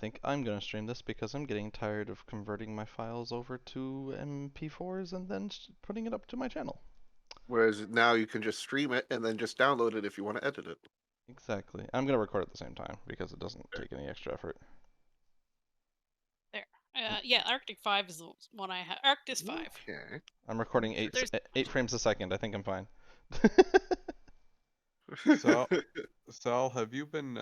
think I'm gonna stream this because I'm getting tired of converting my files over to MP4s and then putting it up to my channel. Whereas now you can just stream it and then just download it if you want to edit it. Exactly. I'm gonna record at the same time because it doesn't take any extra effort. There. Yeah, Arctic 5 is the one I have. Arctis 5. Okay. I'm recording eight frames a second. I think I'm fine. Sal, have you been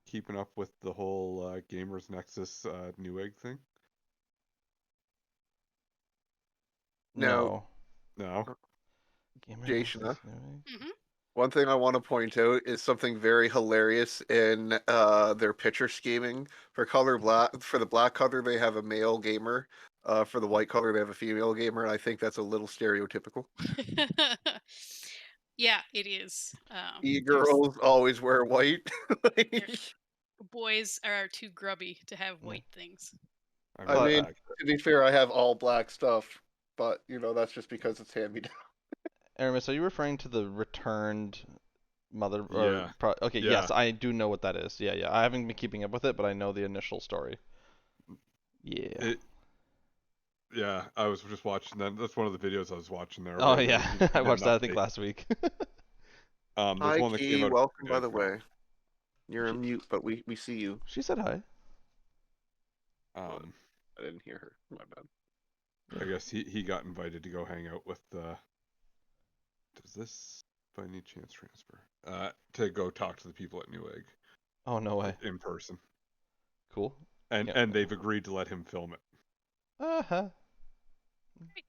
keeping up with the whole Gamers Nexus Newegg thing? No. No. Jason, Mm-hmm. one thing I want to point out is something very hilarious in their picture scheming. For the black color, they have a male gamer. For the white color, they have a female gamer, and I think that's a little stereotypical. Yeah, it is. E-girls always wear white. Boys are too grubby to have white things. I mean, to be fair, I have all black stuff, but that's just because it's hand-me-down. Aramis, are you referring to the returned mother? Yeah. Okay, Yeah. yes, I do know what that is. Yeah. I haven't been keeping up with it, but I know the initial story. Yeah. Yeah, I was just watching that. That's one of the videos I was watching there. Oh yeah, I watched that I think last week. There's Hi, one that Key. came out Welcome, by the way. You're on mute, but we see you. She said hi. I didn't hear her. My bad. I guess he got invited to go hang out with does this by any chance transfer? To go talk to the people at Newegg. Oh no way. In person. Cool. And they've agreed to let him film it. Uh-huh.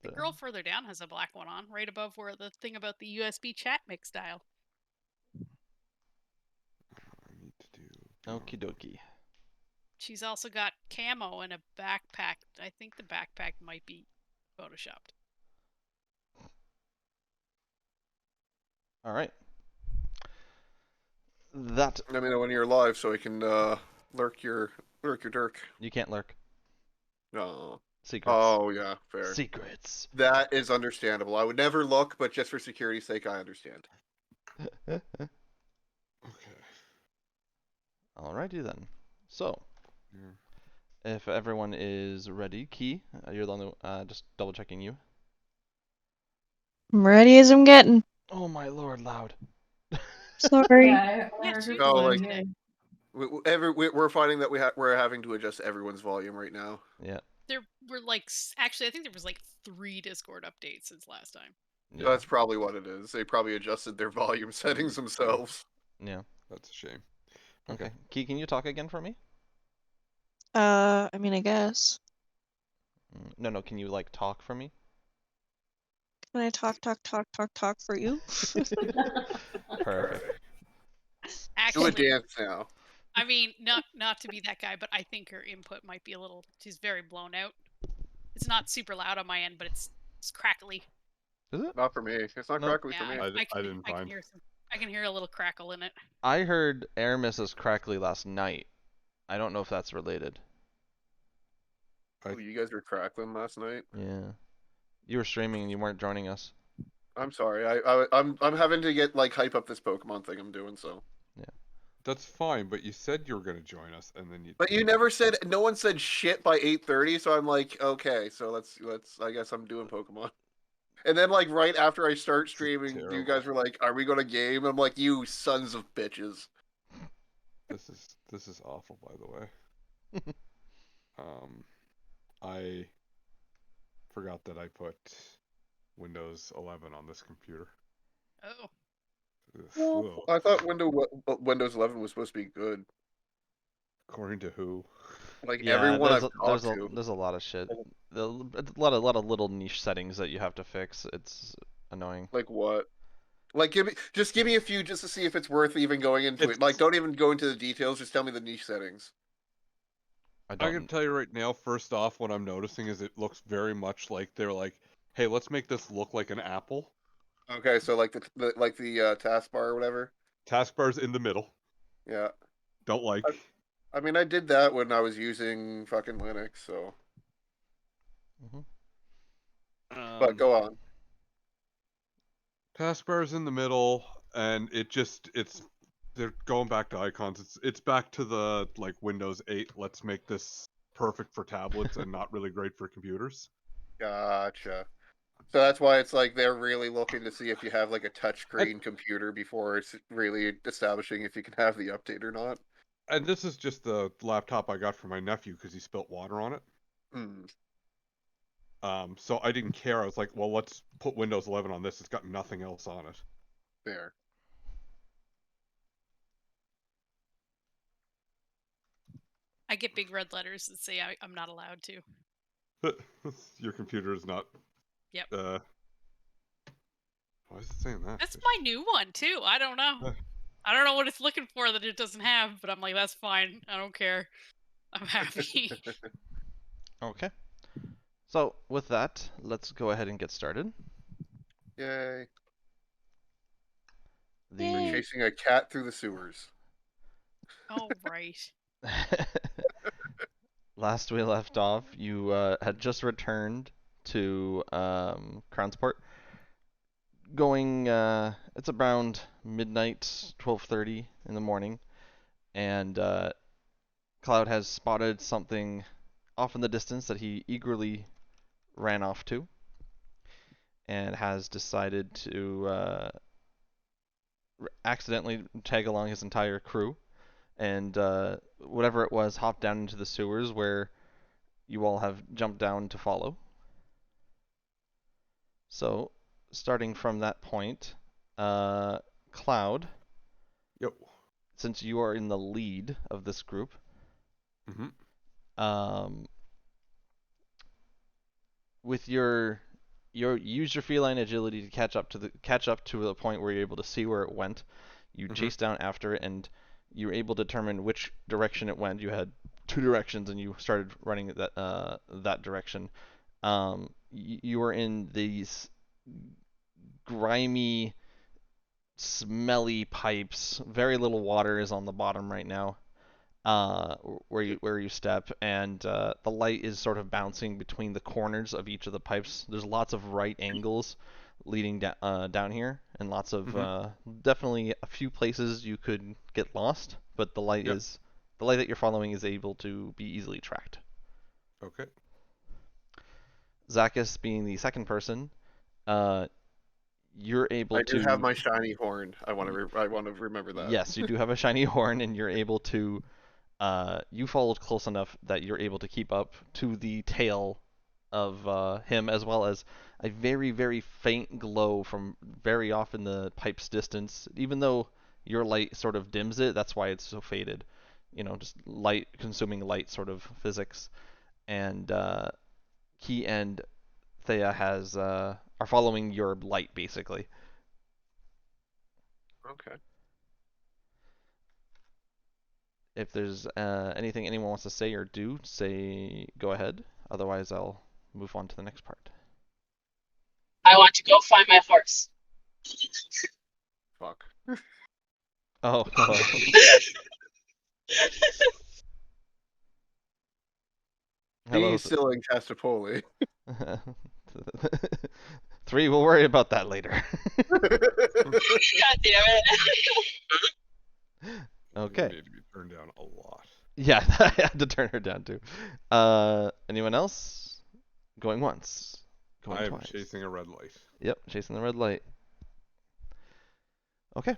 The girl further down has a black one on, right above where the thing about the USB chat mix dial. I need to do. Okie dokie. She's also got camo and a backpack. I think the backpack might be photoshopped. All right. That. Let me know when you're live so I can lurk your dirk. You can't lurk. No. Secrets. Oh yeah, fair. Secrets. That is understandable. I would never look, but just for security's sake, I understand. Okay. Alrighty then. So, if everyone is ready, Key, you're the only just double checking you. I'm ready as I'm getting. Oh my lord, loud. Sorry. No, like we're finding that we're having to adjust everyone's volume right now. Yeah. There were actually I think there was 3 Discord updates since last time. Yeah. That's probably what it is. They probably adjusted their volume settings themselves. Yeah. That's a shame. Okay. Key, can you talk again for me? I mean, I guess. No, can you talk for me? Can I talk for you? Perfect. Actually, do a dance now. I mean, not to be that guy, but I think her input might be she's very blown out. It's not super loud on my end, but it's crackly. Is it? Not for me. It's not crackly for me. I can hear a little crackle in it. I heard Aramis's crackly last night. I don't know if that's related. Oh, you guys were crackling last night? Yeah. You were streaming and you weren't joining us. I'm sorry. I'm having to get hype up this Pokemon thing I'm doing, so. Yeah. That's fine, but you said you were going to join us, and then you. But you never said. No one said shit by 8:30, so I'm like, okay, so let's. I guess I'm doing Pokemon. And then right after I start streaming, you guys were like, "Are we going to game?" I'm like, "You sons of bitches." This is awful, by the way. I forgot that I put Windows 11 on this computer. Oh. Well, I thought Windows 11 was supposed to be good. According to who? Everyone I've talked to. There's a lot of shit. A lot of little niche settings that you have to fix. It's annoying. Like what? Give me a few just to see if it's worth even going into it. Don't even go into the details. Just tell me the niche settings. I can tell you right now. First off, what I'm noticing is it looks very much like they're like, "Hey, let's make this look like an apple." Okay, so the taskbar or whatever. Taskbar's in the middle. Yeah. Don't like. I mean, I did that when I was using fucking Linux, so. But go on. Taskbar's in the middle, and it's They're going back to icons. It's back to the like Windows 8. Let's make this perfect for tablets and not really great for computers. Gotcha. So that's why it's like they're really looking to see if you have like a touchscreen computer before it's really establishing if you can have the update or not. And this is just the laptop I got for my nephew because he spilt water on it. Hmm. So I didn't care. I was like, well, let's put Windows 11 on this. It's got nothing else on There. I get big red letters that say I'm not allowed to. it. Your computer is not. Yep. Why is it saying that? That's my new one too. I don't know. I don't know what it's looking for that it doesn't have, but I'm like, that's fine. I don't care. I'm happy. Okay. So with that, let's go ahead and get started. Yay. The We're chasing a cat through the sewers. Oh, right. last we left off, you had just returned to Kransport. Going, it's around midnight, 12:30 in the morning, and Cloud has spotted something off in the distance that he eagerly ran off to, and has decided to accidentally tag along his entire crew, and whatever it was, hop down into the sewers where you all have jumped down to follow. So, starting from that point, Cloud, Yep. since you are in the lead of this group, Mm-hmm. with your use your feline agility to catch up to the point where you're able to see where it went. You chase down after it, and you were able to determine which direction it went. You had two directions, and you started running that direction. You were in these grimy, smelly pipes. Very little water is on the bottom right now, where you step, and the light is sort of bouncing between the corners of each of the pipes. There's lots of right angles leading down here, and lots of definitely a few places you could get lost, but the light that you're following is able to be easily tracked. Okay. Zakis, being the second person, you're able I to do have my shiny horn. I want to remember that. Yes, you do have a shiny horn, and you're able to. You followed close enough that you're able to keep up to the tail of him, as well as a very, very faint glow from very off in the pipe's distance. Even though your light sort of dims it, that's why it's so faded. You know, just light consuming light sort of physics. And Key and Thea are following your light basically. Okay. If there's anything anyone wants to say or do, go ahead. Otherwise, I'll move on to the next part. I want to go find my horse. Fuck. Oh. Hello. He's still in Castapoli. 3, we'll worry about that later. God damn it. Okay. You need to be turned down a lot. Yeah, I had to turn her down too. Anyone else? Going once. Going I am twice. chasing a red light. Yep, chasing the red light. Okay.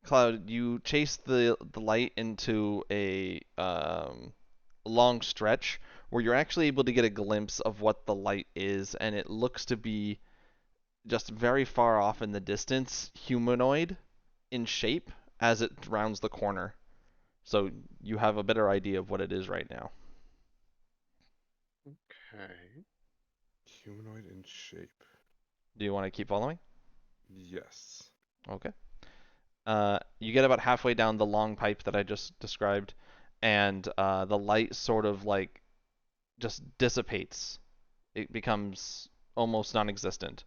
Cloud, you chase the light into a long stretch where you're actually able to get a glimpse of what the light is, and it looks to be just very far off in the distance, humanoid in shape as it rounds the corner. So you have a better idea of what it is right now. Okay. Humanoid in shape. Do you want to keep following? Yes. Okay. You get about halfway down the long pipe that I just described, and the light sort of like just dissipates. It becomes almost non-existent.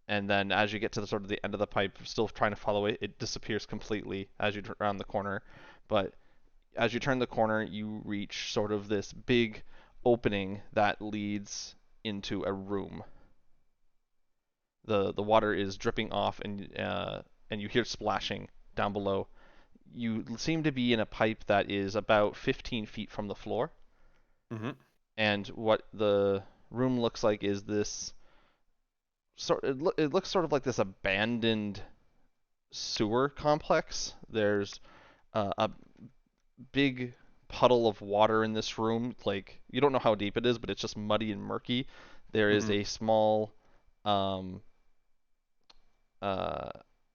And then as you get to the sort of the end of the pipe, still trying to follow it, it disappears completely as you turn around the corner. But as you turn the corner, you reach sort of this big opening that leads into a room. the water is dripping off, and you hear splashing down below. You seem to be in a pipe that is about 15 feet from the floor. Mm-hmm. And what the room looks like is this it looks sort of like this abandoned sewer complex. There's a big puddle of water in this room. Like, you don't know how deep it is, but it's just muddy and murky. There is a small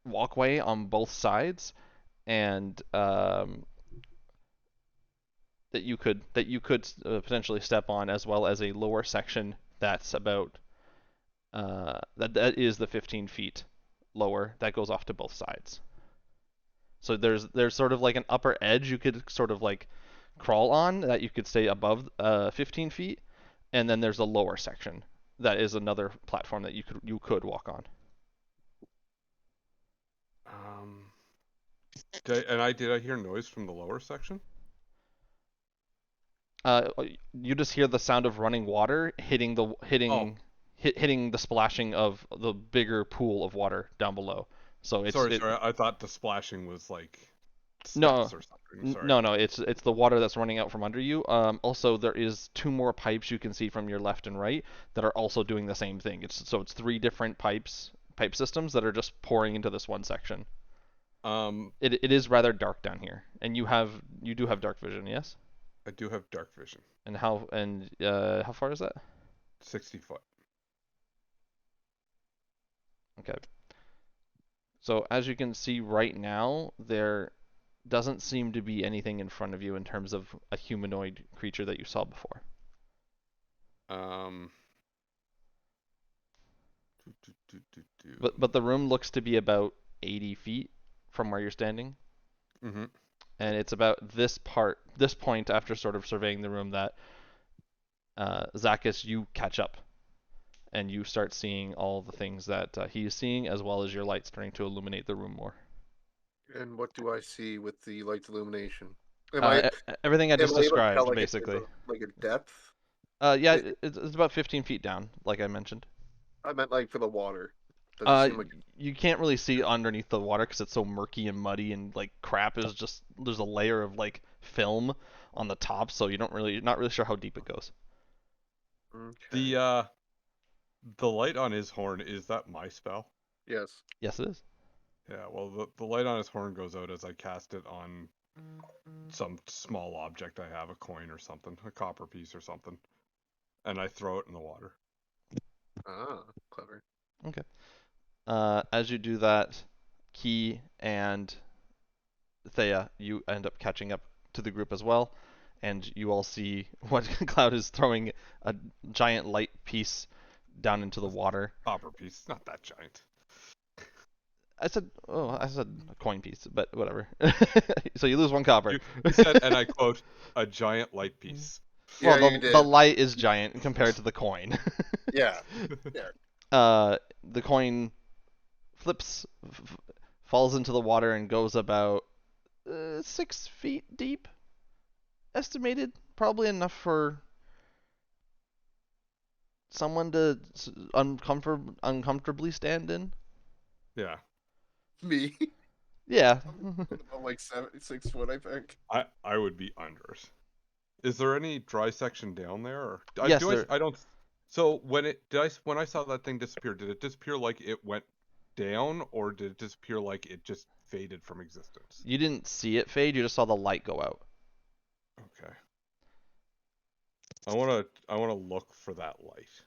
walkway on both sides, and that you could potentially step on, as well as a lower section that's about that is the 15 feet lower that goes off to both sides. So there's sort of like an upper edge you could sort of like crawl on that you could stay above 15 feet, and then there's a lower section that is another platform that you could walk on. Did I hear noise from the lower section? You just hear the sound of running water hitting the splashing of the bigger pool of water down below. So it's Sorry. I thought the splashing was like No, steps or something. Sorry. no, it's the water that's running out from under you. Also, there is 2 more pipes you can see from your left and right that are also doing the same thing. It's 3 different pipe systems that are just pouring into this one section. It is rather dark down here, and you do have dark vision, yes? I do have dark vision. And how far is that? 60 foot. Okay. So as you can see right now, there doesn't seem to be anything in front of you in terms of a humanoid creature that you saw before. But the room looks to be about 80 feet from where you're standing. Mm-hmm. And it's about this point after sort of surveying the room that Zacchus, you catch up, and you start seeing all the things that he is seeing, as well as your light starting to illuminate the room more. And what do I see with the light illumination? Everything I just am I able to tell, described, like, basically. like a depth? Yeah, it's about 15 feet down, like I mentioned. I meant like for the water. Does it seem like You can't really see underneath the water because it's so murky and muddy, and like crap is just there's a layer of like film on the top, so you're not really sure how deep it goes. okay. The light on his horn, is that my spell? Yes. Yes, it is. Yeah, well, the light on his horn goes out as I cast it on some small object I have, a coin or something, a copper piece or something, and I throw it in the water. Ah, clever. Okay. As you do that, Key and Thea, you end up catching up to the group as well, and you all see what Cloud is throwing a giant light piece down into the water. Copper piece, not that giant. I said a coin piece, but whatever. So you lose 1 copper. You said, and I quote, a giant light piece. Well, Yeah, you did. the light is giant compared to the coin. Yeah. Yeah. The coin flips, falls into the water, and goes about 6 feet deep. Estimated, probably enough for someone to uncomfortably stand in. Yeah. Me. Yeah. I'm like 6 foot, I think. I would be under it. Is there any dry section down there? Or, Yes, I don't. So when I saw that thing disappear, did it disappear like it went down, or did it disappear like it just faded from existence? You didn't see it fade. You just saw the light go out. Okay. I wanna look for that light.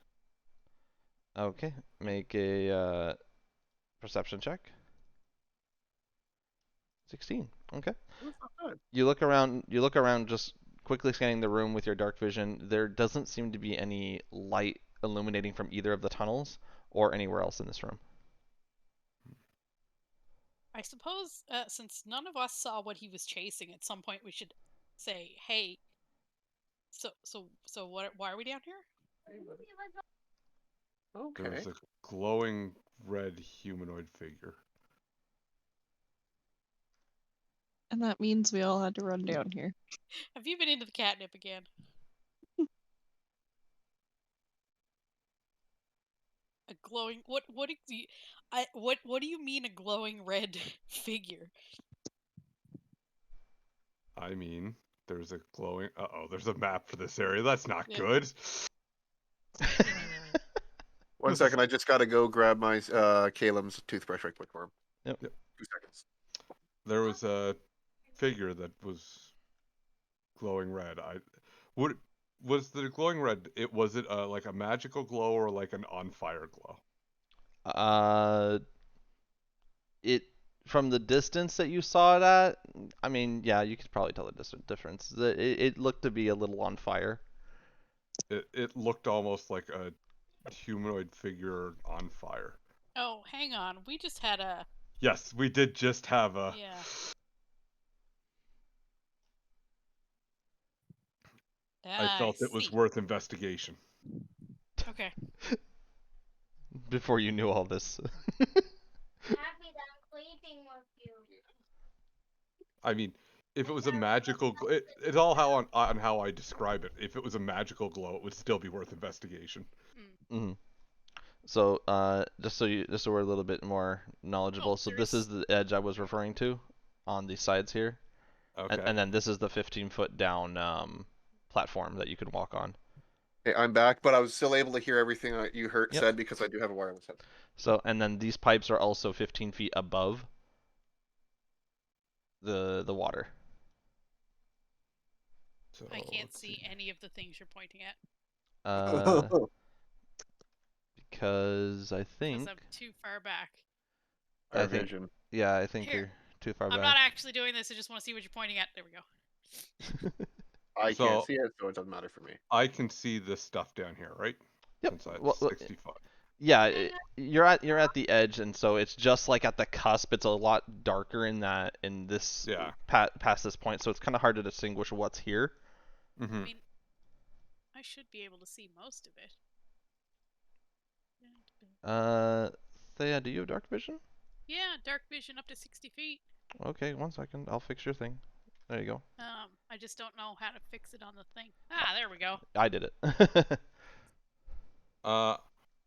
Okay. Make a perception check. 16. Okay. That's not bad. You look around just quickly scanning the room with your dark vision. There doesn't seem to be any light illuminating from either of the tunnels or anywhere else in this room. I suppose since none of us saw what he was chasing, at some point we should say, "Hey, so what? Why are we down here?" Okay. There's a glowing red humanoid figure. And that means we all had to run down here. Have you been into the catnip again? A glowing what do you mean a glowing red figure? I mean, there's a glowing. Uh-oh, there's a map for this area. That's not Yeah. good. 1 second, I just gotta go grab my Caleb's toothbrush right quick for him. Yep. 2 seconds. There was a figure that was glowing red. Was the glowing red? Was it like a magical glow or like an on fire glow? It from the distance that you saw it at, I mean, yeah, you could probably tell the difference. It looked to be a little on fire. It looked almost like a humanoid figure on fire. Oh, hang on. We just had a Yes, we did just have a. yeah. I felt it was see. worth investigation. Okay. Before you knew all this. I mean, if it was a magical, it's all on how I describe it. If it was a magical glow, it would still be worth investigation. Mm-hmm. So, just so we're a little bit more knowledgeable. Oh, So this is the edge I was referring to, on the sides here, Okay. and then this is the 15-foot down platform that you can walk on. Hey, I'm back, but I was still able to hear everything you Yep. said because I do have a wireless headset. So, and then these pipes are also 15 feet above the water. So, I can't let's see any of the things you're pointing at Because I because think, I'm too far back. I Our think- vision. yeah, I think Here. you're too far I'm back. not actually doing this. I just want to see what you're pointing at. There we go. I So- can't see it, so it doesn't matter for me. I can see this stuff down here, right? Yep. Since that's Well, 65. Yeah, you're at the edge, and so it's just like at the cusp. It's a lot darker in this Yeah. past this point, so it's kind of hard to distinguish what's here. Mm-hmm. I mean, I should be able to see most of it. Thea, do you have dark vision? Yeah, dark vision up to 60 feet. Okay, 1 second. I'll fix your thing. There you go. I just don't know how to fix it on the thing. Ah, there we go. I did it. I'm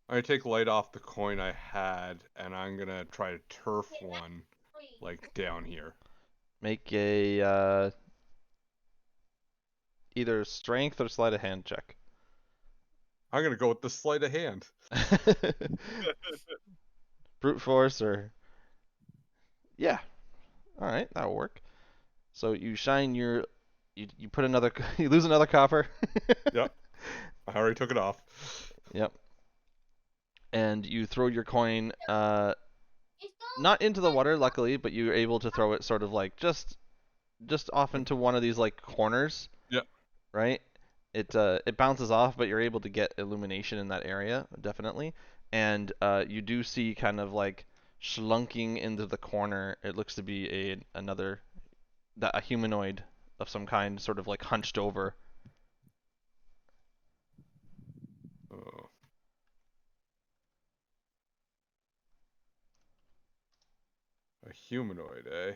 gonna take light off the coin I had, and I'm gonna try to turf one, like down here. Make a either strength or sleight of hand check. I'm gonna go with the sleight of hand. Brute force or yeah. All right, that'll work. So you shine your you put another you lose another copper. Yep. I already took it off. Yep. And you throw your coin not into the water, luckily, but you're able to throw it sort of like just off into one of these like corners. Yep. Right? It bounces off, but you're able to get illumination in that area, definitely. And you do see kind of like slunking into the corner. It looks to be a humanoid of some kind, sort of like hunched over. Oh. A humanoid, eh?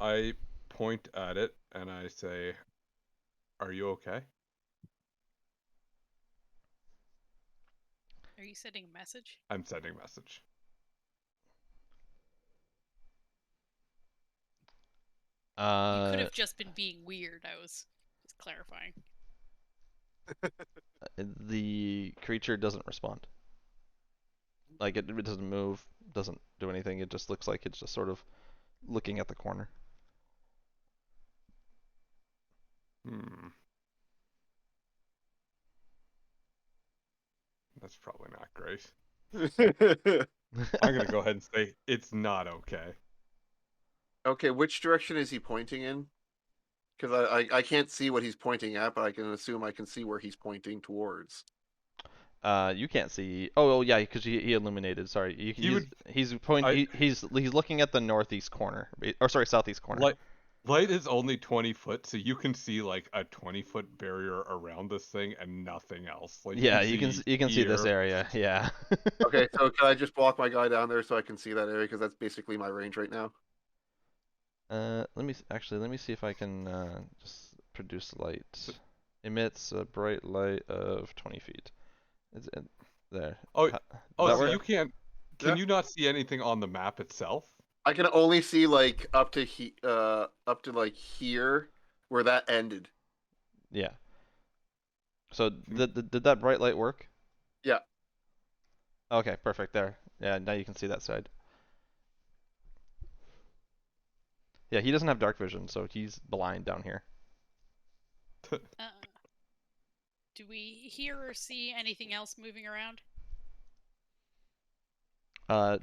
I point at it and I say, "Are you okay?" Are you sending a message? I'm sending a message. You could have just been being weird. I was just clarifying. The creature doesn't respond. Like it doesn't move, doesn't do anything. It just looks like it's just sort of looking at the corner. That's probably not great. I'm gonna go ahead and say it's not okay. Okay, which direction is he pointing in? Because I can't see what he's pointing at, but I can assume I can see where he's pointing towards. You can't see. Oh yeah, because he illuminated. Sorry, he's looking at the northeast corner, or sorry, southeast corner. Light is only 20 foot, so you can see like a 20-foot barrier around this thing and nothing else. Like Yeah, you can see this area. Yeah. Okay, so can I just walk my guy down there so I can see that area? Because that's basically my range right now. Let me see if I can just produce light emits a bright light of 20 feet. There. Oh, Does oh, that so work? you can't. Can Yeah. you not see anything on the map itself? I can only see like up to like here where that ended. Yeah. So did that bright light work? Yeah. Okay, perfect. There. Yeah, now you can see that side. Yeah, he doesn't have dark vision, so he's blind down here. Do we hear or see anything else moving around?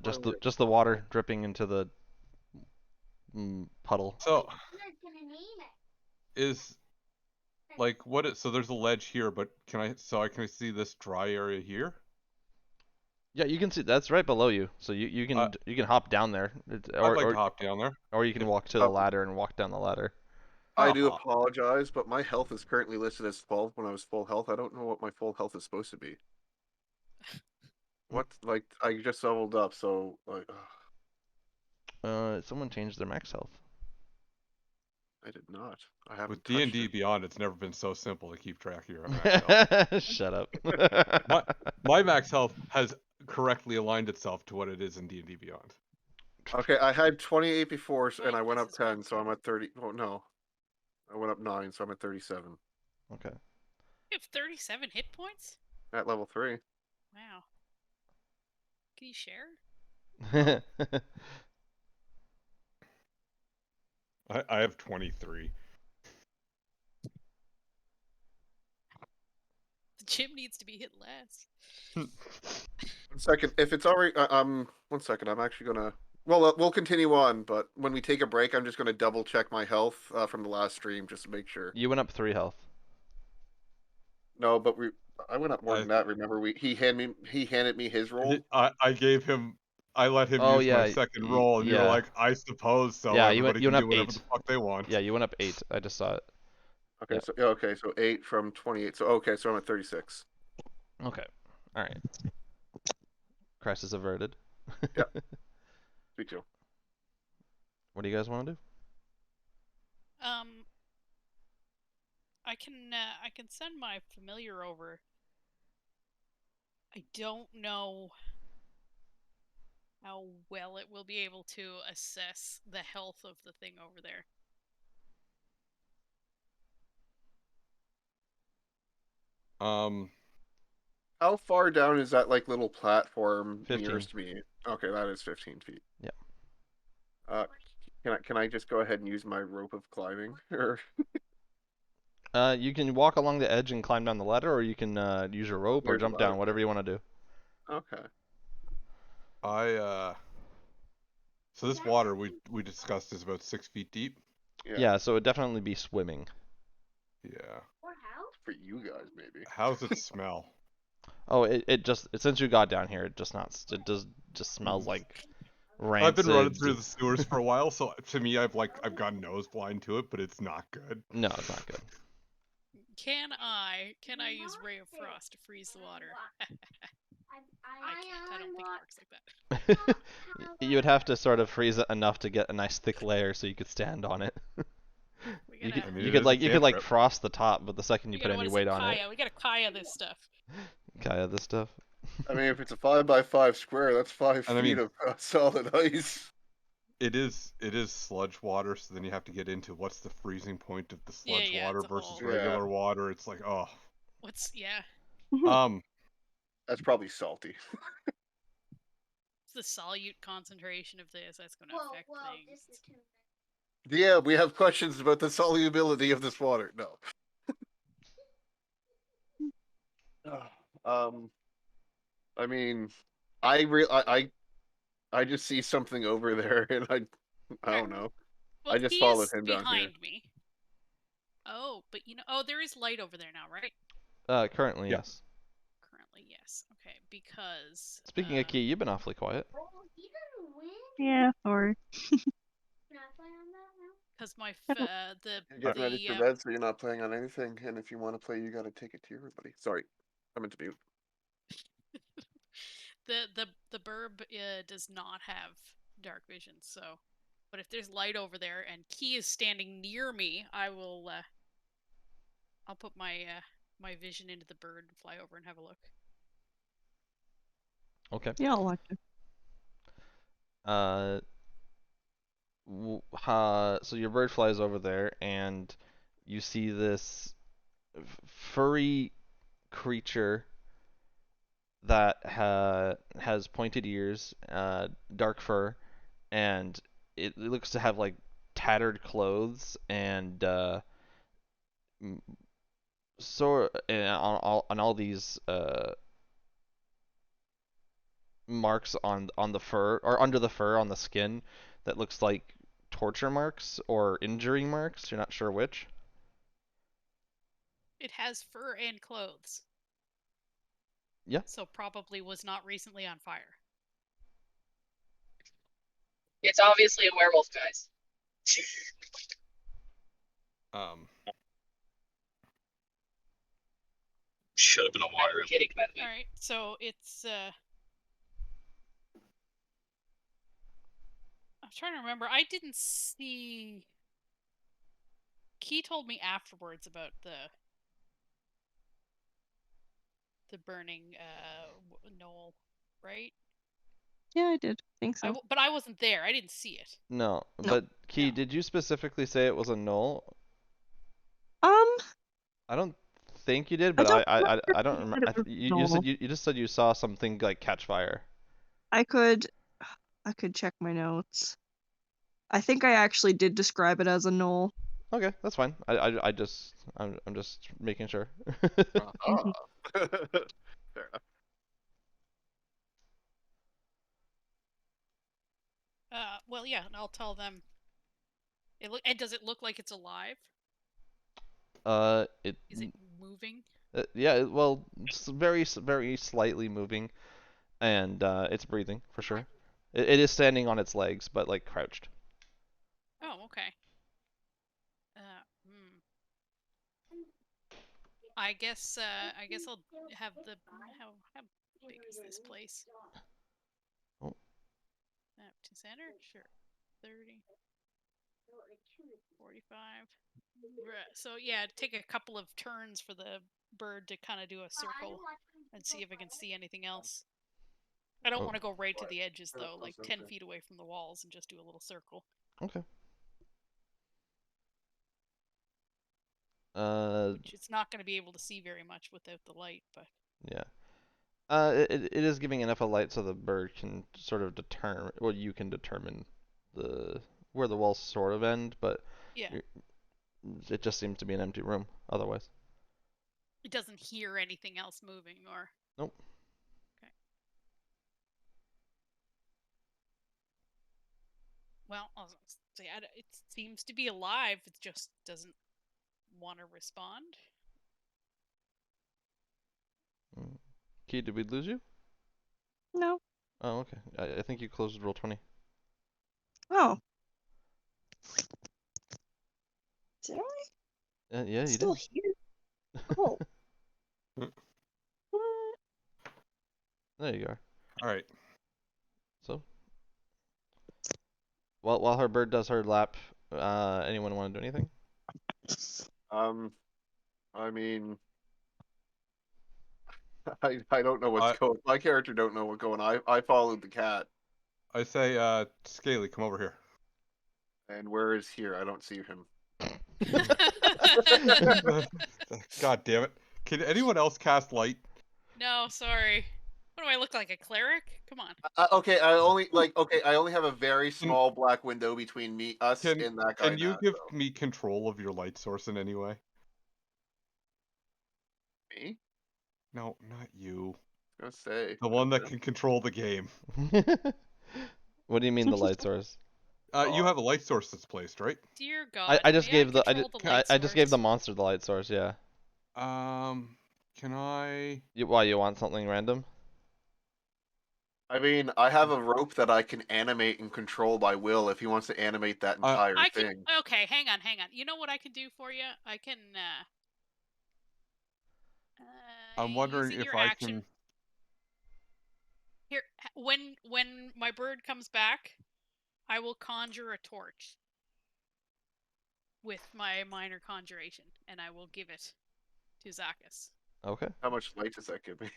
Just the water dripping into the puddle. So is like what it? So there's a ledge here, but can I see this dry area here? Yeah, you can see that's right below you. So you can hop down there, I'd like to hop down there. or you can walk to the ladder and walk down the ladder. I do Uh-huh. apologize, but my health is currently listed as 12 when I was full health. I don't know what my full health is supposed to be. What? Like, I just leveled up, so, like, Someone changed their max health. I did not. I haven't With touched D&D it. Beyond, it's never been so simple to keep track of your max health. Shut up. My max health has correctly aligned itself to what it is in D&D Beyond. Okay, I had 28 before, and I went This up is 10, one so I'm too. at 30. Oh, no. I went up 9, so I'm at 37 Okay. You have 37 hit points? at level 3. Wow. Can you share? I have 23. The gym needs to be hit less. 1 second. If it's already. 1 second. I'm actually going to. Well, we'll continue on, but when we take a break, I'm just going to double check my health from the last stream just to make sure. You went up 3 health. No, but I went up more than that. Remember, he handed me his roll. I gave him. I let him Oh use my yeah, second roll, and you were yeah. like, "I suppose so. Yeah, Everybody you can went do up whatever 8. the fuck they want." Yeah, you went up 8. I just saw it. Okay, Yeah. so 8 from 28. So I'm at 36. Okay. All right. Crisis averted. Yeah. Me too. What do you guys want to do? I can send my familiar over. I don't know how well it will be able to assess the health of the thing over there. How far down is that like little platform 15. nearest me? Okay, that is 15 feet. Yeah. Can I just go ahead and use my rope of climbing? Or You can walk along the edge and climb down the ladder, or you can use your rope or There's a jump ladder. down, whatever you want to do. Okay. So this water we discussed is about 6 feet deep. Yeah, so it'd definitely be swimming. Yeah. For you guys, maybe. How's it smell? Oh, it just since you got down here, it just smells like rancid. I've been running through the sewers for a while, so to me, I've gone nose blind to it, but it's not good. No, it's not good. Can I use Ray of Frost to freeze the water? I can't. I don't think it works like that. You would have to sort of freeze it enough to get a nice thick layer so you could stand on it. You could like frost the top, but the second you put any weight on it. We gotta Kaya this stuff. Kaya this stuff. I mean, if it's a 5x5 square, that's 5 And I feet mean- of solid ice. It is sludge water, so then you have to get into what's the freezing point of the sludge water it's a versus whole- regular water. It's like, oh. That's probably salty. It's the solute concentration of this that's going to affect things. Yeah, we have questions about the solubility of this water. No. I mean, I just see something over there, and I don't know. Well, I just followed him down here. behind me. Oh, but there is light over there now, right? Currently, Yeah. yes. Currently, yes. Okay, because Speaking of Key, you've been awfully quiet. Yeah, or because my You're getting ready for bed, so you're not playing on anything. And if you want to play, you got to take it to everybody. Sorry, I'm into mute. the burb does not have dark vision, so. But if there's light over there and Key is standing near me, I will I'll put my my vision into the bird and fly over and have a look. Okay. Yeah, I'll watch it. So your bird flies over there, and you see this furry creature that has pointed ears, dark fur, and it looks to have like tattered clothes and on all these marks on the fur or under the fur on the skin that looks like torture marks or injury marks. You're not sure which. It has fur and clothes. Yeah. So probably was not recently on fire. It's obviously a werewolf, guys. Should have been a water. I'm kidding, by the way. All right, so it's I'm trying to remember. I didn't see. Key told me afterwards about the burning knoll, right? Yeah, I did. Think so. But I wasn't there. I didn't see it. No, No. but Key, No. did you specifically say it was a knoll? I don't think you did, but I don't remember. You just said you saw something like catch fire. I could check my notes. I think I actually did describe it as a knoll. Okay, that's fine. I'm just making sure. Ah. Fair enough. Well, yeah, and I'll tell them. And does it look like it's alive? Is it moving? Yeah, well, it's very slightly moving, and it's breathing for sure. It is standing on its legs, but like crouched. Oh, okay. I guess I'll have the how big is this place? Oh. To center? Sure. 30, 45. So yeah, take a couple of turns for the bird to kind of do a circle and see if I can see anything else. I don't want to go right to the edges though, like 10 feet away from the walls, and just do a little circle. Okay. Which it's not going to be able to see very much without the light, but Yeah. It is giving enough of light so the bird can sort of determine, well, you can determine where the walls sort of end, but yeah, it just seems to be an empty room otherwise. it doesn't hear anything else moving or. Nope. Okay. Well, I was gonna say it seems to be alive. It just doesn't want to respond. Key, did we lose you? No. Oh, okay. I think you closed roll 20. Oh. Did I? Yeah, you Still did. here? Oh. There you are. All right. So, while her bird does her lap, anyone want to do anything? I mean, I don't know what's going. My character don't know what's going on. I followed the cat. I say, Scaly, come over here. And where is here? I don't see him. God damn it. Can anyone else cast light? No, sorry. What do I look like, a cleric? Come on. Okay, I only have a very small black window between us and that guy. Can you give me control of your light source in any way? Me? No, not you. I was gonna say The one that can control the game. What do you mean the light source? You have a light source that's placed, right? Dear God. I just may gave I just gave the monster the light source. Yeah. Can I? Why, you want something random? I mean, I have a rope that I can animate and control by will if he wants to animate that entire thing. Okay, hang on. You know what I can do for you? I can. I'm wondering if I can. Here, when my bird comes back, I will conjure a torch with my minor conjuration, and I will give it to Zakis. Okay. How much light does that give me?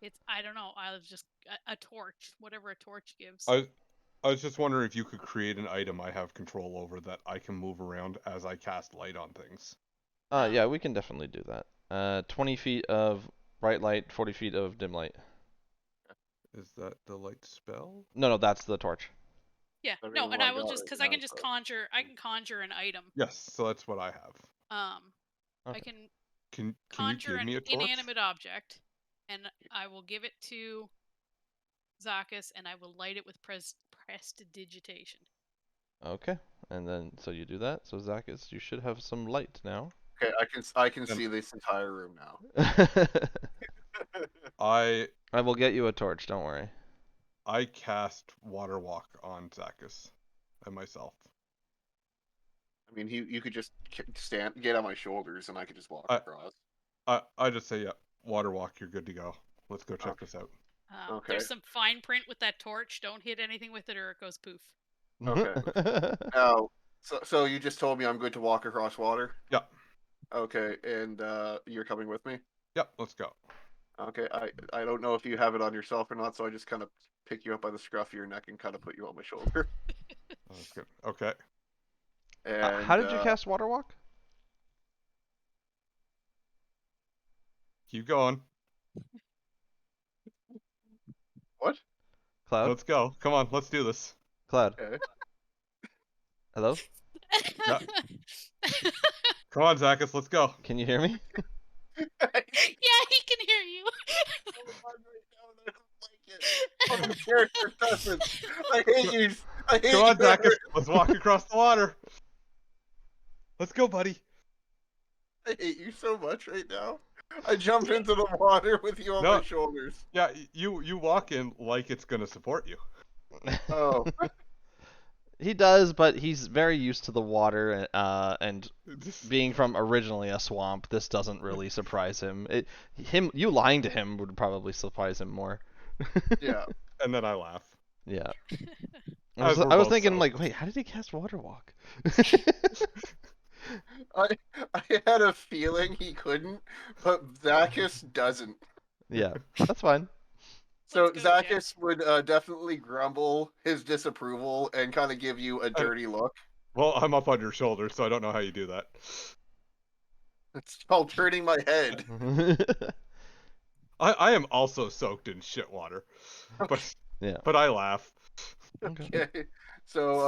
It's I don't know. I'll just a torch, whatever a torch gives. I was just wondering if you could create an item I have control over that I can move around as I cast light on things. Yeah, we can definitely do that. 20 feet of bright light, 40 feet of dim light. Is that the light spell? No, that's the torch. Yeah, I mean, no, and well, I will got just it, because yeah, I can just but- conjure. I can conjure an item. Yes, so that's what I have. I Okay. can Can you conjure give an me a torch? inanimate object, and I will give it to Zakis, and I will light it with prestidigitation. Okay. And then, so you do that. So Zakis, you should have some light now. Okay, I can see this entire room now. I will get you a torch, don't worry. cast Water Walk on Zakis and myself. I mean, you could just get on my shoulders, and I could just walk I- across. I just say, yeah, Water Walk, you're good to go. Let's go check Okay. this out. Okay. There's some fine print with that torch. Don't hit anything with it, or it goes poof. Okay. Now, so you just told me I'm good to walk across water? Yeah. Okay, and you're coming with me? Yep, let's go. Okay, I don't know if you have it on yourself or not, so I just kind of pick you up by the scruff of your neck and kind of put you on my shoulder. That's good. Okay. And how did you cast Water Walk? Keep going. What? Cloud? Let's go. Come on, let's do this. Cloud. Okay. Hello? Yeah. Come on, Zakis, let's go. Can you hear me? Yeah, he can hear you. Oh, the character doesn't. I hate you. I hate Come on, you. Zakis, let's walk across the water. Let's go, buddy. I hate you so much right now. I jump into the water with you on No. my shoulders. Yeah, you walk in like it's gonna support you. Oh, He does, but he's very used to the water, and being from originally a swamp, this doesn't really surprise him. You lying to him would probably surprise him more. yeah. And then I laugh. Yeah. As we're I was both thinking, soaked. like, wait, how did he cast Water Walk? I had a feeling he couldn't, but Zakis doesn't. Yeah, that's fine. So Let's go, Jack. Zakis would definitely grumble his disapproval and kind of give you a dirty look. Well, I'm up on your shoulder, so I don't know how you do that. It's called turning my head. I am also soaked in shit water, but Yeah. but I laugh. Okay. Okay. So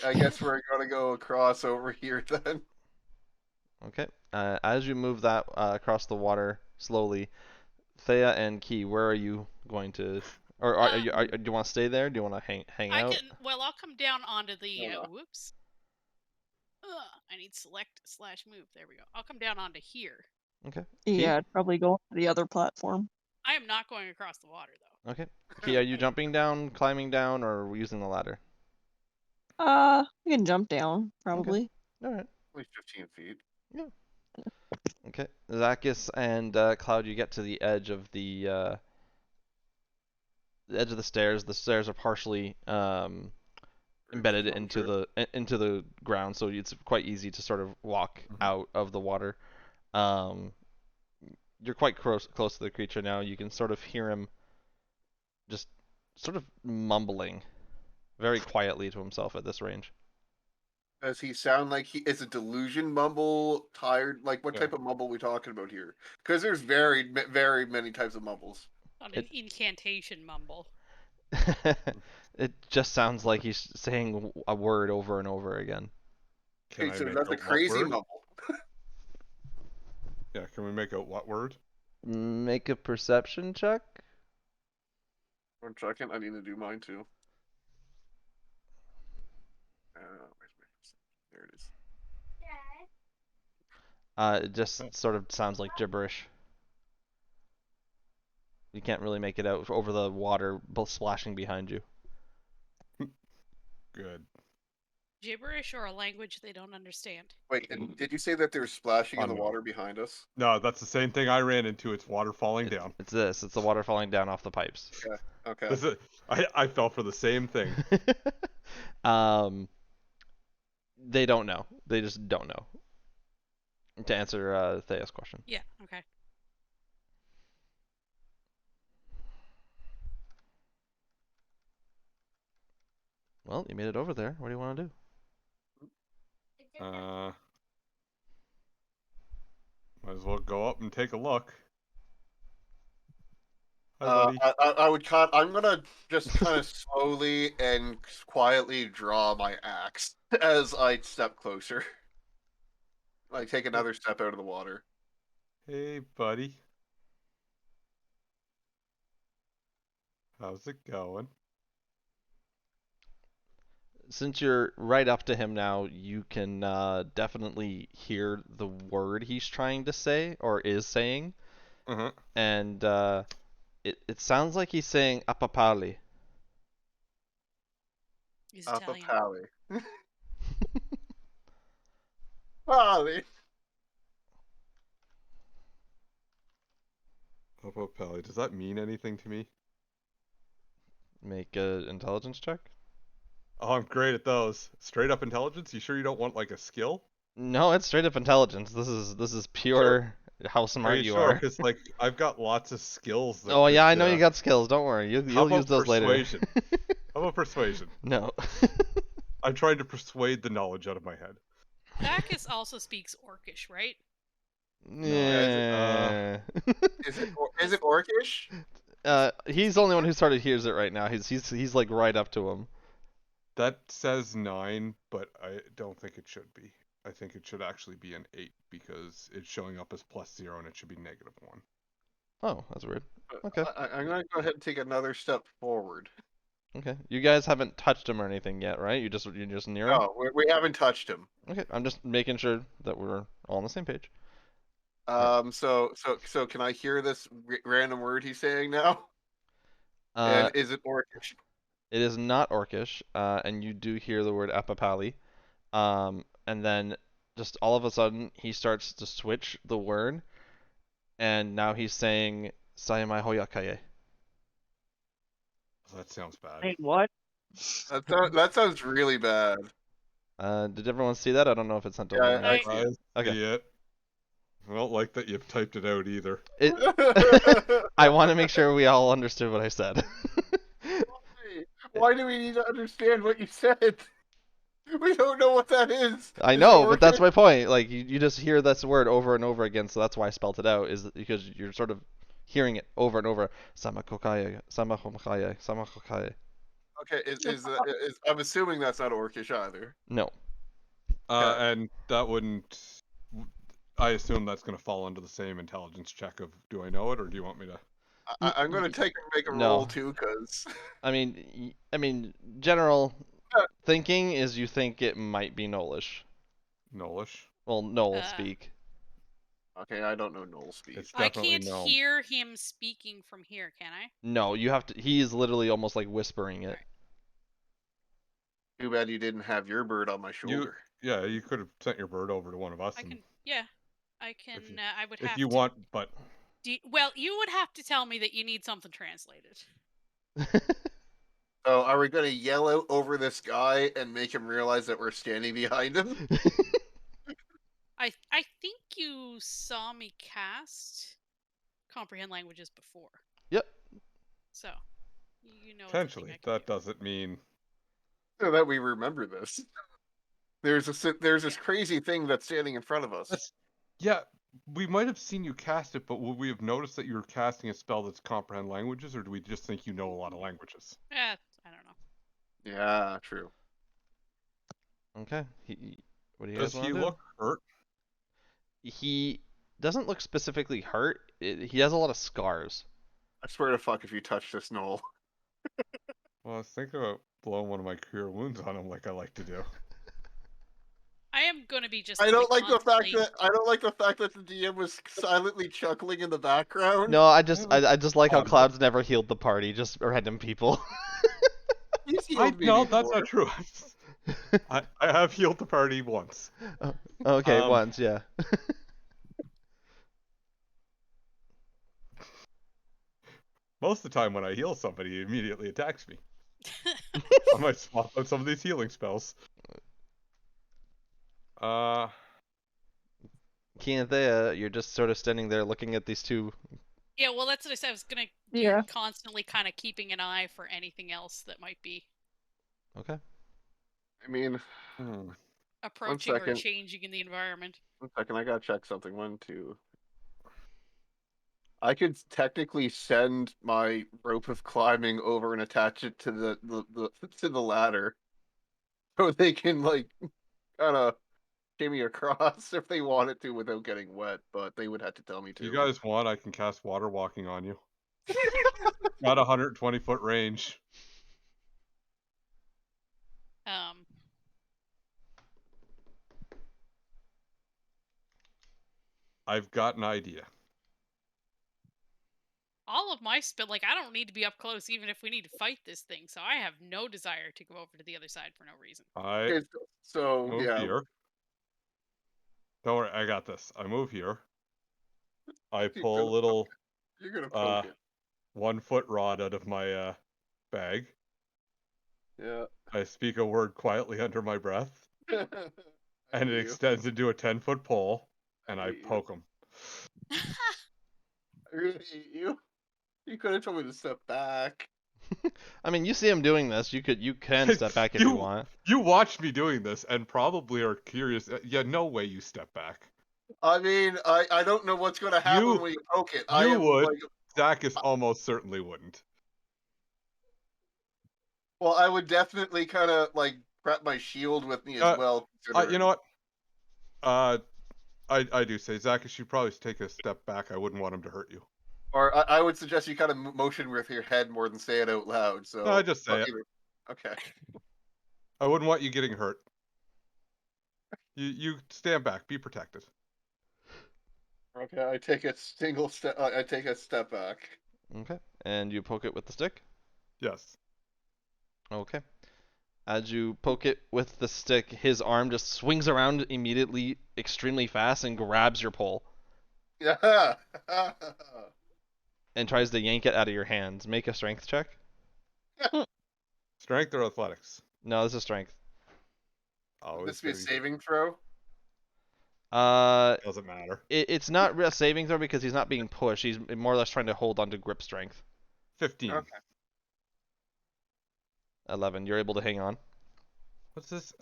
I guess we're gonna go across over here then. Okay. As you move that across the water slowly, Thea and Key, where are you going to? Or do you want to stay there? Do you want to hang I out? can. Well, I'll come down onto the. Yeah. Whoops. I need select/move. There we go. I'll come down onto here. Okay. Yeah, I'd probably go to the other platform. I am not going across the water though. Okay. Key, are you jumping down, climbing down, or using the ladder? We can jump down, probably. All right. Only 15 feet. Okay. Zakis and Cloud, you get to the edge of the stairs. The stairs are partially embedded into the ground, so it's quite easy to sort of walk out of the water. You're quite close to the creature now. You can sort of hear him just sort of mumbling very quietly to himself at this range. Does he sound like he is a delusion mumble, tired? Like what Yeah. type of mumble are we talking about here? Because there's very many types of mumbles. On an incantation mumble. It just sounds like he's saying a word over and over again. Can Okay, I so make that's out a what crazy word? mumble. Yeah, can we make out what word? Make a perception check. 1 second, I need to do mine too. Where's my... There it is. It just sort of sounds like gibberish. You can't really make it out over the water splashing behind you. Good. Gibberish or a language they don't understand. Wait, and did you say that there's splashing in the Unknown. water behind us? No, that's the same thing I ran into. It's water falling down. It's this. It's the water falling down off the pipes. Okay. This is, I fell for the same thing. They don't know. They just don't know. To answer Thea's question. Yeah. Okay. Well, you made it over there. What do you want to do? Might as well go up and take a look. Hi, buddy. I would cut. I'm gonna just kind of slowly and quietly draw my axe as I step closer. Like take another step out of the water. Hey, buddy. How's it going? Since you're right up to him now, you can definitely hear the word he's trying to say or is saying, Uh-huh. and it sounds like he's saying "apapali." He's Up a Italian. pally. Pally. Hopo Pally, does that mean anything to me? Make a intelligence check. Oh, I'm great at those. Straight up intelligence? You sure you don't want like a skill? No, it's straight up intelligence. This is pure how smart Are you you sure? are. Because like I've got lots of skills that Oh yeah, I could, know you got skills. Don't worry, How you'll use about those persuasion? later. How about persuasion? No. I'm trying to persuade the knowledge out of my head. Bacchus also speaks Orcish, right? Yeah. Is it Orcish? He's the only one who sort of hears it right now. He's like right up to him. That says 9, but I don't think it should be. I think it should actually be an 8 because it's showing up as +0 and it should be -1. Oh, that's weird. Okay. I'm gonna go ahead and take another step forward. Okay. You guys haven't touched him or anything yet, right? You're just near him. No, we haven't touched him. Okay. I'm just making sure that we're all on the same page. So can I hear this random word he's saying now? And is it Orcish? It is not Orcish, and you do hear the word apapali. And then just all of a sudden he starts to switch the word, and now he's saying Sayamai Hoyakaye. That sounds bad. Wait, what? That sounds really bad. Did everyone see that? I don't know if it's sent over. Yeah, or not. I see I it. Okay. see it. I don't like that you've typed it out either. I want to make sure we all understood what I said. Why do we need to understand what you said? We don't know what that is. I Is know, it but that's Orcish? my point. Like you just hear this word over and over again, so that's why I spelt it out. Is because you're sort of hearing it over and over. Samakokaye, samakokaye, samakokaye. Okay, I'm assuming that's not Orcish either. No. Okay. And that wouldn't. I assume that's going to fall into the same intelligence check of do I know it or do you want me to? I'm gonna make a No. roll too, cause I mean, general thinking is you think it might be Nolish. Nolish. Well, Noel speak. okay, I don't know Noel speed. It's I definitely can't no. hear him speaking from here, can I? No, you have to. He is literally almost like whispering it. Too bad you didn't have your bird on my shoulder. Yeah, you could have sent your bird over to one of us. I and can. Yeah, I can. you- I would have if you to. want, but Well, you would have to tell me that you need something translated. So are we gonna yell out over this guy and make him realize that we're standing behind him? I think you saw me cast comprehend languages before, Yep. so you know. potentially It's a thing I that can do. doesn't mean So that we remember this. There's this crazy thing that's standing in front of us. that's. Yeah, we might have seen you cast it, but would we have noticed that you were casting a spell that's comprehend languages, or do we just think you know a lot of languages? I don't know. Yeah, true. Okay. What do you guys Does want he to do? look hurt? He doesn't look specifically hurt. He has a lot of scars. I swear to fuck if you touch this Noel. Well, I was thinking about blowing one of my cure wounds on him, like I like to do. I am gonna be just. I don't like the fact constantly- that the DM was silently chuckling in the background. No, I just like how Cloud's never healed the party, just random people. He's healed me No, that's before. not true. I have healed the party once. Okay, Um, once, yeah. Most of the time when I heal somebody, he immediately attacks me. I might swap out some of these healing spells. Kianthea, you're just sort of standing there looking at these two. Yeah, well, that's what I said. I was gonna be Yeah. constantly kind of keeping an eye for anything else that might be. Okay. I mean, Hmm. Approaching or second. changing in the environment. 1 second, I gotta check something. 1, 2. I could technically send my rope of climbing over and attach it to the to the ladder, so they can like kind of shimmy across if they wanted to without getting wet. But they would have to tell me If you to. guys want, I can cast water walking on you. Got 120-foot range. I've got an idea. All of my like, I don't need to be up close even if we need to fight this thing, so I have no desire to go over to the other side for no reason. I Okay, so move yeah, here. Don't worry, I got this. I move here. I you're pull a gonna, little you're gonna poke it. 1-foot rod out of my bag. Yeah. I speak a word quietly under my breath, I and it hate you. extends into a 10-foot pole, and I hate you. poke him. I really hate you. You could have told me to step back. I mean, you see him doing this. You can step back if you want. You watched me doing this, and probably are curious. Yeah, no way you step back. I mean, I don't know what's going to happen when you poke it. I You am would. like, Zacchus almost certainly wouldn't. well, I would definitely kind of like prep my shield with me as well. You know what? I do say, Zacchus, you probably take a step back. I wouldn't want him to hurt you. Or I would suggest you kind of motion with your head more than say it out loud. So No, I just say it. Okay. I wouldn't want you getting hurt. You stand back. Be protected. Okay, I take a single step. I take a step back. Okay. And you poke it with the stick? Yes. Okay. As you poke it with the stick, his arm just swings around immediately, extremely fast, and grabs your pole Yeah. and tries to yank it out of your hands. Make a strength check. Strength or athletics? No, this is strength. Oh, Would this be a saving throw? Doesn't matter. It's not a saving throw because he's not being pushed. He's more or less trying to hold on to grip strength. 15. Okay. 11. You're able to hang on. What's this?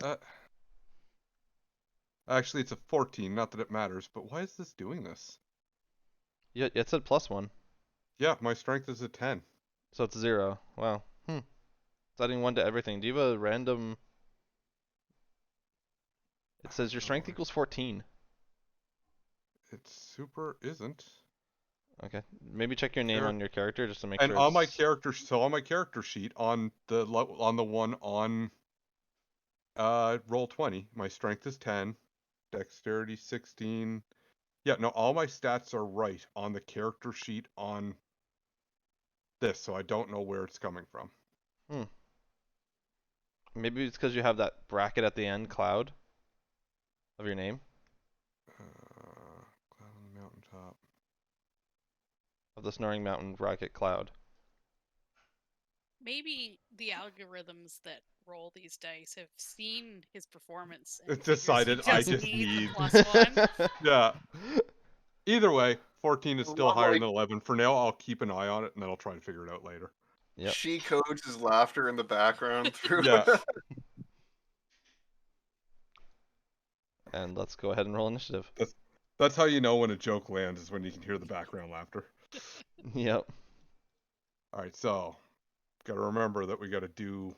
Actually, it's a 14. Not that it matters, but why is this doing this? Yeah, it said +1. Yeah, my strength is a 10. So it's 0. Wow. It's adding 1 to everything. Do you have a random... It says your strength equals 14. It super isn't. Okay. Maybe check your name on your character just to make and sure. And on my character, so on my character sheet, on the one on Roll20, my strength is 10, dexterity 16. Yeah, no, all my stats are right on the character sheet on this, so I don't know where it's coming from. Maybe it's because you have that bracket at the end, Cloud, of your name. Cloud on the mountaintop. Of the Snoring Mountain bracket, Cloud. Maybe the algorithms that roll these dice have seen his performance and decided I just need +1. Yeah. Either way, 14 is still higher than 11. For now, I'll keep an eye on it, and then I'll try to figure it out later. Yep. She codes his laughter in the background through. Yeah. And let's go ahead and roll initiative. That's how you know when a joke lands, is when you can hear the background laughter. Yep. Alright, so gotta remember that we gotta do...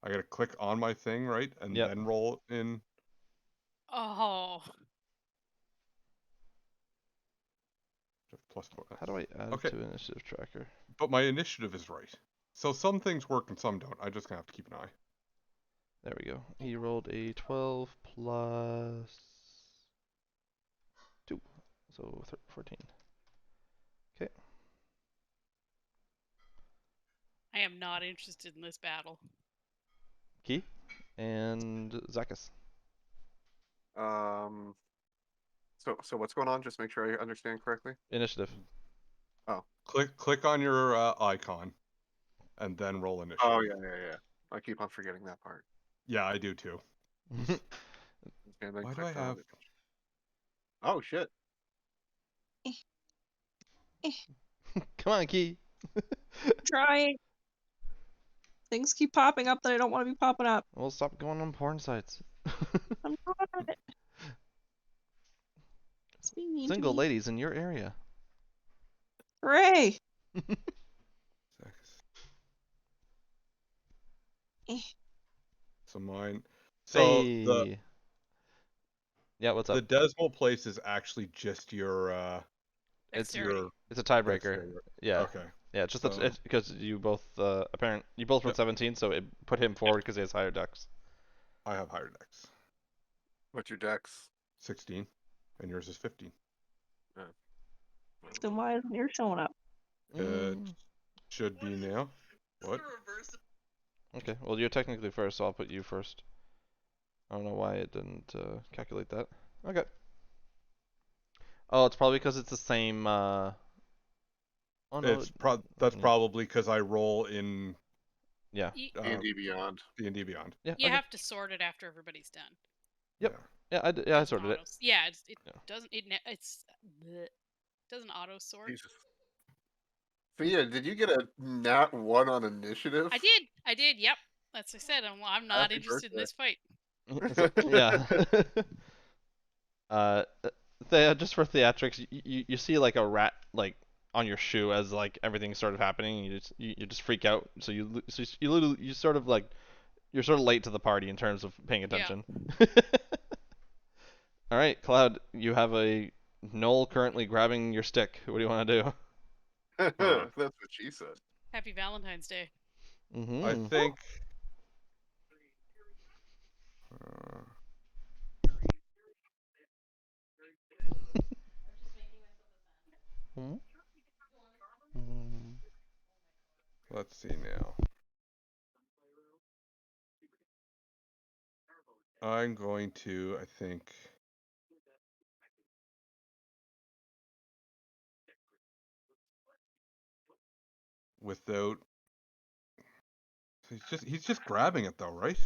I gotta click on my thing, right? And then roll in... Oh. How do I add to initiative tracker? But my initiative is right. So some things work and some don't. I just gonna have to keep an eye. There we go. He rolled a 12 plus 2. So 14. Okay. I am not interested in this battle. Key and Zacchus. So what's going on? Just make sure I understand correctly. Initiative. Oh. Click on your icon, and then roll initiative. Oh yeah. I keep on forgetting that part. Yeah, I do too. Why do I have... Oh shit. Come on, Key. Trying. Things keep popping up that I don't want to be popping up. Well, stop going on porn sites. I'm not. It's being mean to Single me. ladies in your area. Hooray! Eh. So mine. So Hey. Yeah, what's the up? decimal place is actually just your Dexterity. It's a tiebreaker. dexterity. Yeah. Okay. Yeah, it's just So- it's because you both you both rolled Yep. 17, so it put him forward because he has higher dex. I have higher dex. What's your dex? 16, and yours is 15. Then why isn't yours showing up? It should be now. What? Okay, well you're technically first, so I'll put you first. I don't know why it didn't calculate that. Okay. Oh, it's probably because it's the same. Oh no. That's yeah. probably because I roll in Yeah. D&D Beyond. D&D Beyond. Yeah. You okay. have to sort it after everybody's done. Yep. Yeah. Yeah, I Doesn't sorted it. auto- Yeah, it Yeah. doesn't. It's bleh. Doesn't auto sort. Jesus. Thea, did you get a nat 1 on initiative? I did. Yep. That's what I said. I'm not Happy interested in birthday. this fight. Yeah. Thea, just for theatrics, you see like a rat like on your shoe as like everything's sort of happening, and you just freak out. So you literally you sort of like you're sort of late to the party in terms of paying attention. All right, Cloud, you have a Knoll currently grabbing your stick. What do you want to do? That's what she said. Happy Valentine's Day. Mm-hmm. I think. Let's see now. I'm going to, I think. Without. He's just grabbing it though, right?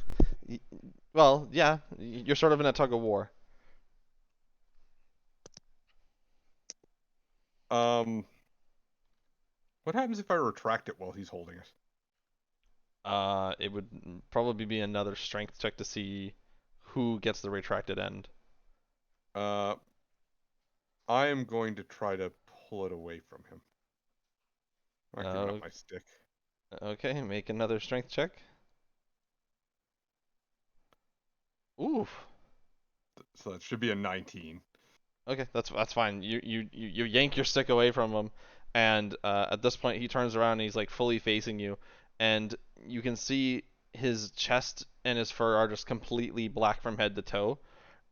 Well, yeah, you're sort of in a tug of war. What happens if I retract it while he's holding it? It would probably be another strength check to see who gets the retracted end. I am going to try to pull it away from him. I'm not giving up my stick. Okay, make another strength check. Oof. So that should be a 19. Okay, that's fine. You yank your stick away from him, and at this point he turns around and he's like fully facing you, and you can see his chest and his fur are just completely black from head to toe.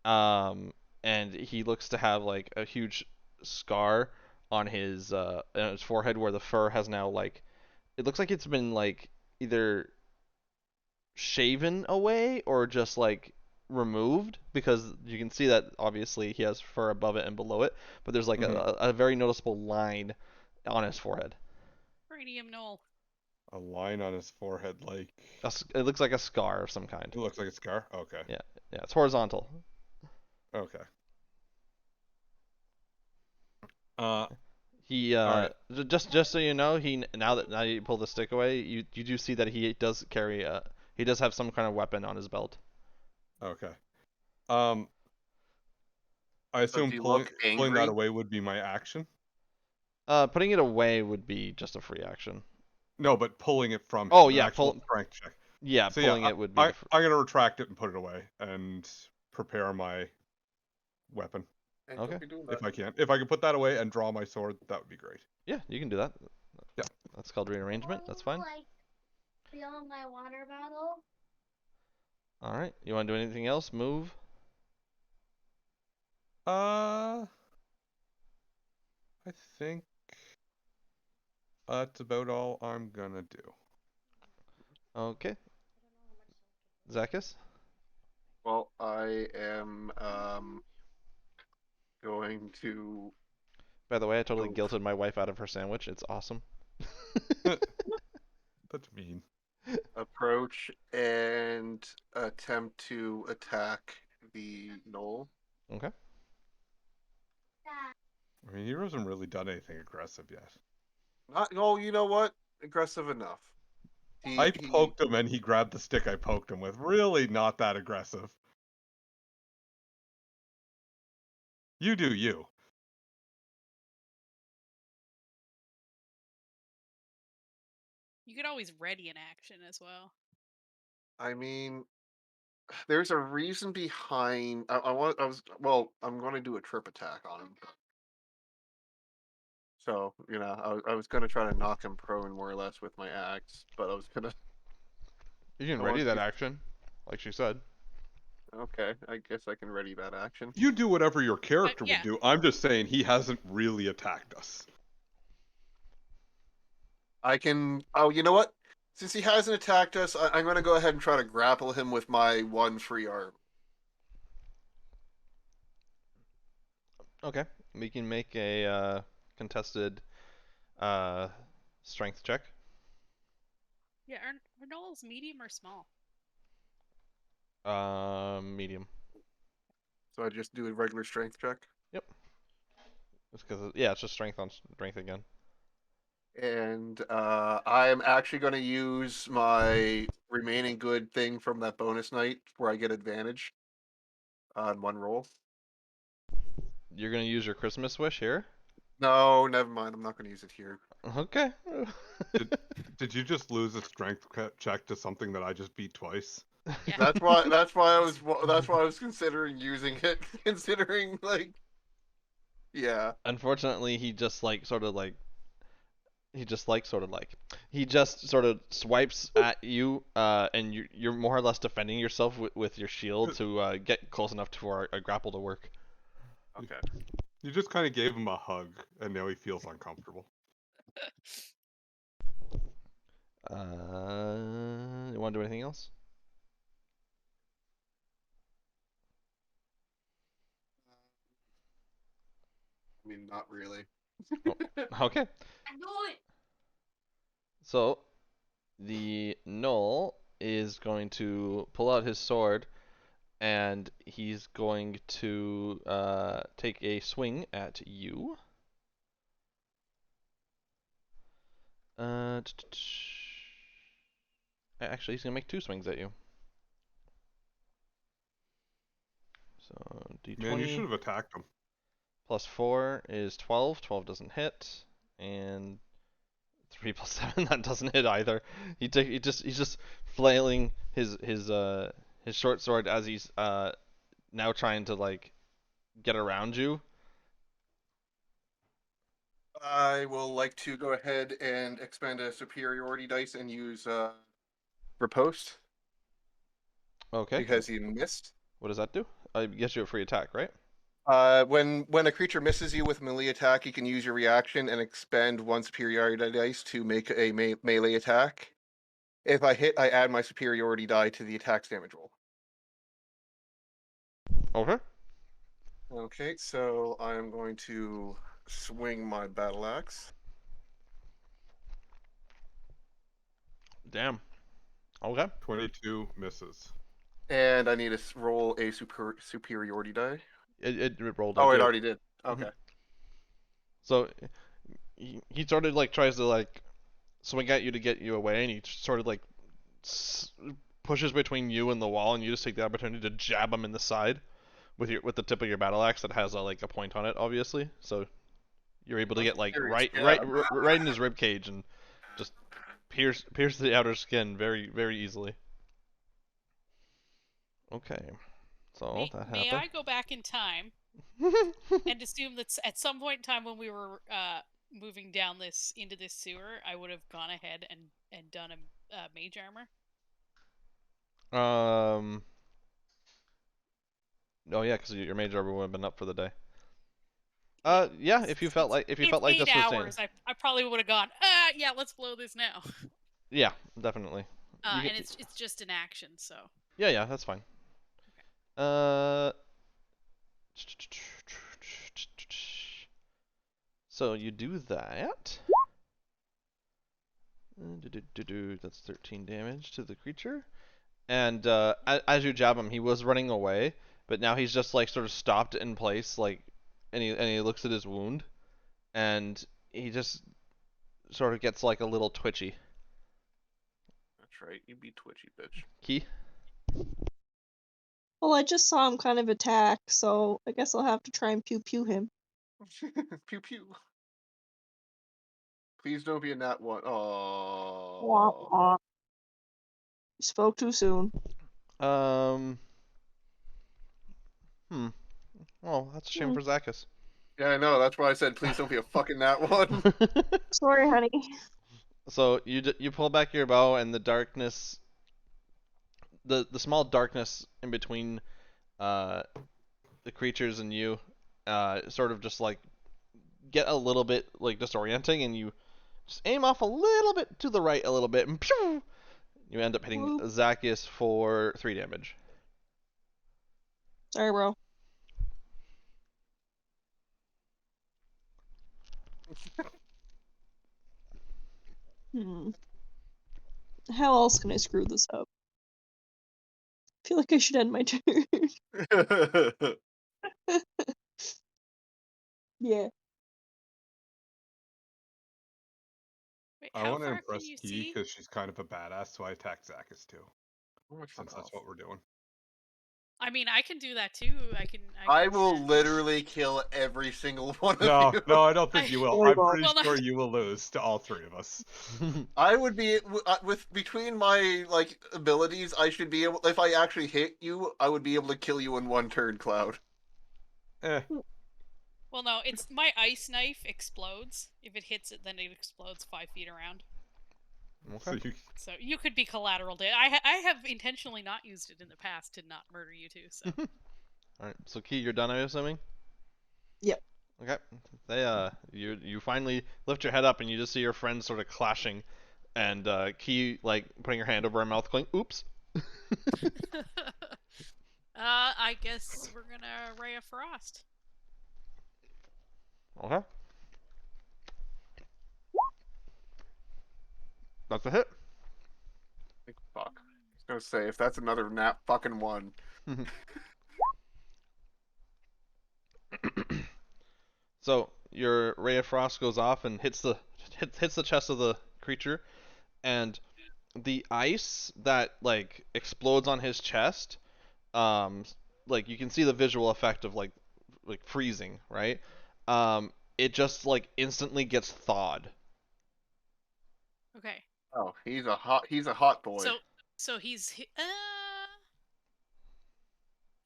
And he looks to have like a huge scar on his forehead where the fur has now like it looks like it's been like either shaven away or just like removed because you can see that obviously he has fur above it and below it, but there's like a very noticeable line on his forehead. Radium Knoll. A line on his forehead, like It looks like a scar of some kind. it looks like a scar. Okay. Yeah, it's horizontal. Okay. He Alright. just so you know, now you pull the stick away, you do see that he does carry he does have some kind of weapon on his belt. Okay. I assume do you pulling look that angry? away would be my action. Putting it away would be just a free action. No, but pulling it from him. Oh, an yeah, actual strength check. Yeah, So pulling yeah, it would be. I'm gonna retract it and put it away and prepare my weapon Hey, Okay. don't be doing if that. I can. If I can put that away and draw my sword, that would be great. Yeah, you can do that. Yeah. That's called rearrangement. That's fine. Fill my water bottle. All right. You want to do anything else? Move. I think that's about all I'm gonna do. Okay. Zakis? Well, I am going to By the way, I totally Oh. guilted my wife out of her sandwich. It's awesome. That's mean. approach and attempt to attack the knoll. Okay. I mean, he hasn't really done anything aggressive yet. Not, oh, you know what? Aggressive enough. I poked him and he grabbed the stick I poked him with. Really not that aggressive. You do you. You could always ready an action as well. I mean, there's a reason behind. I'm going to do a trip attack on him. So I was going to try to knock him prone more or less with my axe, but I was gonna. You can I ready want that to- action, like she said. Okay, I guess I can ready that action. You do whatever your character yeah. would do. I'm just saying he hasn't really attacked us. I can. Oh, you know what? Since he hasn't attacked us, I'm going to go ahead and try to grapple him with my one free arm. Okay, we can make a contested strength check. Yeah, are Noel's medium or small? Medium. So I just do a regular strength check. Yep. It's because it's just strength on strength again. And I am actually going to use my remaining good thing from that bonus night where I get advantage on one roll. You're gonna use your Christmas wish here. No, never mind. I'm not going to use it here. Okay. Did you just lose a strength check to something that I just beat twice? Yeah. That's why I was considering using it. Considering yeah. Unfortunately, he just sort of swipes at you, and you're more or less defending yourself with your shield to get close enough for a grapple to work. Okay. You just kind of gave him a hug, and now he feels uncomfortable. You want to do anything else? I mean, not really. Okay. I know it. So, the Gnoll is going to pull out his sword, and he's going to take a swing at you. Actually, he's gonna make 2 swings at you. So D20 Man, you should have attacked him. plus 4 is 12. 12 doesn't hit, and 3 plus 7 that doesn't hit either. He's just flailing his short sword as he's now trying to get around you. I will like to go ahead and expend a superiority dice and use riposte Okay. because he missed. What does that do? I guess you a free attack, right? When a creature misses you with melee attack, you can use your reaction and expend 1 superiority dice to make a melee attack. If I hit, I add my superiority die to the attack's damage roll. Okay. Okay, so I am going to swing my battle axe. Damn. Okay. 22 misses. And I need to roll a superiority die. It rolled. Oh, out it too. already did. Okay. So he sort of tries to swing at you to get you away, and he sort of pushes between you and the wall, and you just take the opportunity to jab him in the side with the tip of your battle axe that has a point on it, obviously. So you're able to get right in his rib cage and just pierce the outer skin very very easily. Okay, so that May happened. I go back in time and assume that at some point in time when we were moving down into this sewer, I would have gone ahead and done a mage armor? Oh yeah, because your mage armor would have been up for the day. Yeah, if you felt like It's this 8 was hours, I probably would have gone. Yeah, let's blow this now. Yeah, definitely. And it's just an action, so. Yeah, that's fine. So you do that. That's 13 damage to the creature. And as you jab him, he was running away, but now he's just sort of stopped in place, and he looks at his wound, and he just sort of gets a little twitchy. That's right. You be twitchy, bitch. Key? Well, I just saw him kind of attack, so I guess I'll have to try and pew him. Pew pew. Please don't be a nat one. Womp Oh. womp. You spoke too soon. Well, that's a shame for Zakis. Yeah, I know. That's why I said please don't be a fucking nat one. Sorry, honey. So you pull back your bow, and the darkness, the small darkness in between the creatures and you, sort of just like get a little bit like disorienting, and you just aim off a little bit to the right, a little bit, and pew! You end up hitting Whoop. Zacchaeus for 3 damage. Sorry, bro. How else can I screw this up? I feel like I should end my turn. Yeah. Wait, I how want to far impress can you Key see? because she's kind of a badass, so I attacked Zakis too. Oh, fuck Since that's off. what we're doing. I mean, I can do that too. I can will send- literally kill every single one of No, you. no, I don't think you will. Really I'm won't. pretty Well, no. sure you will lose to all 3 of us. I would be with between my like abilities. I should be able. If I actually hit you, I would be able to kill you in one turn, Cloud. Eh. Well, no, it's my ice knife explodes. If it hits it, then it explodes 5 feet around. Okay. So you could be collateral damage. I have intentionally not used it in the past to not murder you too. So Alright, so Key, you're done, I'm assuming? Yep. Okay. They you finally lift your head up and you just see your friends sort of clashing, and Key like putting her hand over her mouth, going, "Oops." I guess we're gonna Ray of Frost. Okay. That's a hit. Like, fuck. I was gonna say if that's another nat fucking one. So your ray of frost goes off and hits the chest of the creature, and the ice that like explodes on his chest, um, like you can see the visual effect of like freezing, right? It just like instantly gets thawed. Okay. Oh, he's a hot boy. So he's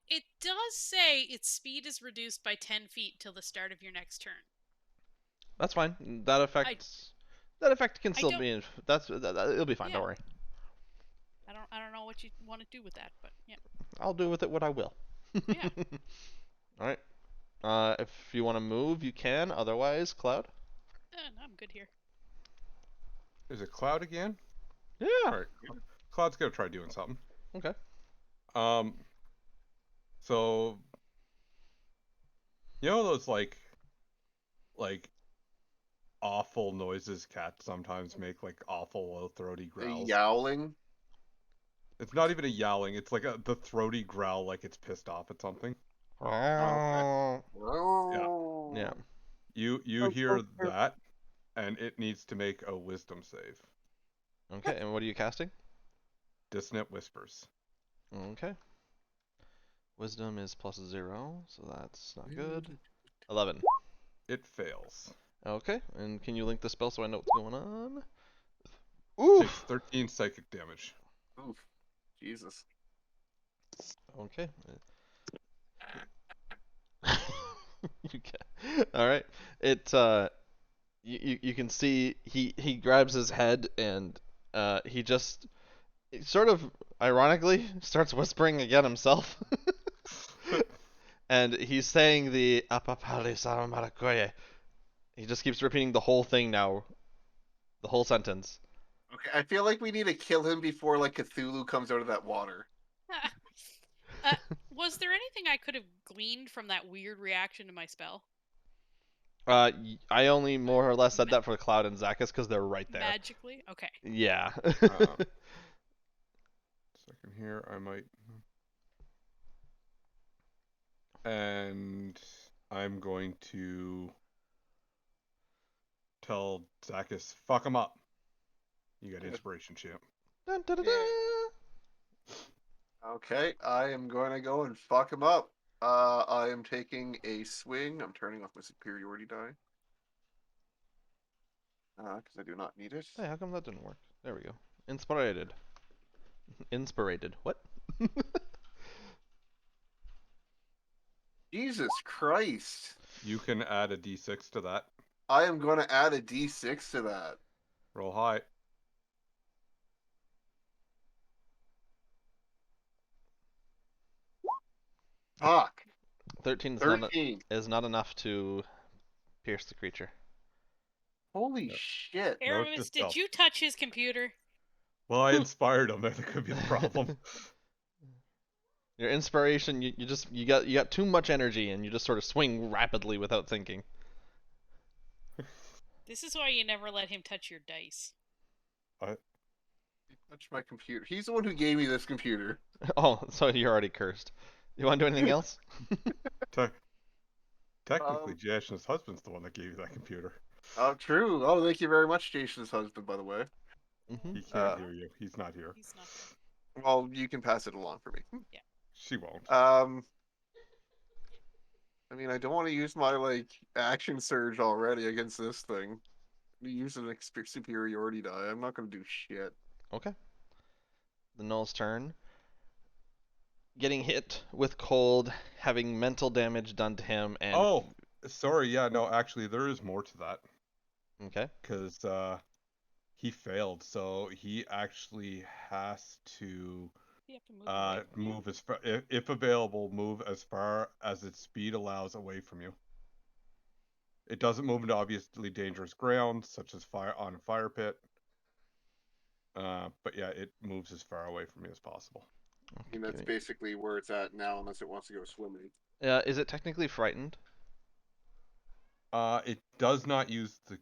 it does say its speed is reduced by 10 feet till the start of your next turn. That's fine. That effect can still don't- be. It'll be fine. Yeah. Don't worry. I don't know what you want to do with that, but yeah. I'll do with it what I will. Yeah. All right. If you want to move, you can. Otherwise, Cloud. No, I'm good here. Is it Cloud again? Yeah. Alright. Cloud's gonna try doing something. Okay. So you know those like awful noises cats sometimes make, like awful low throaty The growls? yowling. It's not even a yowling, it's like the throaty growl like it's pissed off at something. Okay. Oh. Yeah. You hear that, and it needs to make a wisdom save. Okay. And what are you casting? Dissonant Whispers. Okay. Wisdom is +0, so that's not good. 11. It fails. Okay. And can you link the spell so I know what's going on? Ooh. Takes 13 psychic damage. Oof. Jesus. Okay. You can. All right. It you can see he grabs his head and he just sort of ironically starts whispering again himself. And he's saying the Apapali Saramarakoye. He just keeps repeating the whole thing now. The whole sentence. Okay, I feel like we need to kill him before like Cthulhu comes out of that water. Was there anything I could have gleaned from that weird reaction to my spell? I only more or less said that for Cloud and Zakis because they're right there. Magically? Okay. Yeah. Second here, I might. And I'm going to tell Zakis, fuck him up. You got inspiration, champ. Dun, dun, dun, dun. Okay, I am going to go and fuck him up. I am taking a swing. I'm turning off my superiority die. Because I do not need it. Hey, how come that didn't work? There we go. Inspirated. Inspirated. What? Jesus Christ. You can add a d6 to that. I am going to add a d6 to that. Roll high. Fuck. 13 is 13. not enough to pierce the creature. Holy Yep. shit. Aramis, did you touch his computer? Well, I inspired him. That could be the problem. Your inspiration, you got too much energy and you just sort of swing rapidly without thinking. This is why you never let him touch your dice. Touch my computer. He's the one who gave me this computer. Oh, so you're already cursed. You want to do anything else? Technically, Jason's husband's the one that gave you that computer. Oh, true. Oh, thank you very much, Jason's husband, by the way. Mm-hmm. He can't hear you. He's not here. He's not there. Well, you can pass it along for me. She won't. I mean, I don't want to use my, action surge already against this thing. Use an superiority die. I'm not going to do shit. Okay. The Null's turn. Getting hit with cold, having mental damage done to him, and... Oh, sorry. Yeah, no, actually, there is more to that. Okay. Because he failed, so he actually has to You have to move away from you. move as far, if available, move as far as its speed allows away from you. It doesn't move into obviously dangerous ground, such as on a fire pit. But yeah, it moves as far away from you as possible. I mean, that's basically where it's at now, unless it wants to go swimming. Is it technically frightened? It does not use the...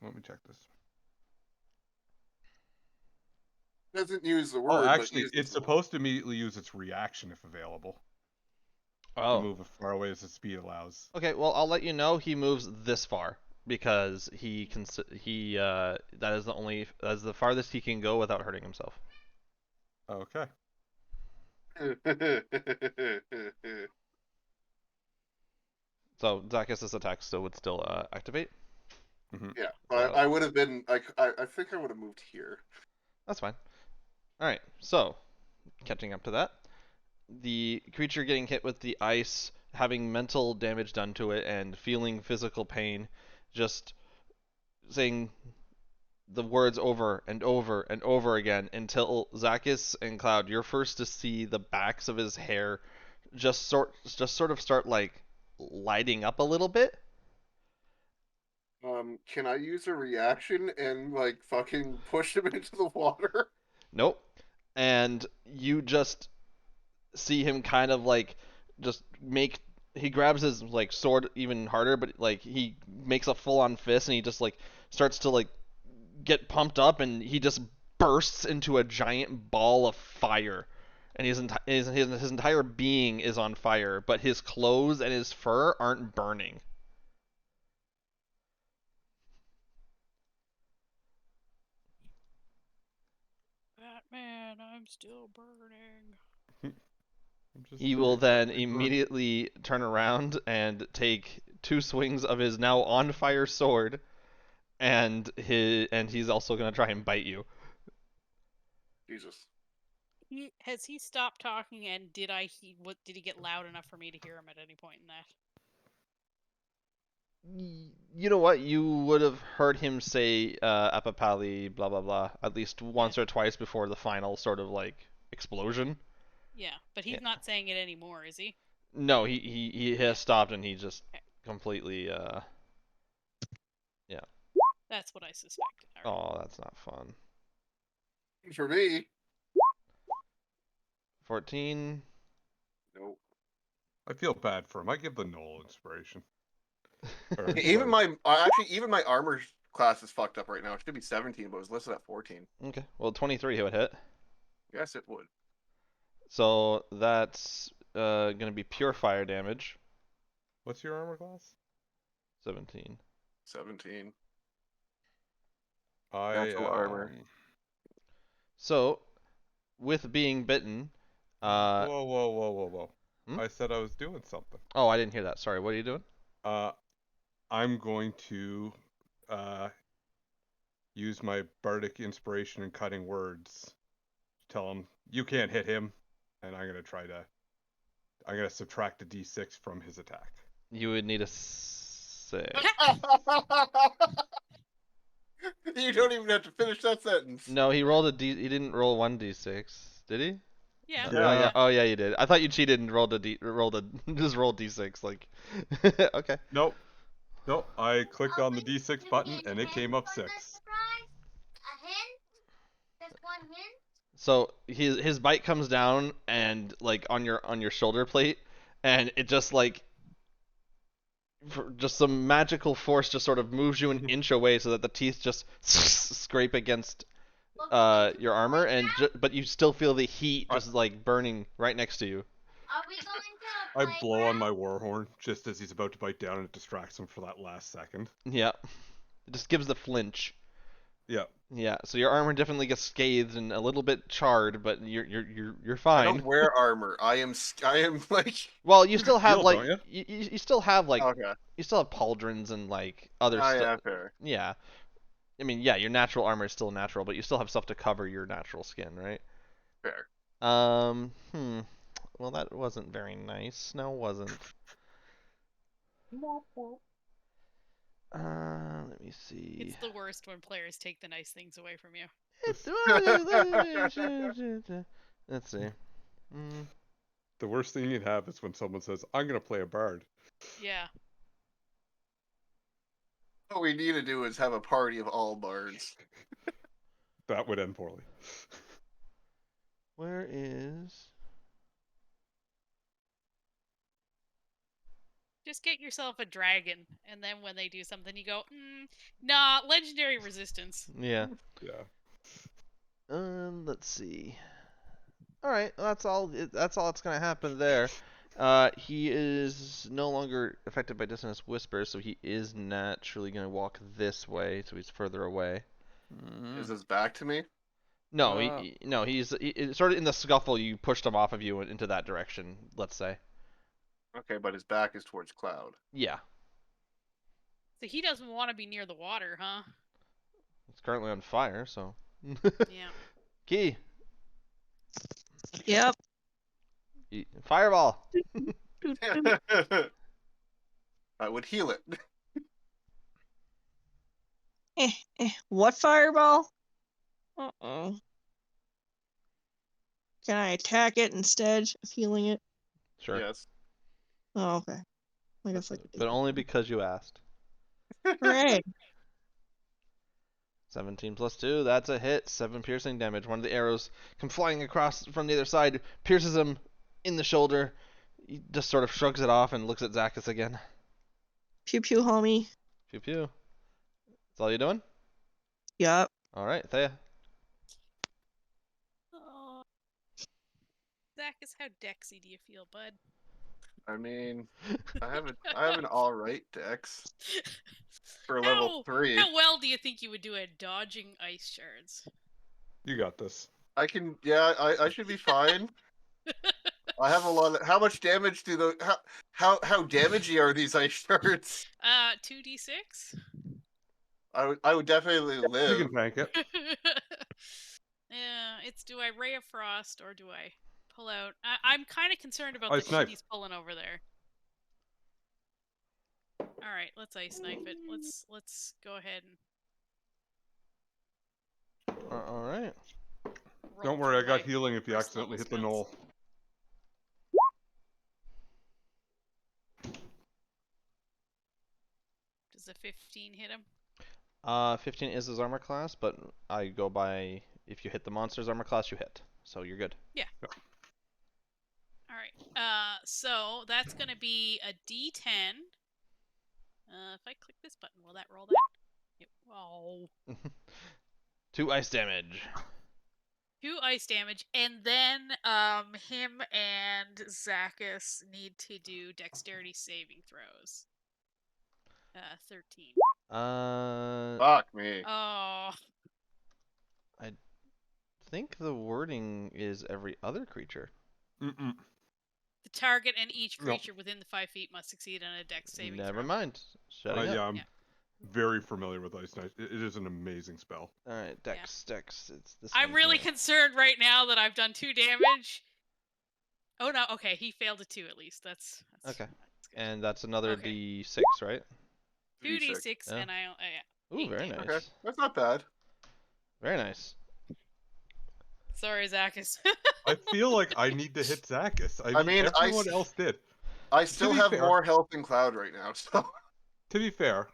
Let me check this. Doesn't use the word. Oh, actually, but it's supposed to immediately use its reaction if available. Oh. To move as far away as its speed allows. Okay, well, I'll let you know he moves this far because that is the farthest he can go without hurting himself. Okay. So Zacchus' attack still would activate. Yeah, I would have been. I think I would have moved here. That's fine. All right, so catching up to that, the creature getting hit with the ice, having mental damage done to it, and feeling physical pain, just saying the words over and over and over again until Zacchus and Cloud, you're first to see the backs of his hair just sort of start lighting up a little bit. Can I use a reaction and fucking push him into the water? Nope. And you just see him kind of he grabs his sword even harder, but he makes a full-on fist and he just starts to get pumped up and he just bursts into a giant ball of fire. And his entire being is on fire, but his clothes and his fur aren't burning. Batman, I'm still burning. He will then immediately turn around and take 2 swings of his now on fire sword, and he's also gonna try and bite you. Jesus. Has he stopped talking? And did he get loud enough for me to hear him at any point in that? You know what? You would have heard him say Apapali, blah blah blah, at least once or twice before the final sort of explosion. Yeah, but he's not saying it anymore, is he? No, he has stopped and he just completely yeah. That's what I suspected. Right. Oh, that's not fun. For me. 14. Nope. I feel bad for him. I give the Knoll inspiration. Even my armor class is fucked up right now. It should be 17, but it was listed at 14. Okay, well 23 would hit. Yes, it would. So that's gonna be pure fire damage. What's your armor class? 17. 17. I Natural armor. So, with being bitten, Whoa, whoa, whoa, whoa, whoa. Hmm? I said I was doing something. Oh, I didn't hear that. Sorry. What are you doing? I'm going to use my bardic inspiration and cutting words. Tell him you can't hit him, and I'm gonna subtract a d6 from his attack. You would need a 6. You don't even have to finish that sentence. No, he rolled a D. He didn't roll 1d6, did he? Yeah. Oh, Yeah. Oh yeah, you did. I thought you cheated and rolled just rolled d6 like. Okay. Nope. I clicked on the d6 button and it came up 6. A hint? Just one hint? So his bite comes down and like on your shoulder plate, and it just like just some magical force just sort of moves you an inch away so that the teeth just scrape against your armor, and but you still feel the heat just like burning right next to you. Are we going to a I playground? blow on my war horn just as he's about to bite down, and it distracts him for that last second. Yeah, it just gives the flinch. Yeah. Yeah, so your armor definitely gets scathed and a little bit charred, but you're I fine. don't wear armor. I am like. Well, you still have Shield, like don't you still have like Okay. you still have pauldrons and like other Ah, stuff. yeah, fair. Yeah. I mean, yeah, your natural armor is still natural, but you still have stuff to cover your natural skin, right? Fair. Well, that wasn't very nice. No, it wasn't. Let me see. It's the worst when players take the nice things away from you. Let's see. The worst thing you'd have is when someone says, "I'm gonna play a bard." Yeah. What we need to do is have a party of all bards. That would end poorly. Where is? Just get yourself a dragon, and then when they do something, you go, nah, legendary resistance. Yeah. Yeah. Let's see. All right, that's all. That's all that's gonna happen there. He is no longer affected by Dissonant Whispers, so he is naturally gonna walk this way, so he's further away. Is this back to me? No, he's sort of in the scuffle. You pushed him off of you into that direction. Let's say. Okay, but his back is towards Cloud. Yeah, So he doesn't want to be near the water, huh? it's currently on fire, so. Yeah. Key. Yep. Fireball. I would heal it. What fireball? Uh-oh. Can I attack it instead of healing it? Sure. Yes. Oh, okay. I guess I could do But only because you asked. that. Hooray. 17 plus 2, that's a hit. 7 piercing damage. One of the arrows come flying across from the other side, pierces him in the shoulder. He just sort of shrugs it off and looks at Zacchus again. Pew pew, homie. Pew pew. That's all you doing? Yup. Alright, Thea. Oh. Zacchus, how dexy do you feel, bud? I mean, I have an all right dex for level 3. How well do you think you would do at dodging ice shards? You got this. I can. Yeah, I should be fine. I have a lot of. How much damage do the how damagey are these ice shards? 2d6. I would definitely You live. can tank it. Yeah, it's do I Ray of Frost or do I pull out? I'm kind of concerned about Ice the shit knife. he's pulling over there. All right, let's ice knife it. Let's go ahead and Alright. roll Don't worry, I through got my healing if you first accidentally level hit the knoll. spells. Does a 15 hit him? 15 is his armor class, but I go by if you hit the monster's armor class, you hit. So you're good. All right. So that's gonna be a D10. If I click this button, will that roll that? Yep. Oh. 2 ice damage. 2 ice damage, and then him and Zacchus need to do dexterity saving throws. 13. Fuck me. Oh. think the wording is every other creature. Mm-mm. The target and each No. creature within the 5 feet must succeed on a dex saving Never throw. mind. Shutting up. Yeah, I'm Yeah. very familiar with Ice Knight. It is an amazing spell. All right, Dex. It's this I'm one really here. concerned right now that I've done 2 damage. Oh no, okay, he failed a 2 at least. That's Okay. that's good. And that's another Okay. D6, right? 2d6 Yeah. and I Ooh, 8 very damage. nice. Okay, that's not bad. Very nice. Sorry, Zacchus. I feel like I need to hit Zacchus. I mean, everyone else did. I still be have fair- more health than Cloud right now, so. To be fair,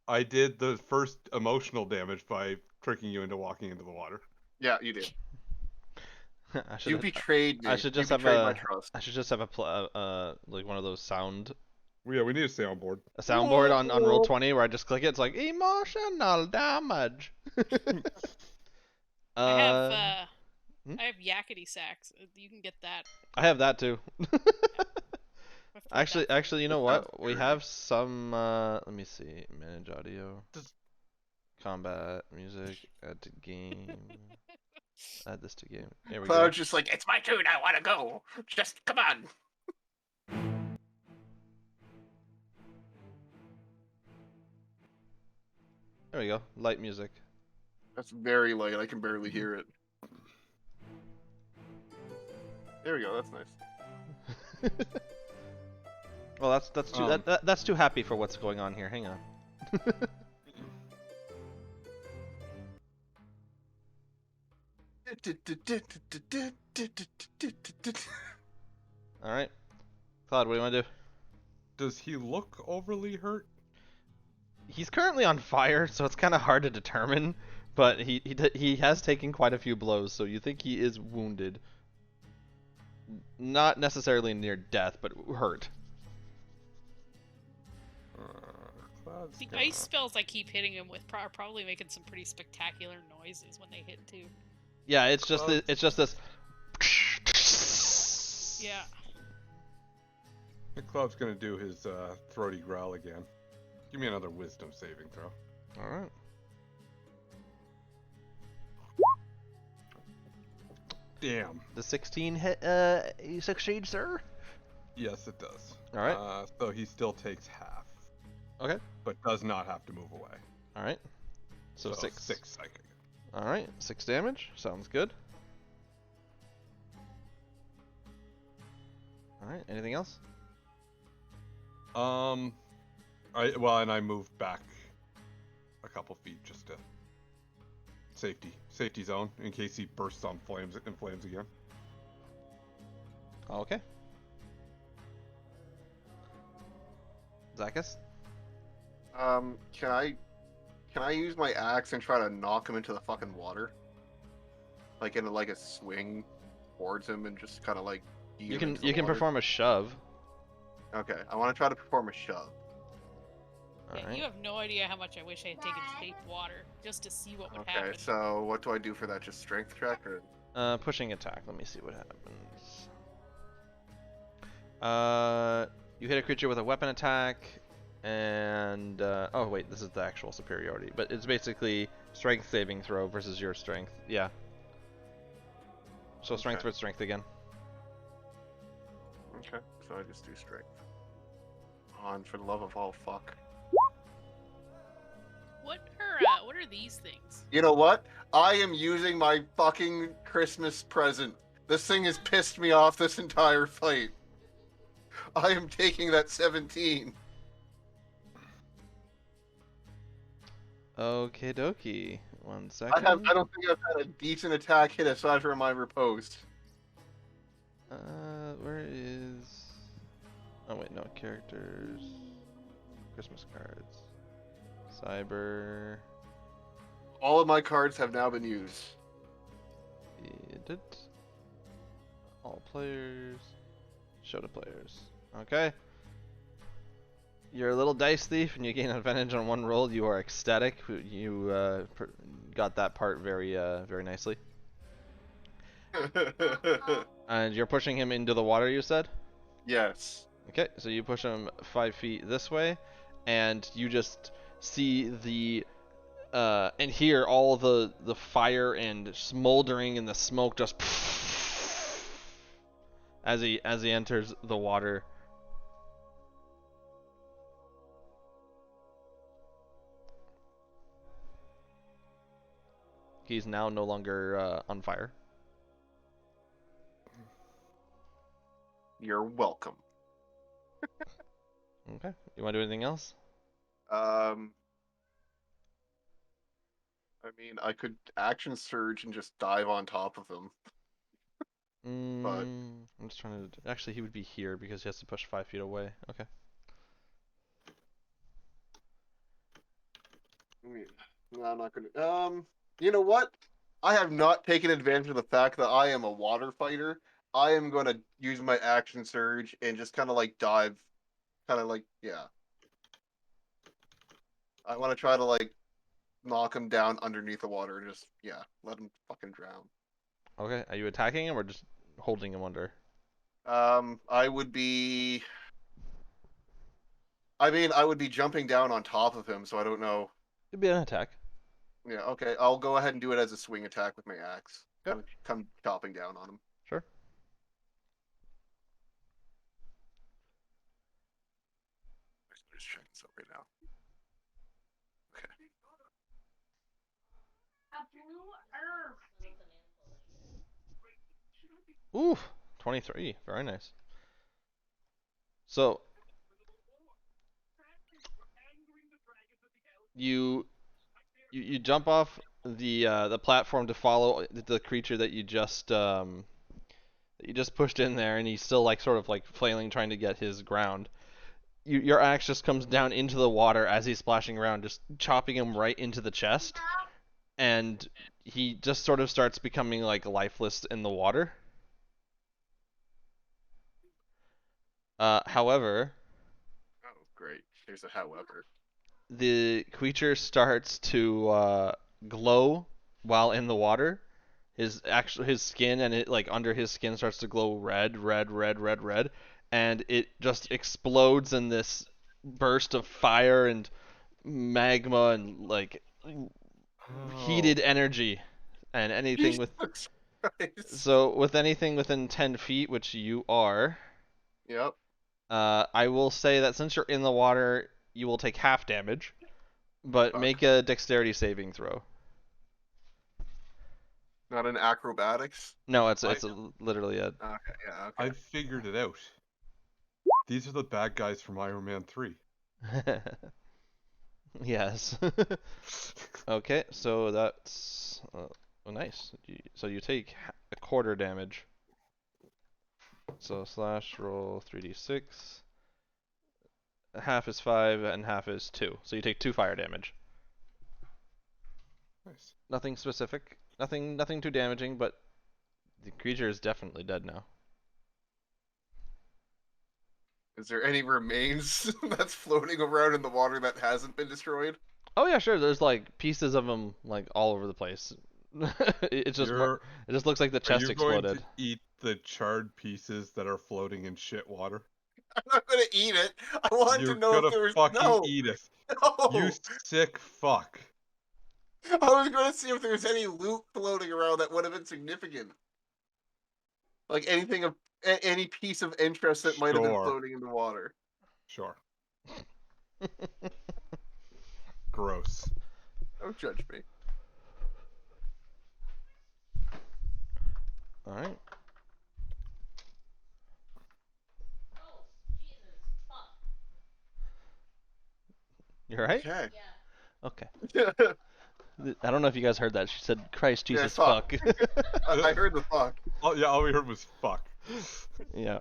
I did the first emotional damage by tricking you into walking into the water. Yeah, you did. I should You have, betrayed me. I should just you have betrayed a my trust. I should just have like one of those Yeah, we need to stay on board. a soundboard on Roll20 where I just click it. It's like emotional damage. I hmm? have yakety sax. You can get that. I have that too. I've tried that. Actually, you know Sounds what? We very have some. Let me see. Manage audio. Does- Combat music. Add to game. Add this to game. There we Cloud's go. just like, it's my turn, I want to go. Just come on. There we go. Light music. That's very light. I can barely hear it. There we go. That's nice. Well, that's too that's too happy for what's going on here. Hang on. All right, Cloud, what do you want to do? Does he look overly hurt? He's currently on fire, so it's kind of hard to determine. But he has taken quite a few blows, so you think he is wounded. Not necessarily near death, but hurt. Cloud's The gonna- ice spells I keep hitting him with are probably making some pretty spectacular noises when they hit too. Yeah, it's just Cloud- it's just this. Yeah. The Cloud's gonna do his throaty growl again. Give me another wisdom saving throw. All right. Damn. The 16 hit. You succeed, sir. Yes, it does. All right. So he still takes half. Okay. But does not have to move away. All right. So 6. 6 psychic. All right. 6 damage. Sounds good. All right. Anything else? And I moved back a couple feet just to safety zone in case he bursts on flames again. Okay. Zacchus? Can I use my axe and try to knock him into the fucking water? Like in a swing towards him and just kind of like. You can perform a shove. Okay, I want to try to perform a shove. All Yeah, right. you have no idea how much I wish I had taken safe water just to see what would Okay, happen. so what do I do for that? Just strength check or? Pushing attack. Let me see what happens. You hit a creature with a weapon attack, and oh wait, this is the actual superiority, but it's basically strength saving throw versus your strength. Yeah. So strength Okay. versus strength again. Okay, so I just do strength. On for the love of all fuck. What are these things? You know what? I am using my fucking Christmas present. This thing has pissed me off this entire fight. I am taking that 17. Okay, dokie. 1 I second. don't think I've had a decent attack hit aside from my riposte. Where is? Oh wait, no characters. Christmas cards. Cyber. All of my cards have now been used. Edit. All players. Show to players. Okay. You're a little dice thief, and you gain advantage on one roll. You are ecstatic. You got that part very nicely. And you're pushing him into the water, you said? Yes. Okay, so you push him 5 feet this way, and you just see the And here, all the fire and smoldering and the smoke just as he enters the water. He's now no longer on fire. You're welcome. Okay. You want to do anything else? I mean, I could action surge and just dive on top of him. But I'm just trying to. Actually, he would be here because he has to push 5 feet away. Okay. I mean, no, I'm not gonna. You know what? I have not taken advantage of the fact that I am a water fighter. I am gonna use my action surge and just kind of like dive, yeah. I want to try to like knock him down underneath the water and just let him fucking drown. Okay. Are you attacking him or just holding him under? I would be. I mean, I would be jumping down on top of him, so I don't know. It'd be an attack. Yeah, okay. I'll go ahead and do it as a swing attack with my axe. Yep. Come chopping down on him. Sure. Just checking this out right now. Okay. Ooh, 23. Very nice. So you jump off the platform to follow the creature that you just pushed in there, and he's still like sort of like flailing, trying to get his ground. Your axe just comes down into the water as he's splashing around, just chopping him right into the chest, and he just sort of starts becoming like lifeless in the water. However, Oh, great. There's a however. the creature starts to glow while in the water. His skin and it like under his skin starts to glow red, and it just explodes in this burst of fire and magma and like heated energy, and anything with Jesus Christ. so with anything within 10 feet, which you are, Yep. I will say that since you're in the water, you will take half damage, but Fuck. make a dexterity saving throw. Not in acrobatics. No, it's literally a. Okay, yeah. Okay. I figured it out. These are the bad guys from Iron Man 3. Yes. Okay, so that's nice. So you take a quarter damage. So slash roll 3d6. Half is 5 and half is 2. So you take 2 fire damage. Nice. Nothing specific. Nothing too damaging, but the creature is definitely dead now. Is there any remains that's floating around in the water that hasn't been destroyed? Oh yeah, sure. There's like pieces of him like all over the place. It's just it just looks like the chest Are you exploded. going to eat the charred pieces that are floating in shit water? I'm not gonna eat it. I wanted You're to know gonna if there was fucking eat it. No. You sick fuck. I was gonna see if there was any loot floating around that would have been significant. Like anything of any piece of interest that might have been Sure. floating in the water. Sure. Gross. Don't judge me. All right. You all right? Okay. Okay. Yeah. I don't know if you guys heard that. She said, "Christ, Yeah, Jesus, fuck." fuck." I heard the fuck. Oh yeah, all we heard was fuck. Yeah.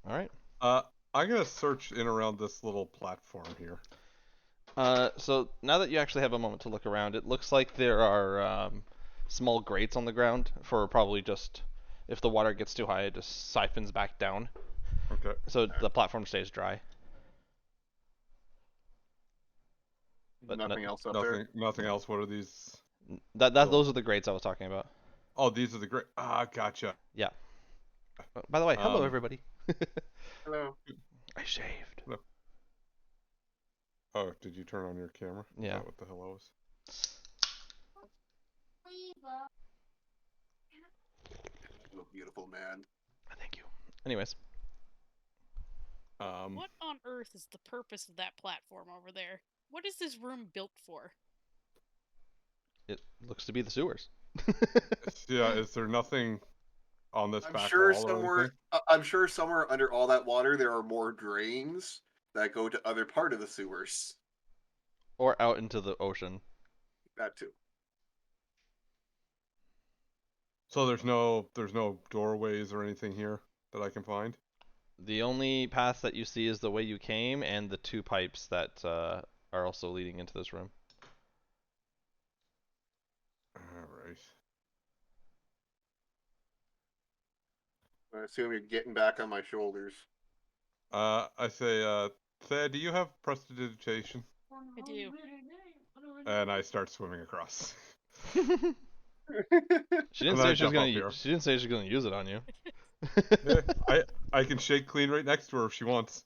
All right. I'm gonna search in around this little platform here. So now that you actually have a moment to look around, it looks like there are small grates on the ground for probably just if the water gets too high, it just siphons back down. Okay. So the platform stays dry. But Nothing else up there. Nothing else. What are these? Those are the grates I was talking about. Oh, these are the great. Ah, gotcha. Yeah. By the way, hello everybody. Hello. I shaved. Oh, did you turn on your camera? Is Yeah. that what the hell that was? Anyways, What on earth is the purpose of that platform over there? What is this room built for? it looks to be the sewers. Yeah, is there nothing on this I'm back sure wall or somewhere. anything? I'm sure somewhere under all that water there are more drains that go to other part of the sewers. Or out into the ocean. That too. So there's no doorways or anything here that I can find? The only path that you see is the way you came and the two pipes that are also leading into this room. Alright. I assume you're getting back on my shoulders. I say, Thea, do you have prestidigitation? I do. And I start swimming across. She didn't And say I she was jump up gonna. here. She didn't say she was gonna use it on you. Yeah, I can shake clean right next to her if she wants.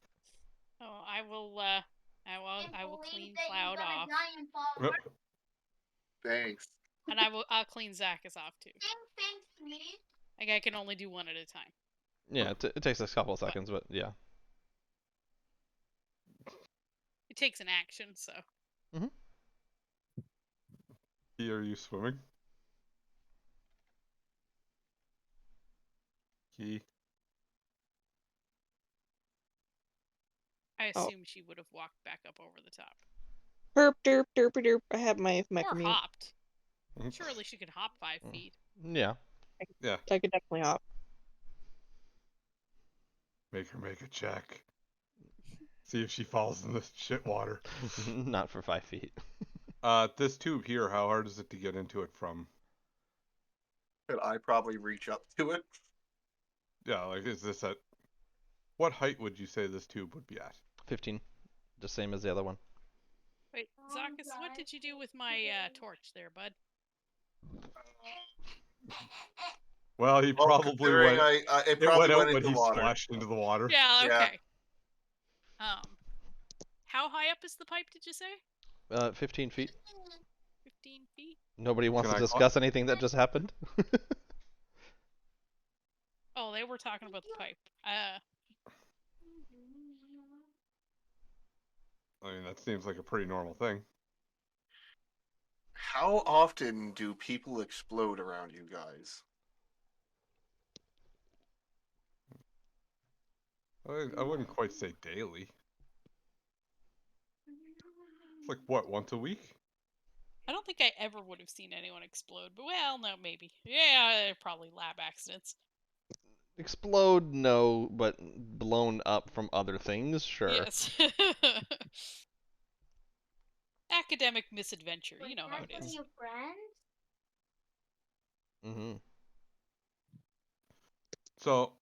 Oh, I will clean Cloud off, Oh, Thanks. and I'll clean Zacchus off too. Like I can only do one at a time. Yeah, it takes a couple of seconds, but yeah. It takes an action, so. Key, are you swimming? Key. I Oh. assume she would have walked back up over the top. Herp derp derp derp. I have my mech Or mute. hopped. Surely she could hop 5 feet. Yeah. I could definitely hop. Make her make a check. See if she falls in this shit water. Not for 5 feet. This tube here, how hard is it to get into it from? Could I probably reach up to it? Yeah, like, is this at... What height would you say this tube would be at? 15. The same as the other one. Wait, Zacchus, what did you do with my torch there, bud? Well, he probably considering went... it It probably went out went when into he water. splashed into the water. Yeah, Yeah. okay. How high up is the pipe, did you say? 15 feet. 15 feet? Nobody wants Can to I discuss anything that just happened? Oh, they were talking about the pipe. I mean, that seems like a pretty normal thing. How often do people explode around you guys? I wouldn't quite say daily. It's like, what, once a week? I don't think I ever would have seen anyone explode, but well, no, maybe. Yeah, they're probably lab accidents. Explode, no, but blown up from other things, sure. Yes. Academic misadventure, you know how it is. Mm-hmm. So,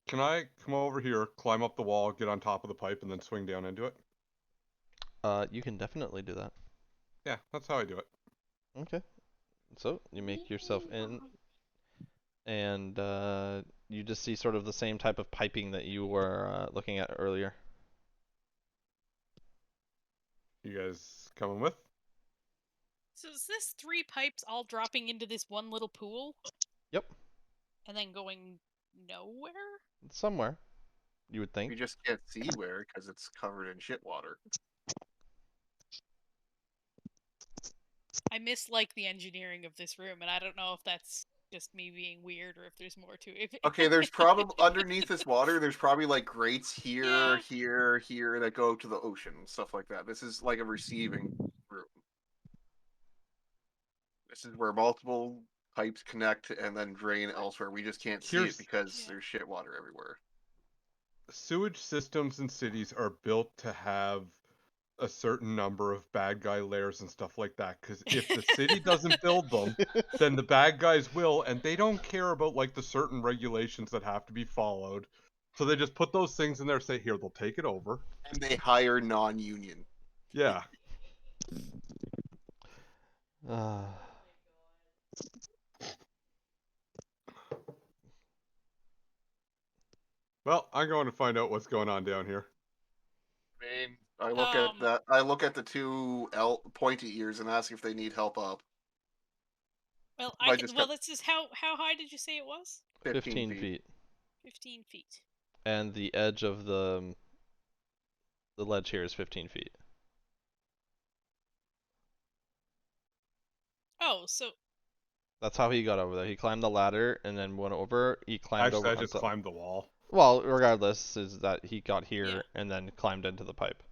can I come over here, climb up the wall, get on top of the pipe, and then swing down into it? You can definitely do that. Yeah, that's how I do it. Okay. So, you make yourself in, and you just see sort of the same type of piping that you were looking at earlier. You guys coming with? So is this 3 pipes all dropping into this one little pool? Yep. And then going nowhere? Somewhere, you would You think. just can't see where because it's covered in shit water. I mislike the engineering of this room, and I don't know if that's just me being weird or if there's more to it. Okay, there's probably underneath this water. There's probably like grates here, Yeah. here that go to the ocean, stuff like that. This is like a receiving room. This is where multiple pipes connect and then drain elsewhere. We just can't see Here's- it because Yeah. there's shit water everywhere. Sewage systems in cities are built to have a certain number of bad guy layers and stuff like that, because if the city doesn't build them, then the bad guys will, and they don't care about like the certain regulations that have to be followed. So they just put those things in there, say, here, they'll take it over. And they hire non-union. Yeah. Well, I'm going to find out what's going on down here. I mean, I look at that. I look at the two pointy ears and ask if they need help up. Well, I just well, this is how high did you say it was? 15 feet. 15 feet. and the edge of the ledge here is 15 feet. Oh, so That's how he got over there. He climbed the ladder and then went over. He climbed Actually, over. I on just top. climbed the wall. Well, regardless, is that he got here Yeah. and then climbed into the pipe.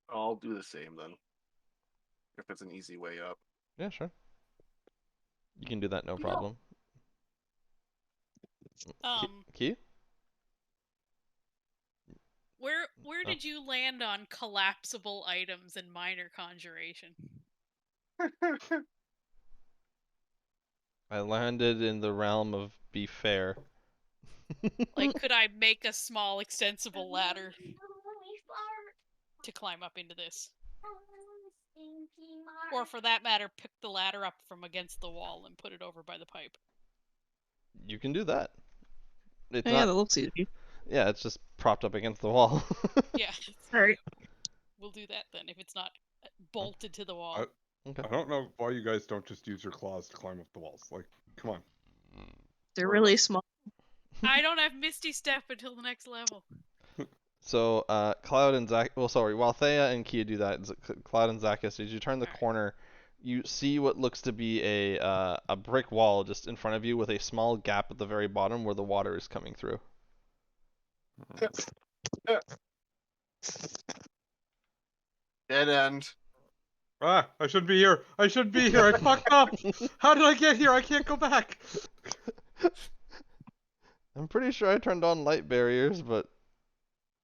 I'll do the same then. If it's an easy way up. Yeah, sure. You can do that, no Yeah. problem. Key? where did you land on collapsible items and minor conjuration? I landed in the realm of be fair. Like, could I make a small extensible ladder to climb up into this? Or for that matter, pick the ladder up from against the wall and put it over by the pipe. You can do that. It's Yeah, not. that looks easy. Yeah, it's just propped up against the wall. Yeah. Alright. We'll do that then if it's not bolted to the wall. Okay. I don't know why you guys don't just use your claws to climb up the walls. Like, come on. They're really small. I don't have Misty Step until the next level. So, Cloud and Zach. Well, sorry. While Thea and Kia do that, Cloud and Zacchus, as you turn the corner, you see what looks to be a brick wall just in front of you with a small gap at the very bottom where the water is coming through. Dead end. Ah, I shouldn't be here. I shouldn't be here. I fucked up. How did I get here? I can't go back. I'm pretty sure I turned on light barriers, but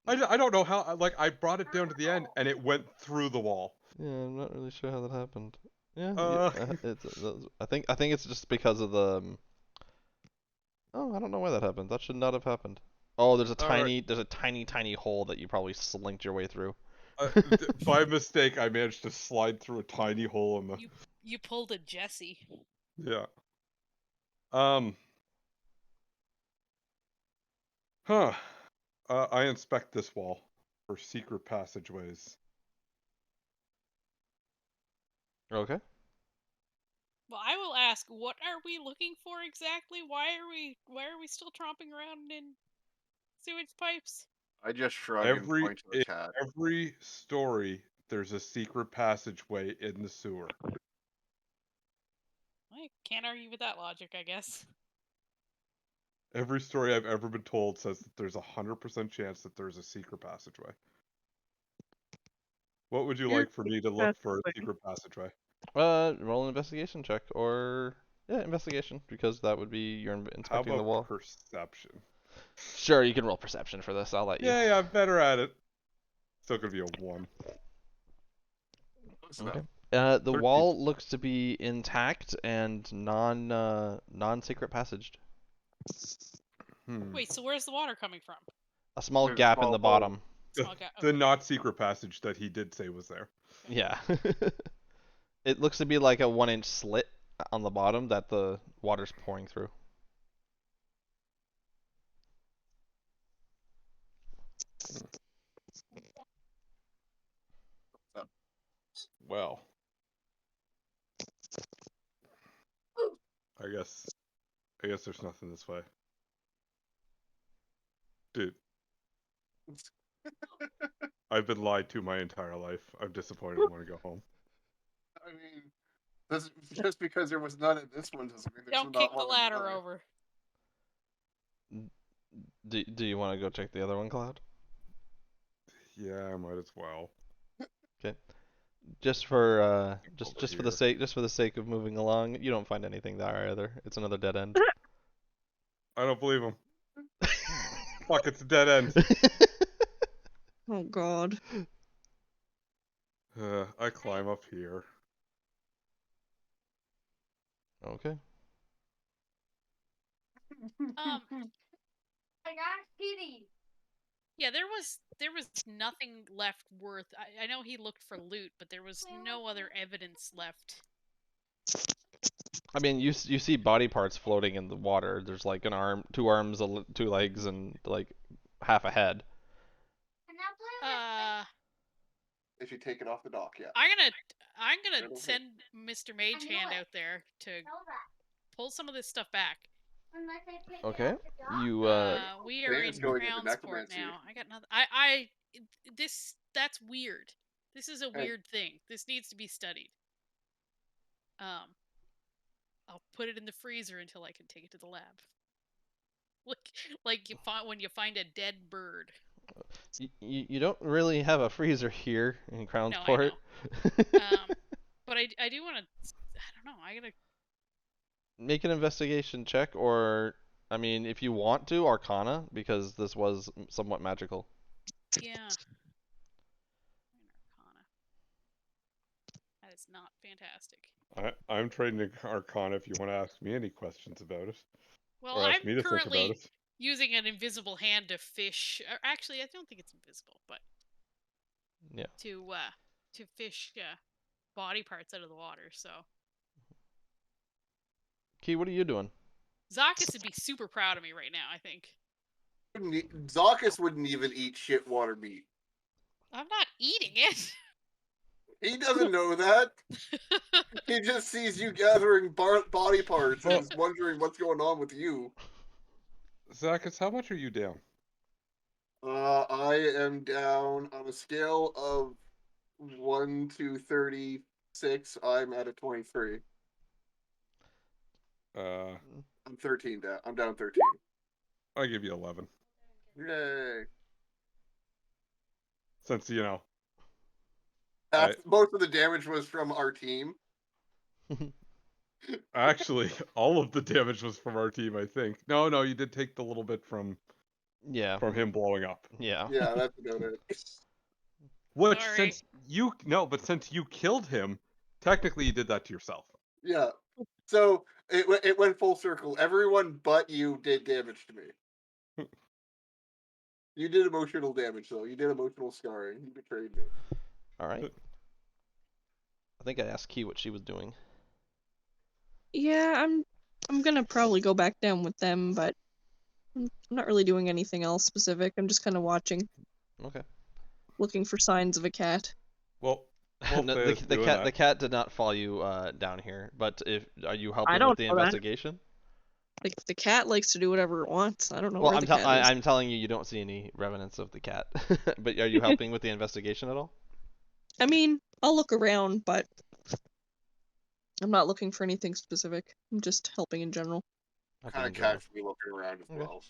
I don't know how. Like, I brought it down to the end and it went through the wall. yeah, I'm not really sure how that happened. Yeah, Uh. I think it's just because of the. Oh, I don't know why that happened. That should not have happened. Oh, there's a tiny hole that you probably slinked your way through. By mistake, I managed to slide through a tiny hole in the. You pulled a Jesse. Yeah. Huh. I inspect this wall for secret passageways. Okay. Well, I will ask, what are we looking for exactly? Why are we still tromping around in sewage pipes? I just shrug and point to the cat. Every story, there's a secret passageway in the sewer. I can't argue with that logic, I guess. Every story I've ever been told says that there's 100% chance that there's a secret passageway. What would you like for me to look for a secret passageway? Roll an investigation check, or investigation, because that would be you're inspecting the wall. Perception? Sure, you can roll perception for this. I'll let you. Yeah, I'm better at it. Still gonna be a 1. Okay. The 13. wall looks to be intact and non-secret passaged. Wait, so where's the water coming from? A small There's a gap in small the hole. bottom. Small gap. The not secret passage that he did say was there. Yeah. It looks to be like a 1-inch slit on the bottom that the water's pouring through. Well, I guess there's nothing this way. Dude. I've been lied to my entire life. I'm disappointed and want to go home. I mean, just because there was none in this one doesn't mean there's Don't not kick the one in ladder another. over. Do you want to go check the other one, Cloud? Yeah, I might as well. Okay. Just for Over for the sake of moving along, you don't find anything there either. It's another dead end. I don't believe him. Fuck, it's a dead end. Oh god. I climb up here. Okay. I got kitty. Yeah, there was nothing left worth. I know he looked for loot, but there was no other evidence left. I mean, you see body parts floating in the water. There's like an arm, 2 arms, 2 legs, and like half a head. If you take it off the dock, yeah. I'm gonna It'll send Mr. Mage Hand out there to pull some of this stuff back. Okay. You We are David's in going into Crownsport necromancy. now. I got nothing. That's weird. This is a Hey. weird thing. This needs to be studied. I'll put it in the freezer until I can take it to the lab. Like you find when you find a dead bird. you don't really have a freezer here in No, I Crownsport. But I do want to. I don't know. I gotta. Make an investigation check, or I mean, if you want to, Arcana, because this was somewhat magical. Yeah. Arcana. That is not fantastic. I'm trading Arcana if you want to ask me any questions about it. Well, Or ask me I'm to think about currently it. using an invisible hand to fish. Actually, I don't think it's invisible, but Yeah. to fish body parts out of the water. So Key, what are you doing? Zakis would be super proud of me right now. I think Zakis wouldn't even eat shit water meat. I'm not eating it. He doesn't know that. He just sees you gathering body parts and is wondering what's going on with you. Zakis, how much are you down? I am down on a scale of 1 to 36. I'm at a 23. I'm 13 down. I'm down 13. I'll give you 11. Yay. Since, you know. Most of the damage was from our team. Actually, all of the damage was from our team, I think. No, you did take the little bit from him blowing up. Yeah. Yeah, that's about it. Which, Sorry. since you killed him, technically you did that to yourself. Yeah. So it went full circle. Everyone but you did damage to me. You did emotional damage, though. You did emotional scarring. You betrayed me. All right. I think I asked Key what she was doing. Yeah, I'm gonna probably go back down with them, but I'm not really doing anything else specific. I'm just kind of watching. Okay. Looking for signs of a cat. Well, No, the cat did not follow you down here. But are you helping don't with the know that. investigation? Like the cat likes to do whatever it wants. I don't know Well, where the cat is. I'm telling you, you don't see any revenants of the cat. But are you helping with the investigation at all? I mean, I'll look around, but I'm not looking for anything specific. I'm just helping in general. Kind of casually looking around as well.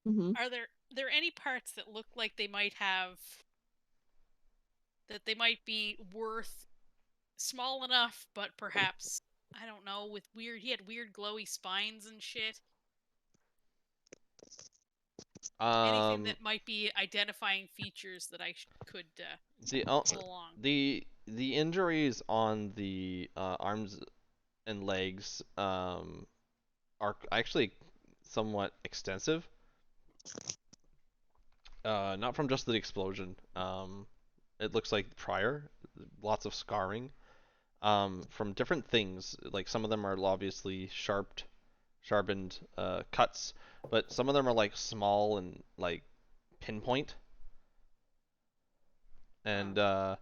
Mm-hmm. Are there any parts that look like they might be worth small enough, but perhaps I don't know, with he had weird glowy spines and shit. Anything that might be identifying features that I could pull along. The injuries on the arms and legs are actually somewhat extensive. Not from just the explosion. It looks like prior, lots of scarring. From different things. Like some of them are obviously sharpened cuts, but some of them are like small and like pinpoint. And a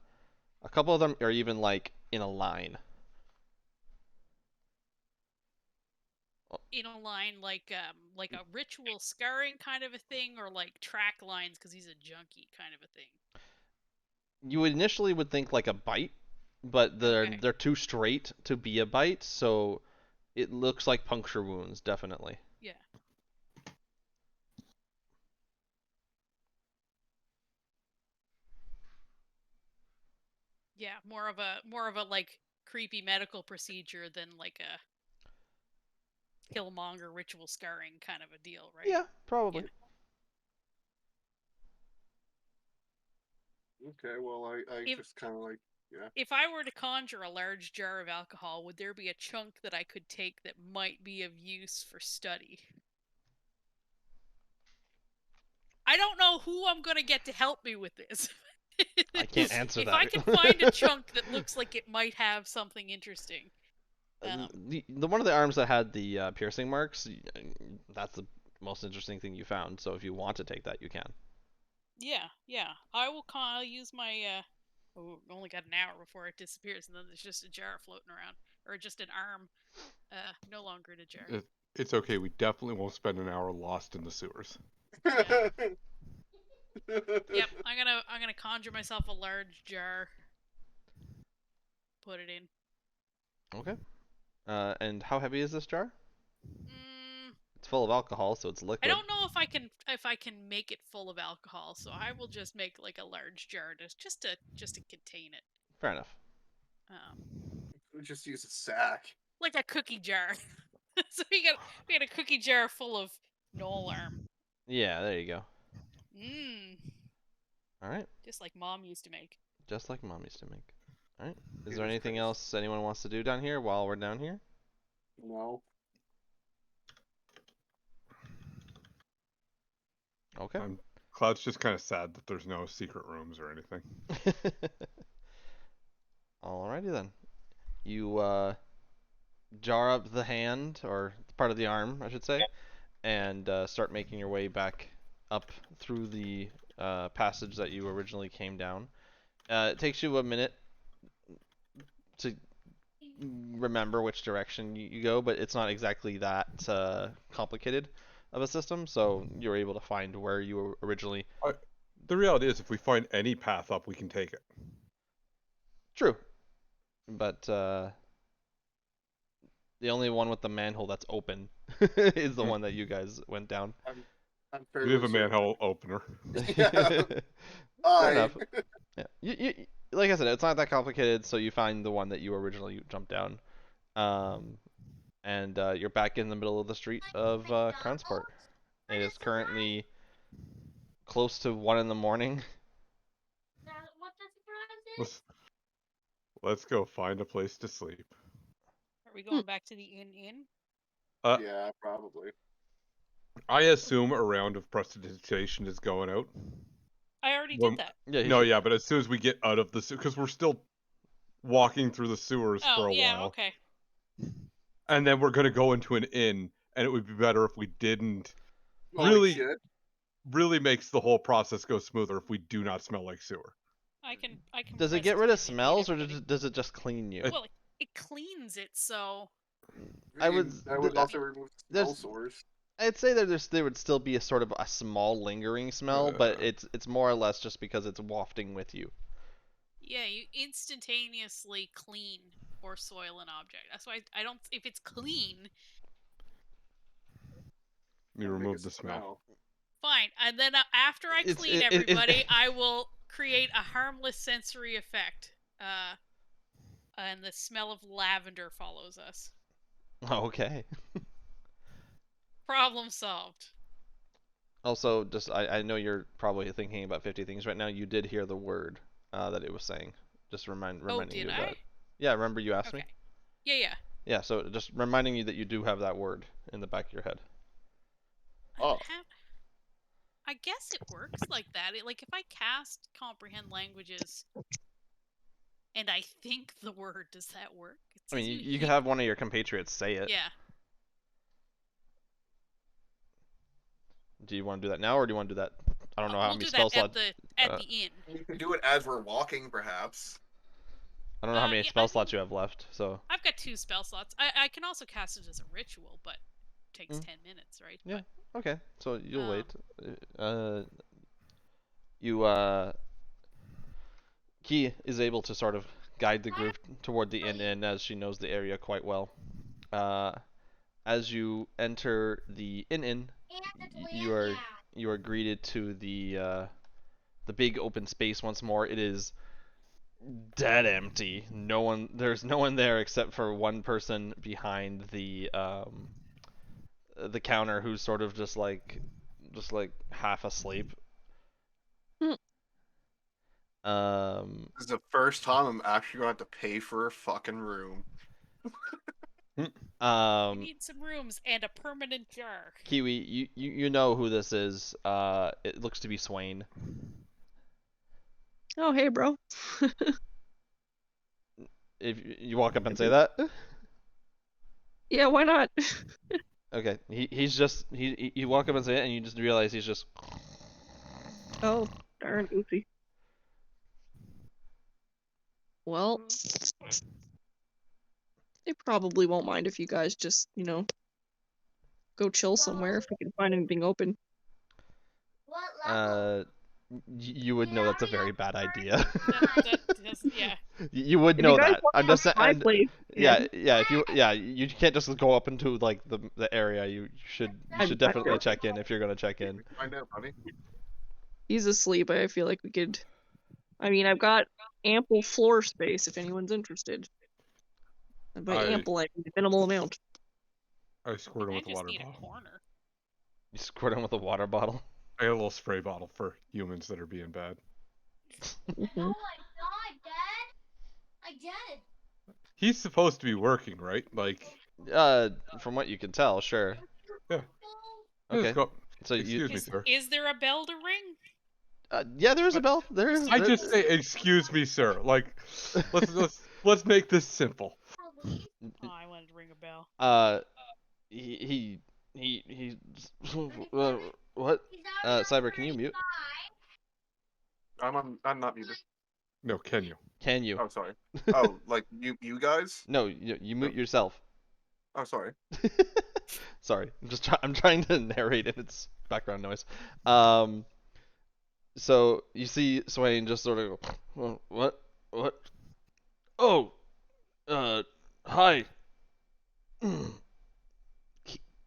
couple of them are even like in a line. In a line like a ritual scarring kind of a thing, or like track lines because he's a junkie kind of a thing. You initially would think like a bite, but they're too straight to be a bite, so it looks like puncture wounds, definitely. Yeah. Yeah, more of a like creepy medical procedure than like a Killmonger ritual scarring kind of a deal, right? Yeah, probably. Yeah. Okay, well, I just kind of like, yeah. If I were to conjure a large jar of alcohol, would there be a chunk that I could take that might be of use for study? I don't know who I'm going to get to help me with this. I can't answer if that. If I can find a chunk that looks like it might have something interesting. The one of the arms that had the piercing marks, that's the most interesting thing you found. So if you want to take that, you can. Yeah. I'll use my. Only got an hour before it disappears, and then there's just a jar floating around. or just an arm. No longer in a jar. It's okay. We definitely won't spend an hour lost in the sewers. Yeah. Yep, I'm gonna conjure myself a large jar. Put it in. Okay. And how heavy is this jar? Mm, It's full of alcohol, so it's I liquid. don't know if I can make it full of alcohol, so I will just make like a large jar just to contain it. Fair enough. We just use a sack. Like a cookie jar. So we got a cookie jar full of Knoll arm. Yeah, there you go. Mmm. All right. Just like Mom used to make. Just like Mom used to make. All right. Is Jesus there anything Christ. else anyone wants to do down here while we're down here? No. Okay. Cloud's just kind of sad that there's no secret rooms or anything. Alrighty then. You jar up the hand, or part of the arm, I should say, and start making your way back up through the passage that you originally came down. It takes you a minute to remember which direction you go, but it's not exactly that complicated of a system, so you're able to find where you were originally. The reality is, if we find any path up, we can take it. True. But the only one with the manhole that's open is the one that you guys went down. I'm We have a fairly certain. manhole opener. Yeah. Fair Hi. enough. Yeah. You, like I said, it's not that complicated, so you find the one that you originally jumped down. And you're back in the middle of the street of Kransport. It is currently close to 1 in the morning. What the surprise is? Let's go find a place to sleep. Are we going back to the inn? Yeah, probably. I assume a round of prestidigitation is going out. I already Well, did that. Yeah. No, yeah, but as soon as we get out of the sewer, because we're still walking through the sewers for Oh, a yeah, while, okay. and then we're gonna go into an inn, and it would be better if we didn't. Smell like Really, shit. really makes the whole process go smoother if we do not smell like sewer. I can. Does it get rid of prestidigitate smells, or everybody. does it just clean you? Well, it cleans it, so I would- I would also remove smell there's- sores. I'd say that there would still be a sort of a small lingering smell, but Uh. it's more or less just because it's wafting with you. yeah, you instantaneously clean or soil an object. That's why I don't. If it's clean, We Don't make remove it the smell. fine. And then after I It's- clean everybody, I will create a harmless sensory effect. And the smell of lavender follows us. Okay. Problem solved. Also, just I know you're probably thinking about 50 things right now. You did hear the word that it was saying. Just reminding did you of I? that. Yeah, remember you asked me? Okay. Yeah. Yeah, so just reminding you that you do have that word in the back of your head. Oh. I guess it works like that. Like if I cast comprehend languages, and I think the word, does that work? It I mean, says you could have one of your compatriots say it. Yeah. Do you want to do that now, or do you want to do that? I don't know how we'll many do spell that slots. at the inn. You can do it as we're walking, perhaps. I don't know how many yeah, spell slots you have left. So I've got 2 spell slots. I can also cast it as a ritual, but it takes 10 minutes, right? Yeah. Okay, so you'll Um, wait. Key is able to sort of guide the group toward the inn as she knows the area quite well. As you enter the inn, you are greeted to the big open space once more. It is dead empty. There's no one there except for one person behind the counter who's sort of just like half asleep. This is the first time I'm actually going to have to pay for a fucking room. you need some rooms and a permanent jar. Kiwi, you know who this is. It looks to be Swain. Oh, hey, bro. If you walk up and say that. Yeah, why not? Okay, you walk up and say it, and you just realize he's just. Oh, darn, oopsie. Well, They probably won't mind if you guys just, go chill somewhere if we can find anything open. You would know that's a very bad idea. Yeah. You would If know you guys that. want I'm to just come to my place, yeah, if you can't just go up into like the area. You should definitely check in if you're gonna check in. Find out, buddy. he's asleep. I feel like we could. I mean, I've got ample floor space if anyone's interested. And by ample, I mean minimal amount. I squirt him I with a just water need a bottle. corner. You squirt him with a water bottle. I got a little spray bottle for humans that are being bad. Mhm. No, I'm not, Dad. I did. He's supposed to be working, right? Like, From what you can tell, sure. yeah. Okay. Just go- So Excuse me, sir. Is there a bell to ring? yeah, there is a bell. There is. I just say, excuse me, sir. Like, let's make this simple. Oh, I wanted to ring a bell. He what? Cyber, can you mute? I'm not muted. No, can you? Can you? Oh, sorry. Oh, like you guys? No, you mute yourself. Oh, sorry. Sorry, I'm trying to narrate and it's background noise. So you see Swain just sort of go, what? Oh, hi.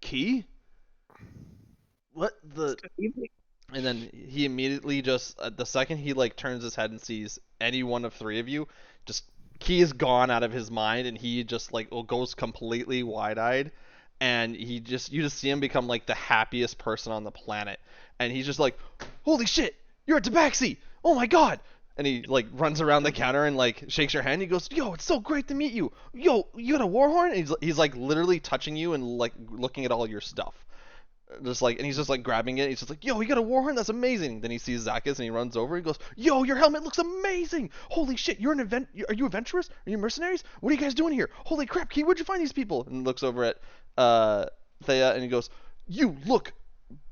Key? What the? And then he immediately just the second he like turns his head and sees any one of three of you, just Key is gone out of his mind and he just like goes completely wide-eyed, and you just see him become like the happiest person on the planet, and he's just like, holy shit, you're a Tabaxi! Oh my god! And he like runs around the counter and like shakes your hand. He goes, yo, it's so great to meet you. Yo, you got a war horn? And he's like literally touching you and like looking at all your stuff. Just like, and he's just like grabbing it. He's just like, yo, you got a war horn? That's amazing. Then he sees Zacchus and he runs over and goes, yo, your helmet looks amazing. Holy shit, you're an event. Are you adventurers? Are you mercenaries? What are you guys doing here? Holy crap, Key, where'd you find these people? And looks over at Thea and he goes, you look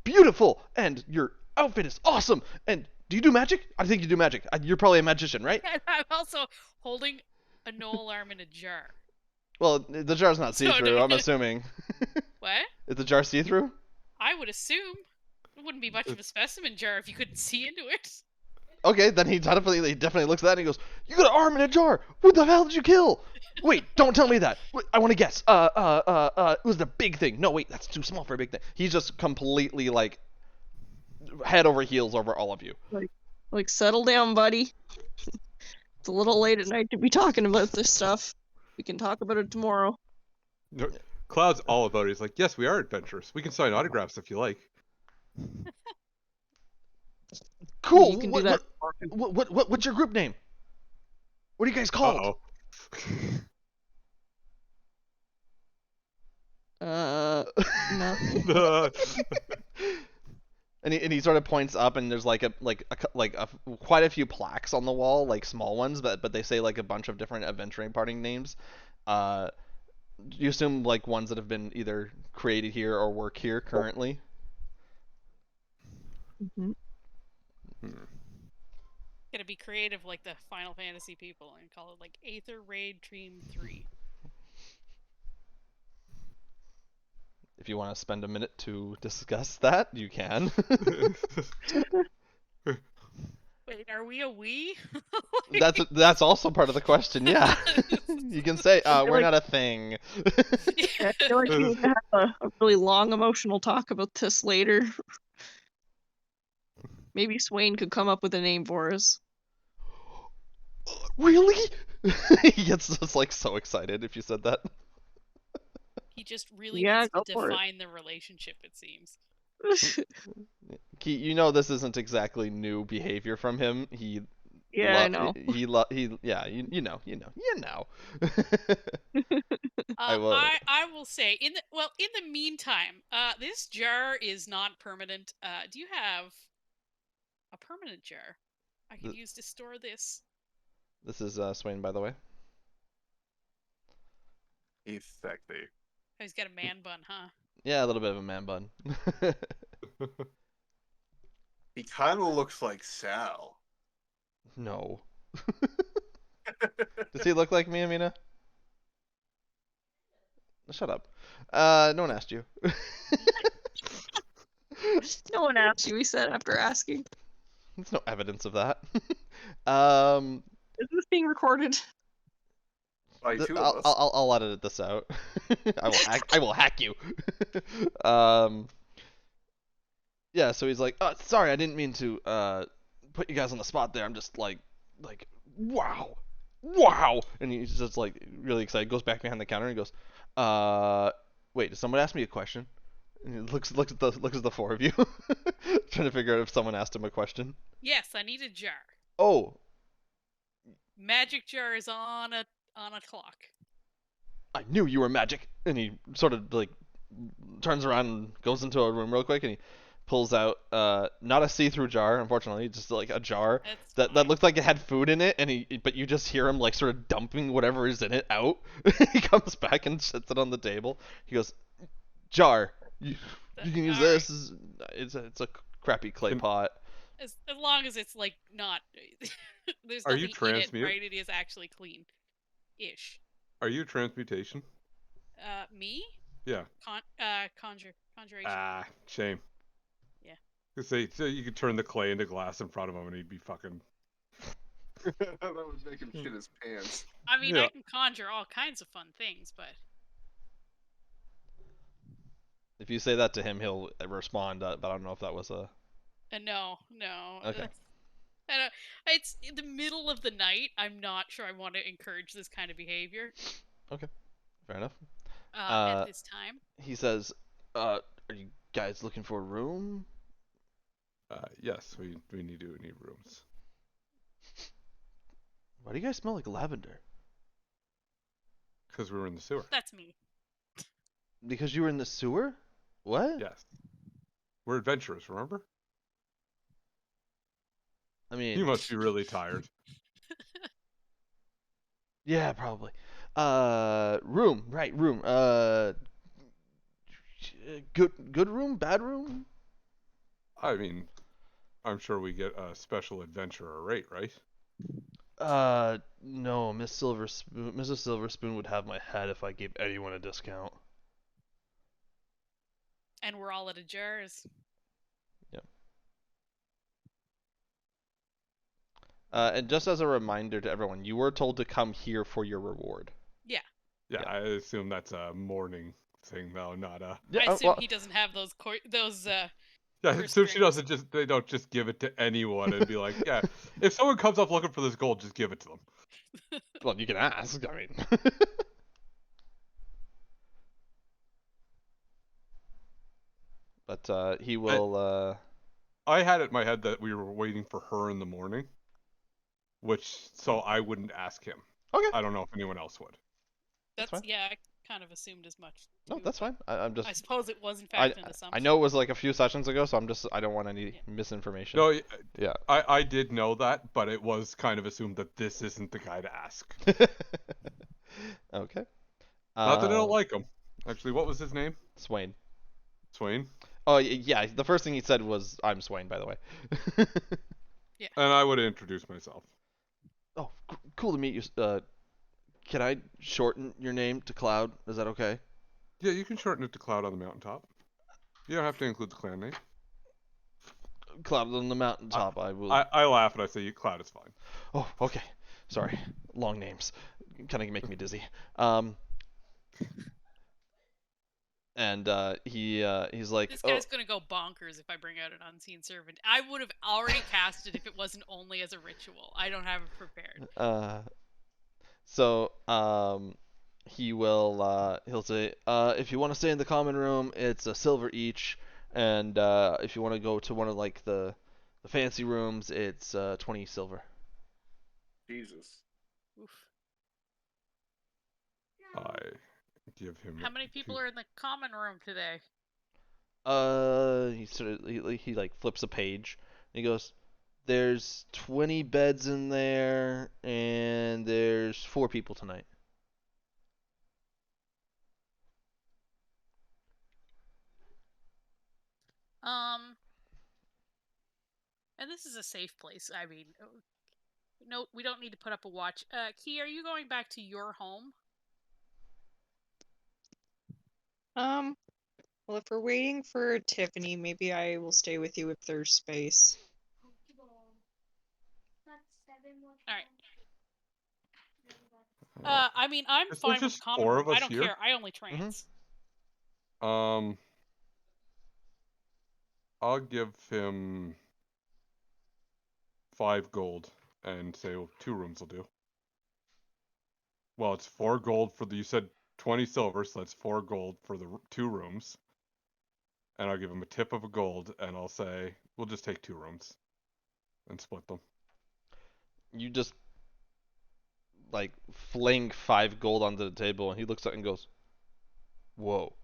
beautiful and your outfit is awesome. And do you do magic? I think you do magic. You're probably a magician, right? And I'm also holding a no alarm in a jar. Well, the jar's not see-through, I'm assuming. What? Is the jar see-through? I would assume. It wouldn't be much of a specimen jar if you couldn't see into it. Okay, then he definitely looks at that and he goes, you got an arm in a jar! What the hell did you kill? Wait, don't tell me that. Wait, I want to guess. It was the big thing. No, wait, that's too small for a big thing. He's just completely, like, head over heels over all of you. Like, settle down, buddy. It's a little late at night to be talking about this stuff. We can talk about it tomorrow. No, Cloud's all about it. He's like, yes, we are adventurers. We can sign autographs if you like. Cool. You can do that. What's your group name? What are you guys called? Nothing. And he sort of points up, and there's like quite a few plaques on the wall, like small ones, but they say like a bunch of different adventuring party names. You assume like ones that have been either created here or work here currently. Mm-hmm. Gonna be creative like the Final Fantasy people and call it like Aether Raid Dream 3. If you want to spend a minute to discuss that, you can. Wait, are we a we? That's also part of the question, yeah. You can say, we're not a thing. I feel like we need to have a really long emotional talk about this later. Maybe Swain could come up with a name for us. Really? He gets just like so excited if you said that. He just really Yeah, needs go to for it. define the relationship, it seems. You know this isn't exactly new behavior from him. Yeah, I know. Yeah, you know. I will say in the meantime, this jar is not permanent. Do you have a permanent jar I could use to store this? This is Swain, by the way. He's sexy. Oh, he's got a man bun, huh? Yeah, a little bit of a man bun. He kind of looks like Sal. No. Does he look like me, Amina? Shut up. No one asked you. No one asked you, he said after asking. There's no evidence of that. Is this being recorded? By two of us. I'll edit this out. I will hack you. Yeah, so he's like, oh, sorry, I didn't mean to put you guys on the spot there. I'm just like, wow, and he's just like really excited. Goes back behind the counter and goes, wait, did someone ask me a question? And he looks at the four of you, trying to figure out if someone asked him a question. Yes, I need a jar. Oh, Magic jar is on a clock. I knew you were magic. And he sort of like turns around and goes into a room real quick, and he pulls out not a see-through jar, unfortunately, just like a jar that looked like it had food in it, and but you just hear him like sort of dumping whatever is in it out. He comes back and sets it on the table. He goes, jar, you can use this. It's a crappy clay pot. As long as it's like not there's Are you nothing in it, transmute? right? It is actually clean-ish. Are you transmutation? Me? Yeah. Conjuration. Ah, shame. Yeah. So you could turn the clay into glass in front of him and he'd be fucking... That would make him shit his pants. I mean, Yeah. I can conjure all kinds of fun things, but... If you say that to him, he'll respond, but I don't know if that was a... No. Okay. It's in the middle of the night. I'm not sure I want to encourage this kind of behavior. Okay, fair enough. At this time. He says, are you guys looking for a room? Yes, we need rooms. Why do you guys smell like lavender? Because we were in the sewer. That's me. Because you were in the sewer? What? Yes. We're adventurers, remember? I mean... You must be really tired. Yeah, probably. Room. Right, room. Good room? Bad room? I mean, I'm sure we get a special adventurer rate, right? No, Mrs. Silverspoon would have my head if I gave anyone a discount. And we're all out of jars. Yep. And just as a reminder to everyone, you were told to come here for your reward. Yeah. Yeah, Yeah. I assume that's a morning thing, though, not a... Yeah, I assume he doesn't have those Yeah, so she doesn't just... They don't just give it to anyone and be like, yeah, if someone comes up looking for this gold, just give it to them. Well, you can ask, I mean... But, he will, I had it in my head that we were waiting for her in the morning, so I wouldn't ask him. Okay. I don't know if anyone else would. That's fine. Yeah, I kind of assumed as much. No, too, that's but fine. I'm just... I suppose it was in fact an assumption. I know it was like a few sessions ago, so I don't want any misinformation. No, Yeah. I did know that, but it was kind of assumed that this isn't the guy to ask. Okay. Not that I don't like him. Actually, what was his name? Swain. Swain? Oh, yeah, the first thing he said was, I'm Swain, by the way. Yeah. And I would introduce myself. Oh, cool to meet you. Can I shorten your name to Cloud? Is that okay? Yeah, you can shorten it to Cloud on the Mountaintop. You don't have to include the clan name. Cloud on the Mountaintop, I will... I laugh and I say, Cloud is fine. Oh, okay. Sorry. Long names. Kind of make me dizzy. And he's like, This guy's gonna go bonkers if I bring out an unseen servant. I would have already cast it if it wasn't only as a ritual. I don't have it prepared. So he'll say, if you want to stay in the common room, it's a silver each, and if you want to go to one of like the fancy rooms, it's 20 silver. Jesus. Oof. I give him... How many people are in the common room today? He like flips a page. And he goes, "There's 20 beds in there, and there's 4 people tonight." And this is a safe place. I mean, no, we don't need to put up a watch. Key, are you going back to your home? Well, if we're waiting for Tiffany, maybe I will stay with you if there's space. Alright. I mean, I'm Is there fine with just common 4 room. of I us don't here? care. I only trance. I'll give him 5 gold and say 2 rooms will do. Well, it's 4 gold for the. You said 20 silver, so that's 4 gold for the 2 rooms. And I'll give him a tip of a gold, and I'll say we'll just take 2 rooms and split them. You just like fling 5 gold onto the table, and he looks up and goes, "Whoa,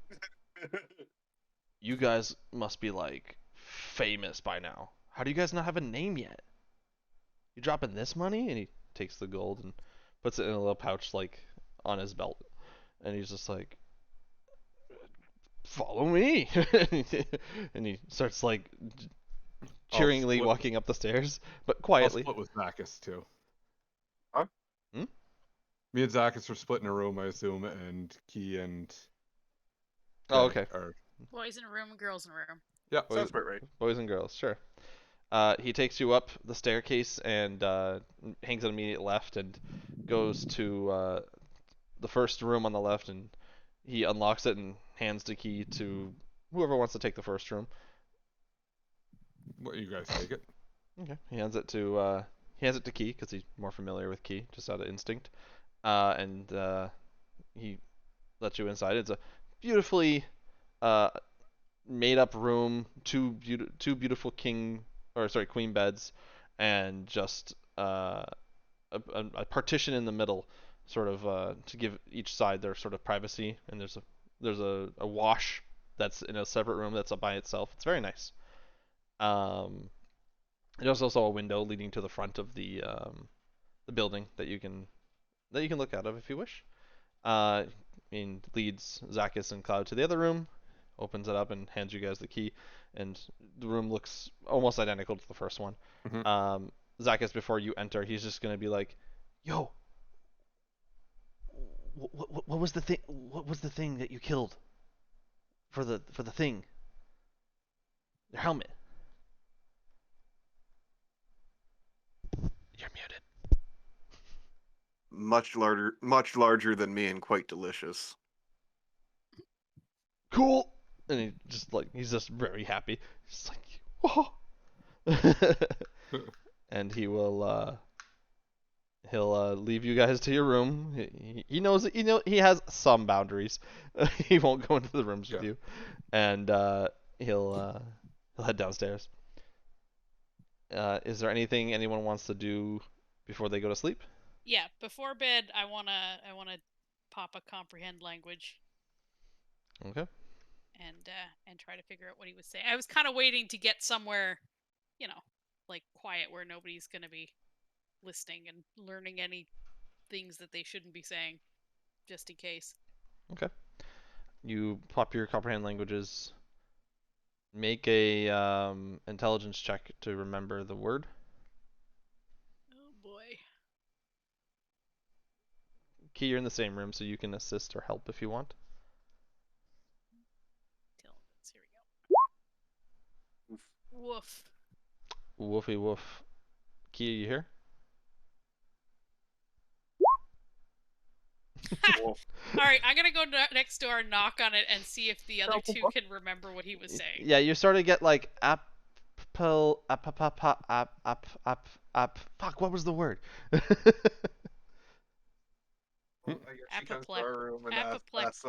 you guys must be like famous by now. How do you guys not have a name yet? You dropping this money?" And he takes the gold and puts it in a little pouch like on his belt, and he's just like, "Follow me," and he starts like cheeringly split- walking up the stairs, but I'll quietly. split with Zacchus too. Huh? Me and Zacchus are splitting a room, I assume, and Key and. Oh, okay. Are... Boys in a room, girls in a room. Yeah. Sounds about right. Boys and girls, sure. He takes you up the staircase and hangs an immediate left and goes to the first room on the left, and he unlocks it and hands the key to whoever wants to take the first room. What, you guys take it? Okay. He hands it to Key because he's more familiar with Key, just out of instinct. And he lets you inside. It's a beautifully made up room, two beautiful queen beds, and just a partition in the middle, sort of to give each side their sort of privacy. And there's a wash that's in a separate room that's up by itself. It's very nice. There's also a window leading to the front of the building that you can look out of if you wish. And leads Zacchus and Cloud to the other room, opens it up and hands you guys the key, and the room looks almost identical to the first one. Mhm. Zacchus, before you enter, he's just gonna be like, "Yo, what was the thing? What was the thing that you killed for the thing? Their helmet." You're muted. Much larger than me and quite delicious. Cool. And he's just very happy. He's like, "Whoa." And he'll leave you guys to your room. He knows he has some boundaries. He won't go into the rooms with you, and he'll head downstairs. Is there anything anyone wants to do before they go to sleep? Yeah, before bed, I wanna pop a comprehend language. Okay. And try to figure out what he was saying. I was kind of waiting to get somewhere, like quiet where nobody's gonna be listening and learning any things that they shouldn't be saying, just in case. Okay. You pop your comprehend languages. Make a intelligence check to remember the word. Oh boy. Key, you're in the same room, so you can assist or help if you want. Intelligence. Here we go. Woof. Woofy woof. Key, are you here? All right, I'm gonna go next door, knock on it, and see if the other two can remember what he was saying. Yeah, you sort of get like fuck, what was the word? Apoplex.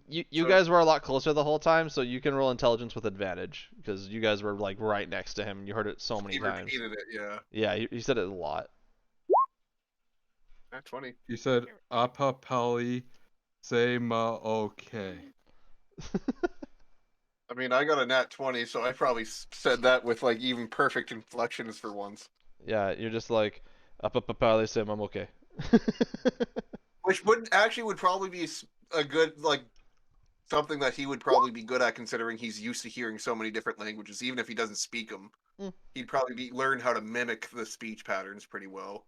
You guys were a lot closer the whole time, so you can roll intelligence with advantage because you guys were like right next to him. You heard it so many He times. repeated it, yeah. Yeah, he said it a lot. At 20. You said apapali sema okay. I mean, I got a nat 20, so I probably said that with like even perfect inflections for once. Yeah, you're just like they say I'm okay. Which would probably be a good like something that he would probably be good at, considering he's used to hearing so many different languages. Even if he doesn't speak them, he'd probably learn how to mimic the speech patterns pretty well.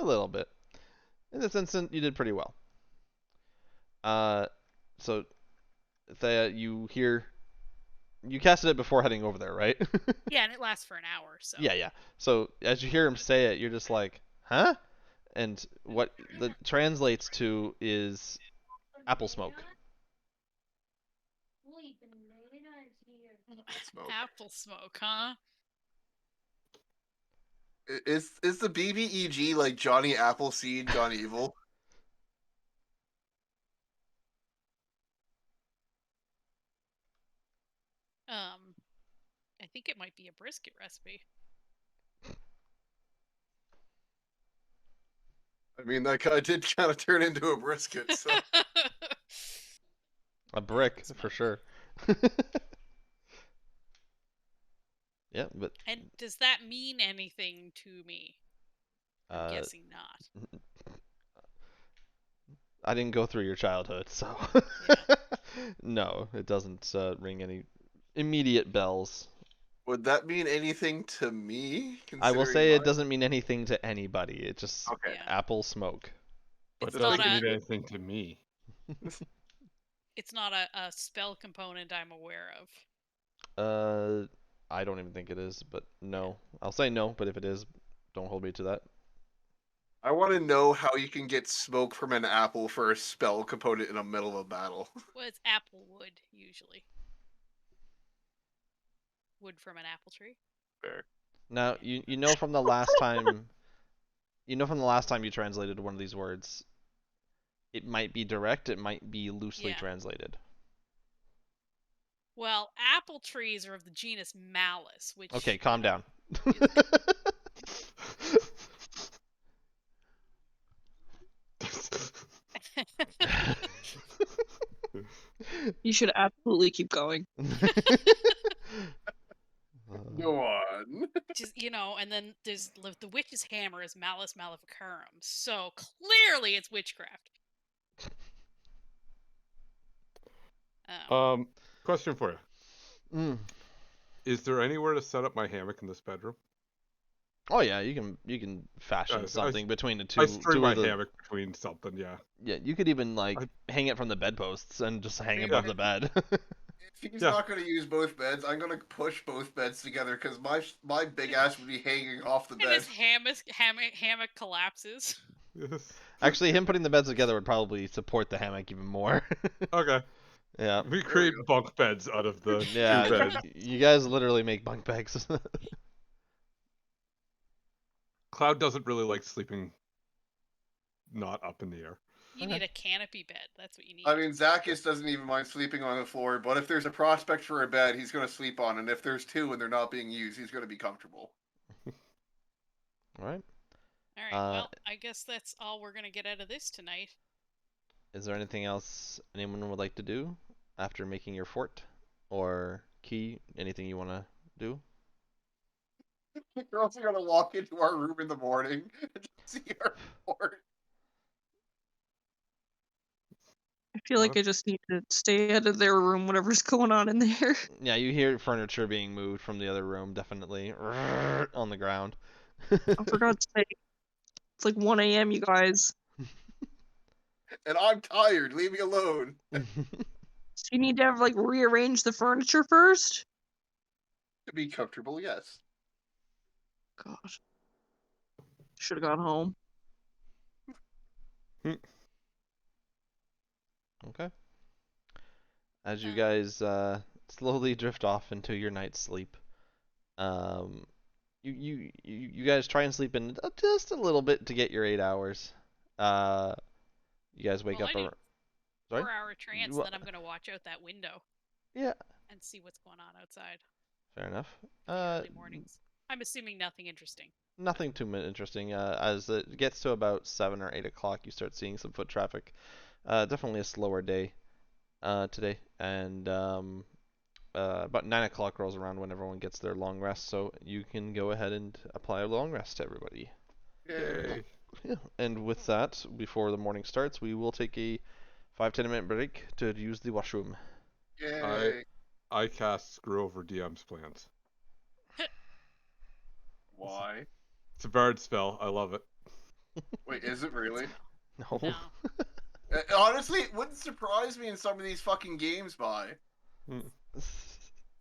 A little bit. In this instant, you did pretty well. So you hear. You casted it before heading over there, right? Yeah, and it lasts for an hour, so. Yeah. So as you hear him say it, you're just like, huh? And what that translates to is apple smoke. Smoke. Apple smoke, huh? Is the BBEG like Johnny Appleseed gone evil? I think it might be a brisket recipe. I mean, that guy did kind of turn into a brisket, so. A brick for sure. Yeah, but And does that mean anything to me? I'm guessing not. I didn't go through your childhood, so no, it doesn't ring any immediate bells. Would that mean anything to me? I will considering say it my- doesn't mean anything to anybody. It just Okay. Yeah. apple smoke. But It's it not doesn't a- mean anything to me. It's not a spell component I'm aware of. I don't even think it is, but no. I'll say no, but if it is, don't hold me to that. I want to know how you can get smoke from an apple for a spell component in the middle of a battle. Well, it's apple wood, usually. Wood from an apple tree. Fair. Now, you know from the last time you translated one of these words, it might be direct, it might be loosely Yeah. translated. Well, apple trees are of the genus Malus, which... Okay, calm down. You should absolutely keep going. Go on. Just, and then there's the witch's hammer is Malus Maleficarum, so clearly it's witchcraft. Question for you. Mm. Is there anywhere to set up my hammock in this bedroom? Oh yeah, you can fashion something between the two. I string my of the, hammock between something, yeah. Yeah, you could even hang it from the bedposts and just hang above the bed. If he's not going to use both beds, I'm going to push both beds together because my big ass would be hanging off the And bed. his hammock collapses. Yes. Actually, him putting the beds together would probably support the hammock even more. Okay. Yeah. We create bunk beds out of the two Yeah, beds. you guys literally make bunk beds. Cloud doesn't really like sleeping not up in the air. You need a canopy bed. That's what you need. I mean, Zacchus doesn't even mind sleeping on the floor, but if there's a prospect for a bed, he's going to sleep on, and if there's two and they're not being used, he's going to be comfortable. All right. All right. Well, I guess that's all we're gonna get out of this tonight. Is there anything else anyone would like to do after making your fort or key? Anything you want to do? We're also going to walk into our room in the morning and see our fort. I feel like I just need to stay out of their room, whatever's going on in there. Yeah, you hear furniture being moved from the other room, definitely on the ground. Oh, for God's sake. It's like 1 a.m., you guys. And I'm tired. Leave me alone. So you need to rearrange the furniture first? To be comfortable, yes. Gosh. Should have gone home. Okay. As you guys slowly drift off into your night's sleep, you guys try and sleep in just a little bit to get your 8 hours. You guys wake up. Sorry? 4-hour trance, and then I'm gonna watch out that window. Yeah. And see what's going on outside. Fair enough. Early mornings. I'm assuming nothing interesting. Nothing too interesting. As it gets to about 7 or 8 o'clock, you start seeing some foot traffic. Definitely a slower day today, and about 9 o'clock rolls around when everyone gets their long rest, so you can go ahead and apply a long rest to everybody. Yay. Yeah. And with that, before the morning starts, we will take a 5-10 minute break to use the washroom. Yay. I cast Screw Over DM's plans. Why? It's a bard spell. I love it. Wait, is it really? No. No. Honestly, it wouldn't surprise me in some of these fucking games, by.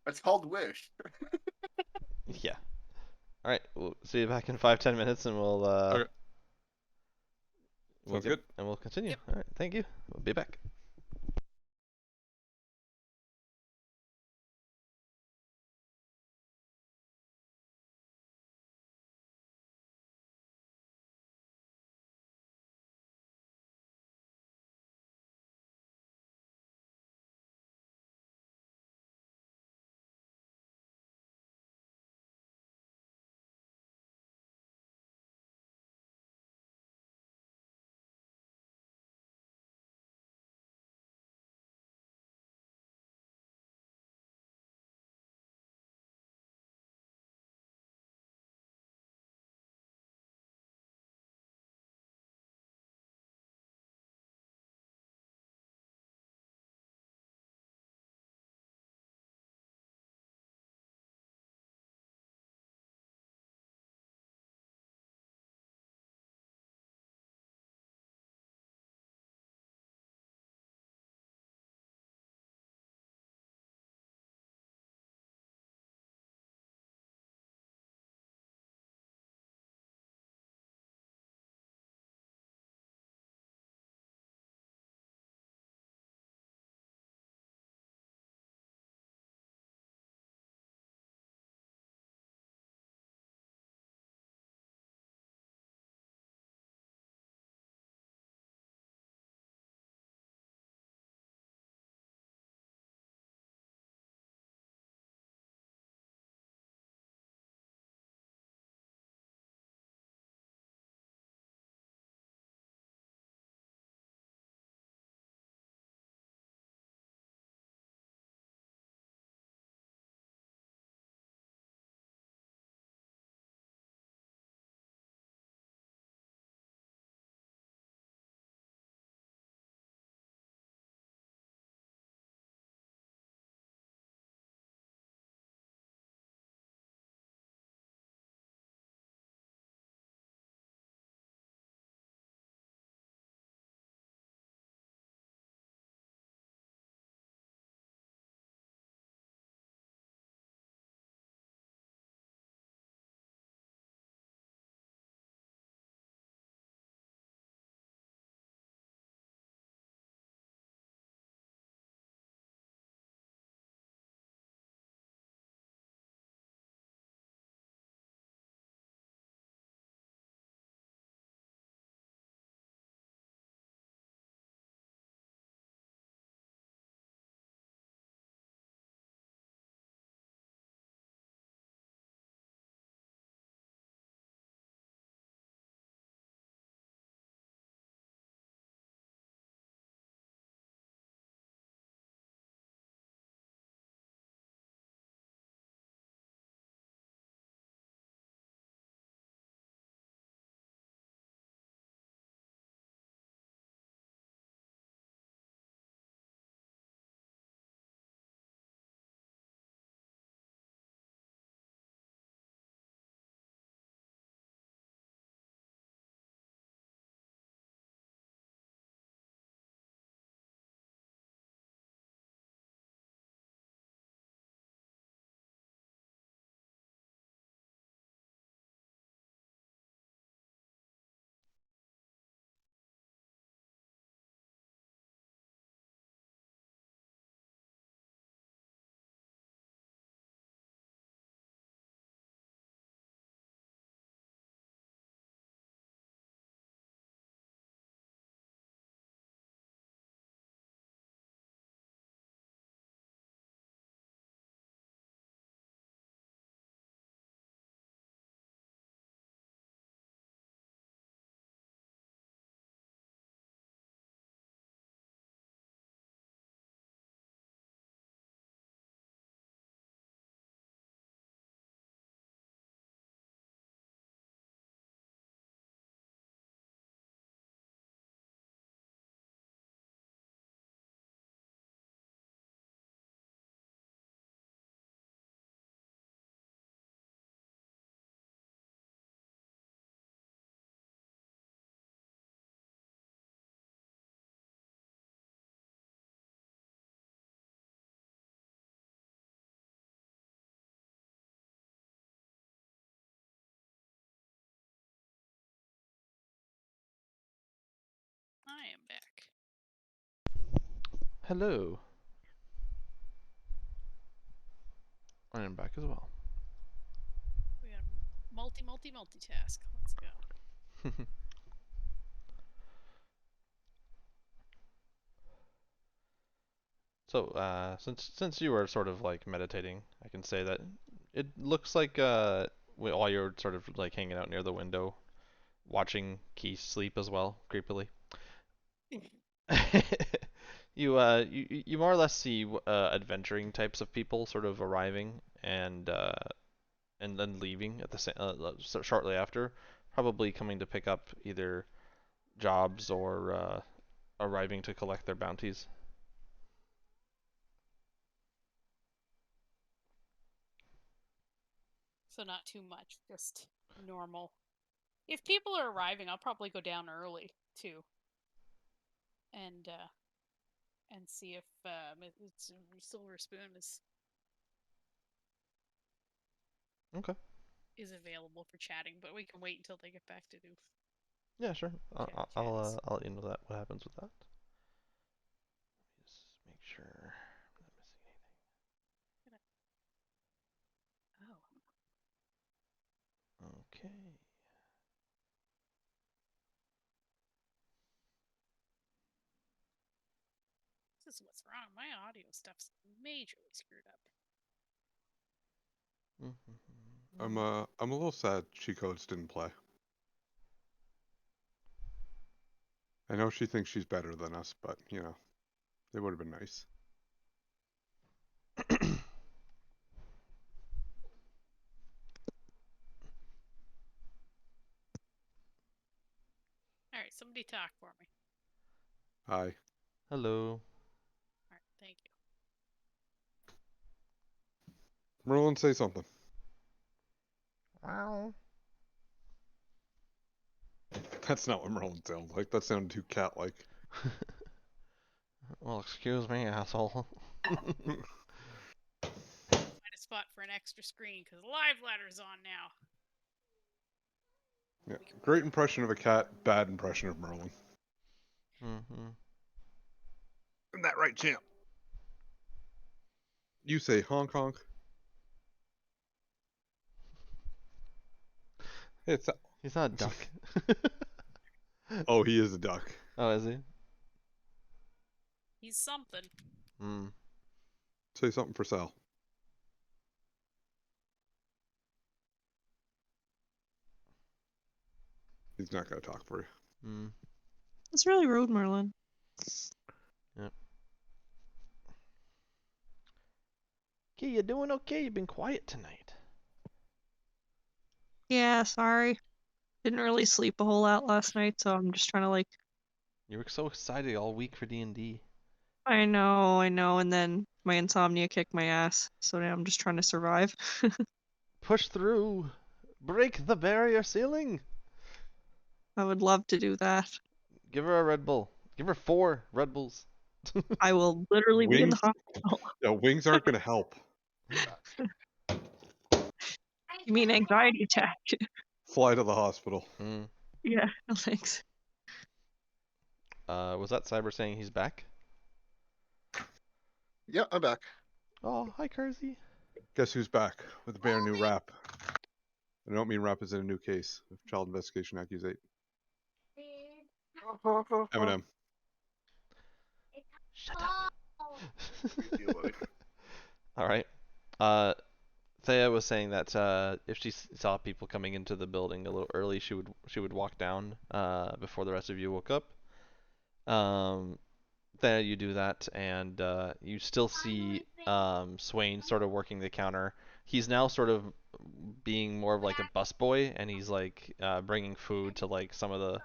It's called Wish. Yeah. All right. We'll see you back in 5-10 minutes, and we'll Okay. we'll Sounds get, good. and we'll continue. Yep. All right. Thank you. We'll be back. Hello. I am back as well. We got multitask. Let's go. So, since you were sort of like meditating, I can say that it looks like while you're sort of like hanging out near the window, watching Keith sleep as well, creepily. You more or less see adventuring types of people sort of arriving and then leaving at the same shortly after, probably coming to pick up either jobs or arriving to collect their bounties. So not too much, just normal. If people are arriving, I'll probably go down early too, and see if Silver Spoon Okay. is available for chatting. But we can wait until they get back to do. Yeah, sure. Chats. I'll let you know what happens with that. Let me just make sure I'm not missing anything. Oh. Okay. This is what's wrong. My audio stuff's majorly screwed up. I'm a little sad Cheat Codes didn't play. I know she thinks she's better than us, but you know, they would have been nice. All right, somebody talk for me. Hi. Hello. All right, thank you. Merlin, say something. Wow. That's not what Merlin sounds like. That sounded too cat-like. Well, excuse me, asshole. Find a spot for an extra screen because Live Ladder's on now. Yeah. Great impression of a cat, bad impression of Merlin. Isn't that right, champ? You say honk honk. It's He's not a duck. Oh, he is a duck. Oh, is he? He's something. Say something for Sal. He's not gonna talk for you. It's really rude, Merlin. Yep. Okay, you doing okay? You've been quiet tonight. Yeah, sorry. Didn't really sleep a whole lot last night, so I'm just trying to like. You were so excited all week for D&D. I know, and then my insomnia kicked my ass, so now I'm just trying to survive. Push through. Break the barrier ceiling. I would love to do that. Give her a Red Bull. Give her 4 Red Bulls. I will literally be in the hospital. No, wings aren't gonna help. You mean anxiety attack? Fly to the hospital. Yeah, no thanks. Was that Cyber saying he's back? Yeah, I'm back. Oh, hi, Kersey. Guess who's back with a brand new rap? I don't mean rap is in a new case of child investigation accusation. Eminem. Shut up. Thank you, buddy. All right. Thea was saying that if she saw people coming into the building a little early, she would walk down before the rest of you woke up. Thea, you do that, and you still see Swain sort of working the counter. He's now sort of being more of like a busboy, and he's like bringing food to like some of the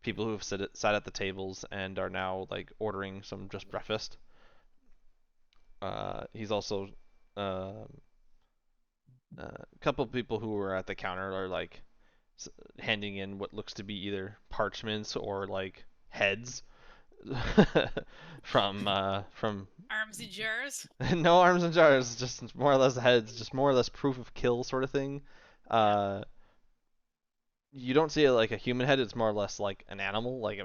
people who have sat at the tables and are now like ordering some just breakfast. He's also a couple of people who were at the counter are like handing in what looks to be either parchments or like heads from Arms and jars. no arms and jars, just more or less heads, just more or less proof of kill sort of thing. You don't see it like a human head; it's more or less like an animal, like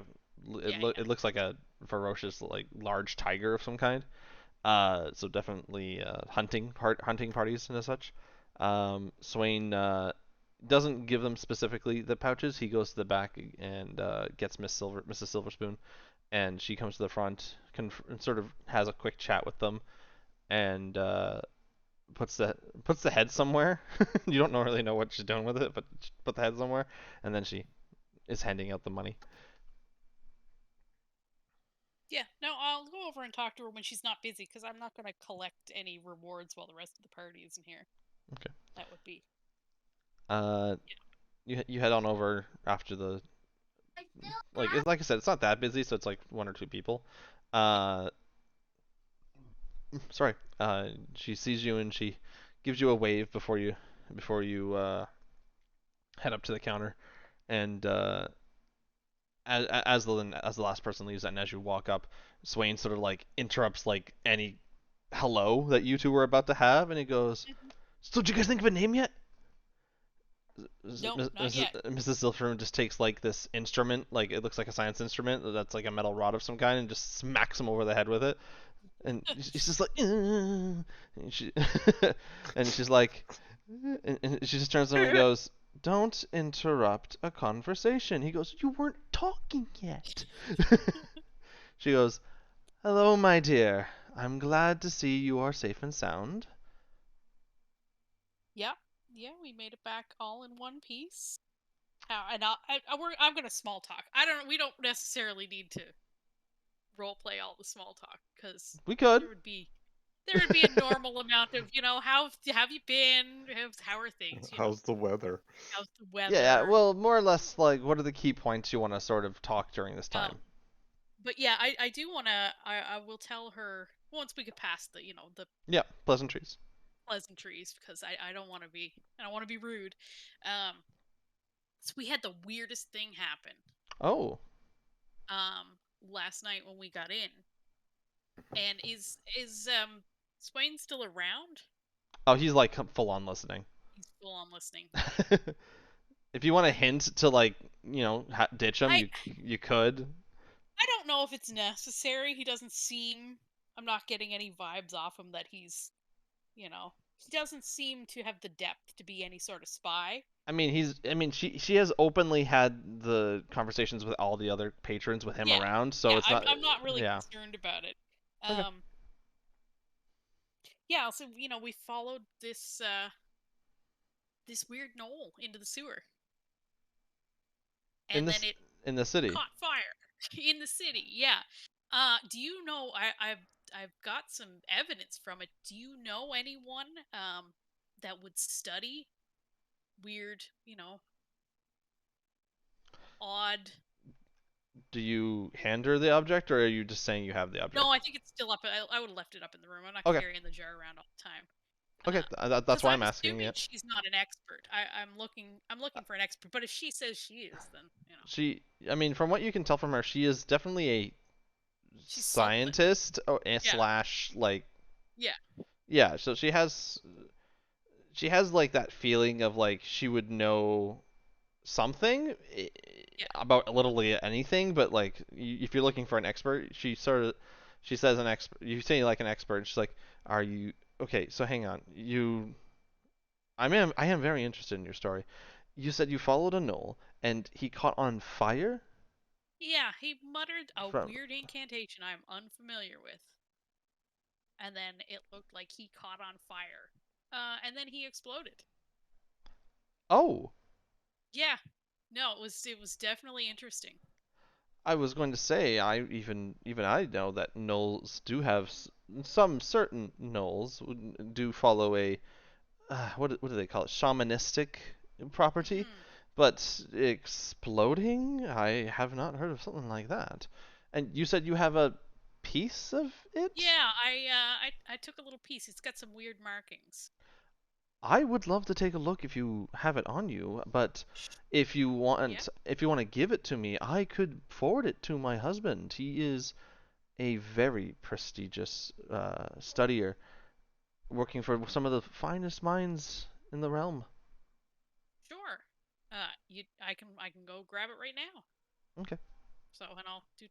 it looks like a ferocious, like large tiger of some kind. So definitely hunting parties and such. Swain doesn't give them specifically the pouches. He goes to the back and gets Mrs. Silverspoon, and she comes to the front, and sort of has a quick chat with them, and puts the head somewhere. You don't really know what she's doing with it, but she put the head somewhere, and then she is handing out the money. Yeah, no, I'll go over and talk to her when she's not busy, because I'm not going to collect any rewards while the rest of the party isn't here. Okay. That would be. You head on over after the like I said, it's not that busy, so it's like one or two people. Sorry. She sees you and she gives you a wave before you head up to the counter, and as the last person leaves, and as you walk up, Swain sort of like interrupts like any hello that you two were about to have, and he goes, "So did you guys think of a name yet?" No, not yet. Mrs. Silverman just takes like this instrument, like it looks like a science instrument that's like a metal rod of some kind, and just smacks him over the head with it. And she's just like, and she's like, and she just turns to him and goes, "Don't interrupt a conversation." He goes, "You weren't talking yet." She goes, "Hello, my dear. I'm glad to see you are safe and sound." Yeah, we made it back all in one piece. And I'm gonna small talk. We don't necessarily need to role play all the small talk, because We could. there would be a normal amount of, how have you been? How are things? How's the weather? How's the weather? Yeah, well, more or less, like, what are the key points you want to sort of talk during this time? But yeah, I do want to. I will tell her once we get past the Yeah, pleasantries. Because I don't want to be rude. So we had the weirdest thing happen. Oh. Last night when we got in, and is Swain still around? Oh, he's like full on listening. He's full on listening. If you want a hint to like, ditch him, you could. I don't know if it's necessary. He doesn't seem. I'm not getting any vibes off him that he's. He doesn't seem to have the depth to be any sort of spy. I mean, she has openly had the conversations with all the other patrons with him around, so it's not. I'm not really concerned about it. Okay. Yeah, so we followed this weird knoll into the sewer, and then it in the city caught fire in the city. Yeah. Do you know? I've got some evidence from it. Do you know anyone that would study weird, odd? Do you hand her the object, or are you just saying you have the object? No, I think it's still up. I would have left it up in the room. I'm not carrying the jar around all the time. Okay, that's why I'm asking. Yeah, she's not an expert. I'm looking for an expert. But if she says she is, then She, I mean, from what you can tell from her, she is definitely a scientist slash like. Yeah. Yeah, so she has like that feeling of like she would know something about literally anything, but like if you're looking for an expert, she says an expert. You say like an expert, and she's like, "Are you okay? So hang on, I am very interested in your story. You said you followed a knoll and he caught on fire." Yeah, he muttered a weird incantation I'm unfamiliar with, and then it looked like he caught on fire, and then he exploded. Oh. Yeah. No, it was definitely interesting. I was going to say, even I know that knolls do have some certain knolls do follow a what do they call it, shamanistic property, but exploding, I have not heard of something like that. And you said you have a piece of it? Yeah, I took a little piece. It's got some weird markings. I would love to take a look if you have it on you, but if you want to give it to me, I could forward it to my husband. He is a very prestigious studier, working for some of the finest minds in the realm. Sure. I can go grab it right now. Okay. So, and I'll do.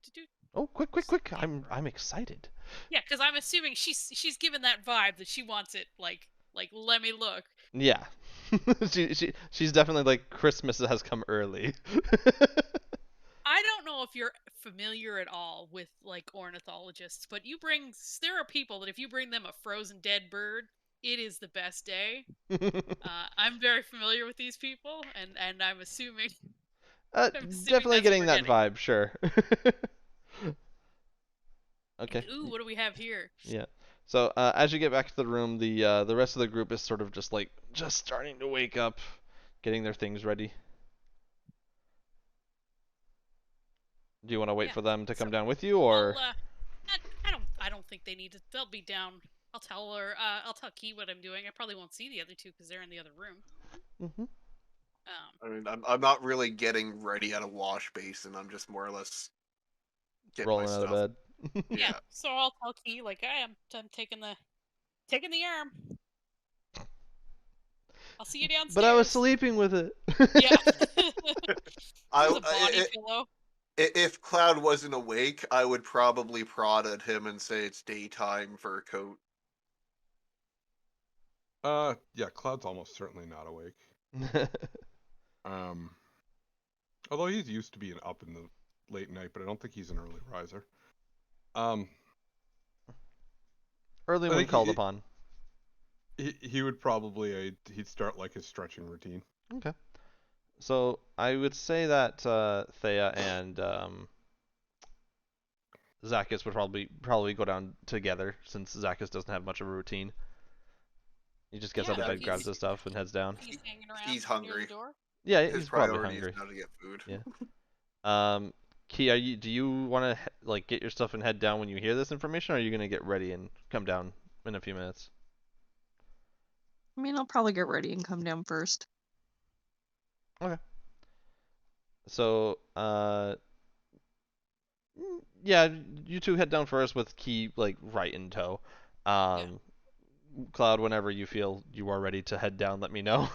Oh, quick! I'm excited. Yeah, because I'm assuming she's given that vibe that she wants it like let me look. Yeah. She's definitely like Christmas has come early. I don't know if you're familiar at all with like ornithologists, but there are people that if you bring them a frozen dead bird, it is the best day. I'm very familiar with these people, and I'm assuming Definitely that's what getting we're that getting. vibe, sure. Okay. Ooh, what do we have here? Yeah. So as you get back to the room, the rest of the group is sort of just starting to wake up, getting their things ready. Do you want to wait for them to come down with you, or? I don't think they need to. They'll be down. I'll tell her. I'll tell Key what I'm doing. I probably won't see the other two because they're in the other room. Mm-hmm. I mean, I'm not really getting ready at a wash basin. I'm just more or less getting Rolling my out of stuff. bed. Yeah. So I'll tell Key like I'm taking the arm. I'll see you downstairs. But I was sleeping with it. Yeah. I- There's a body it- pillow. If Cloud wasn't awake, I would probably prod at him and say it's daytime for a coat. Yeah, Cloud's almost certainly not awake. Although he's used to being up in the late night, but I don't think he's an early riser. Early I when think called upon. He would probably he'd start like his stretching routine. Okay. So I would say that Thea and Zacchus would probably go down together since Zacchus doesn't have much of a routine. He just gets out of bed, grabs his stuff, and heads down. He's hanging around He's near hungry. the door. Yeah, His he's probably priority hungry. is now to get food. Yeah. Key, do you want to like get your stuff and head down when you hear this information, or are you gonna get ready and come down in a few minutes? I mean, I'll probably get ready and come down first. Okay. So, yeah, you two head down first with Key like right in tow. Cloud, whenever you feel you are ready to head down, let me know.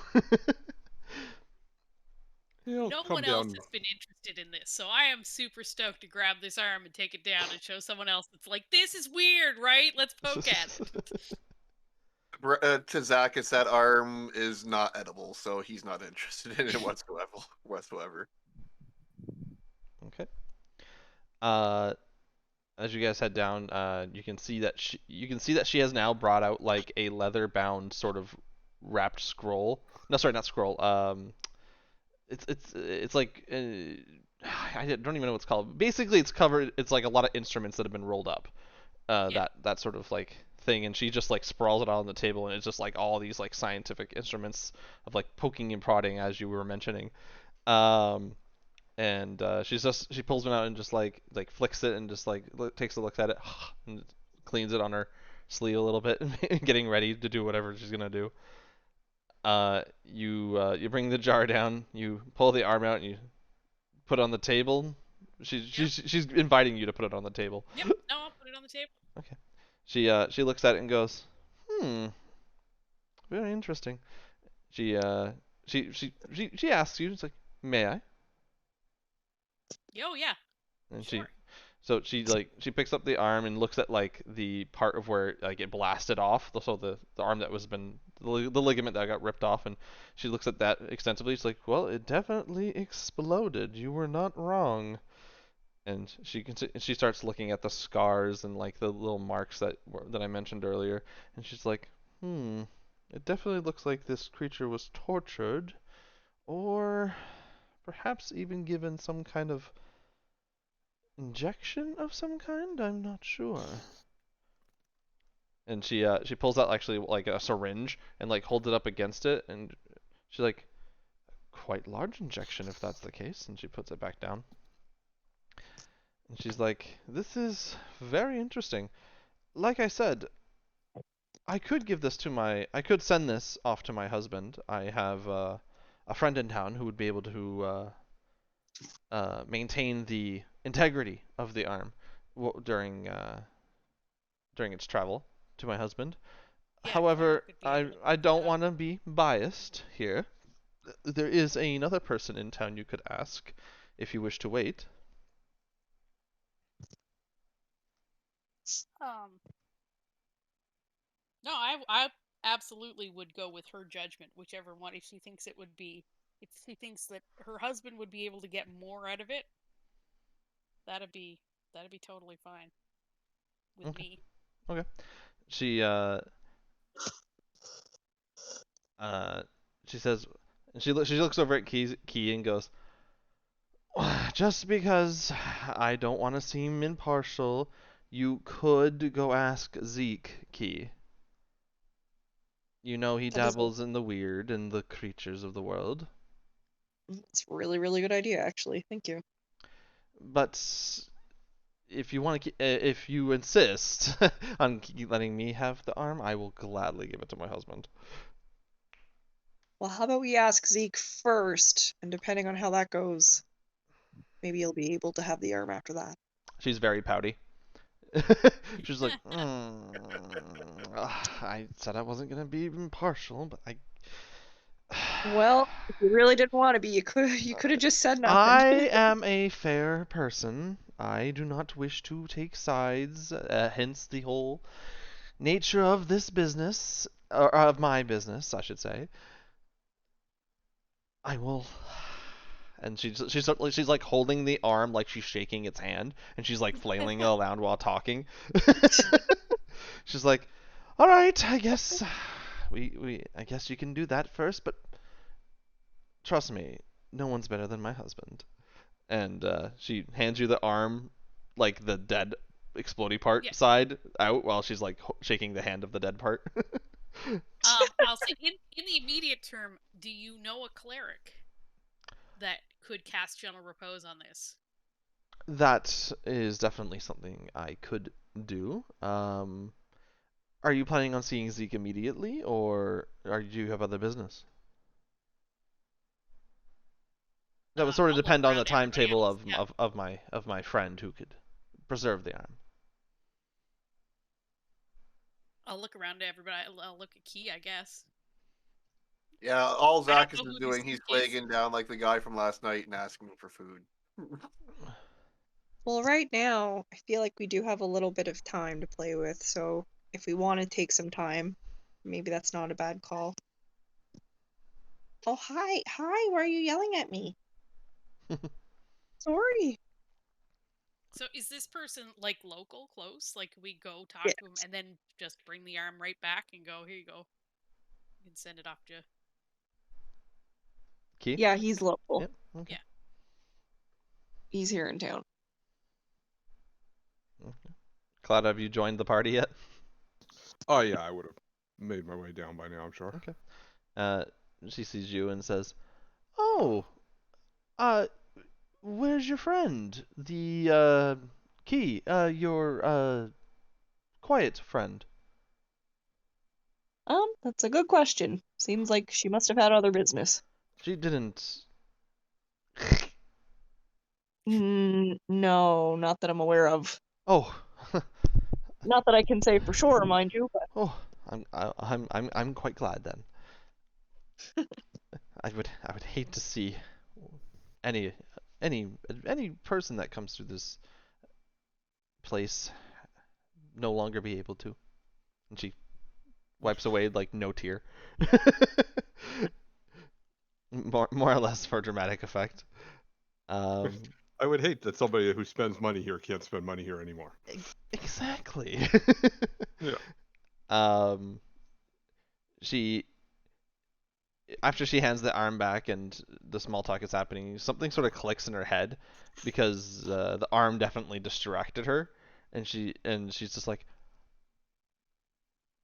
No one else has been interested in this, so I am super stoked to grab this arm and take it down and show someone else that's like, this is weird, right? Let's poke at it. To Zacchus, that arm is not edible, so he's not interested in it whatsoever. Okay. As you guys head down, you can see that she has now brought out like a leather-bound sort of wrapped scroll. No, sorry, not scroll. It's like I don't even know what it's called. Basically, it's covered. It's like a lot of instruments that have been rolled up. That sort of like thing, and she just like sprawls it out on the table, and it's just like all these like scientific instruments of like poking and prodding, as you were mentioning. And she pulls one out and just like flicks it and just like takes a look at it and cleans it on her sleeve a little bit, getting ready to do whatever she's gonna do. You bring the jar down, you pull the arm out, and you put it on the table. She's inviting you to put it on the table. Yep. No, I'll put it on the table. Okay. She looks at it and goes, very interesting. She asks you, it's like, may I? Oh yeah. And sure. she picks up the arm and looks at like the part of where like it blasted off, so the arm that was the ligament that got ripped off, and she looks at that extensively. She's like, well, it definitely exploded. You were not wrong. And she starts looking at the scars and like the little marks that I mentioned earlier, and she's like, it definitely looks like this creature was tortured, or perhaps even given some kind of injection of some kind. I'm not sure. And she pulls out actually like a syringe and like holds it up against it, and she's like, quite large injection if that's the case, and she puts it back down. And she's like, this is very interesting. Like I said, I could send this off to my husband. I have a friend in town who would be able to maintain the integrity of the arm during its travel to my husband. Yeah, However, Cloud could be I don't want to be biased here. There is another person in town you could ask if you wish to wait. No, I absolutely would go with her judgment, whichever one. If she thinks it would be, if she thinks that her husband would be able to get more out of it, that'd be totally fine with Okay. me. Okay. She she says, she looks over at Key and goes, just because I don't want to seem impartial, you could go ask Zeke, Key. You know he That is dabbles in the weird and the creatures of the world. It's a really, really good idea, actually. Thank you. But if you want to, if you insist on letting me have the arm, I will gladly give it to my husband. Well, how about we ask Zeke first, and depending on how that goes, maybe you'll be able to have the arm after that. She's very pouty. She's like, I said I wasn't gonna be impartial, but I. Well, if you really didn't want to be, you could have just said nothing. I am a fair person. I do not wish to take sides, hence the whole nature of this business, or of my business, I should say. I will. And she's like holding the arm like she's shaking its hand, and she's like flailing around while talking. She's like, "All right, I guess I guess you can do that first, but trust me, no one's better than my husband." And she hands you the arm, like the dead explodey part Yeah. side out, while she's like shaking the hand of the dead part. I'll say in the immediate term, do you know a cleric that could cast Gentle Repose on this? That is definitely something I could do. Are you planning on seeing Zeke immediately, or do you have other business? That would sort of I'll look depend on the around to everybody timetable else. Yeah. of my friend who could preserve the arm. I'll look around to everybody. I'll look at Key, I guess. Yeah, all I don't Zach is know who this doing, he's Key is. flagging down like the guy from last night and asking him for food. Well, right now, I feel like we do have a little bit of time to play with, so if we want to take some time, maybe that's not a bad call. Oh, hi. Hi, why are you yelling at me? Sorry. So is this person like local, close? Like we go talk Yes. to him and then just bring the arm right back and go, here you go. You can send it off to. Key? Yeah, he's local. Yep. Okay. Yeah. He's here in town. Okay. Cloud, have you joined the party yet? Oh yeah, I would have made my way down by now, I'm sure. Okay. She sees you and says, "Oh, where's your friend? The Key, your quiet friend." That's a good question. Seems like she must have had other business. She didn't. No, not that I'm aware of. Oh. Not that I can say for sure, mind you, but Oh, I'm quite glad then. I would hate to see any person that comes through this place no longer be able to. And she wipes away like no tear. more or less for dramatic effect. I would hate that somebody who spends money here can't spend money here anymore. Exactly. Yeah. She, after she hands the arm back and the small talk is happening, something sort of clicks in her head because the arm definitely distracted her, and she's just like,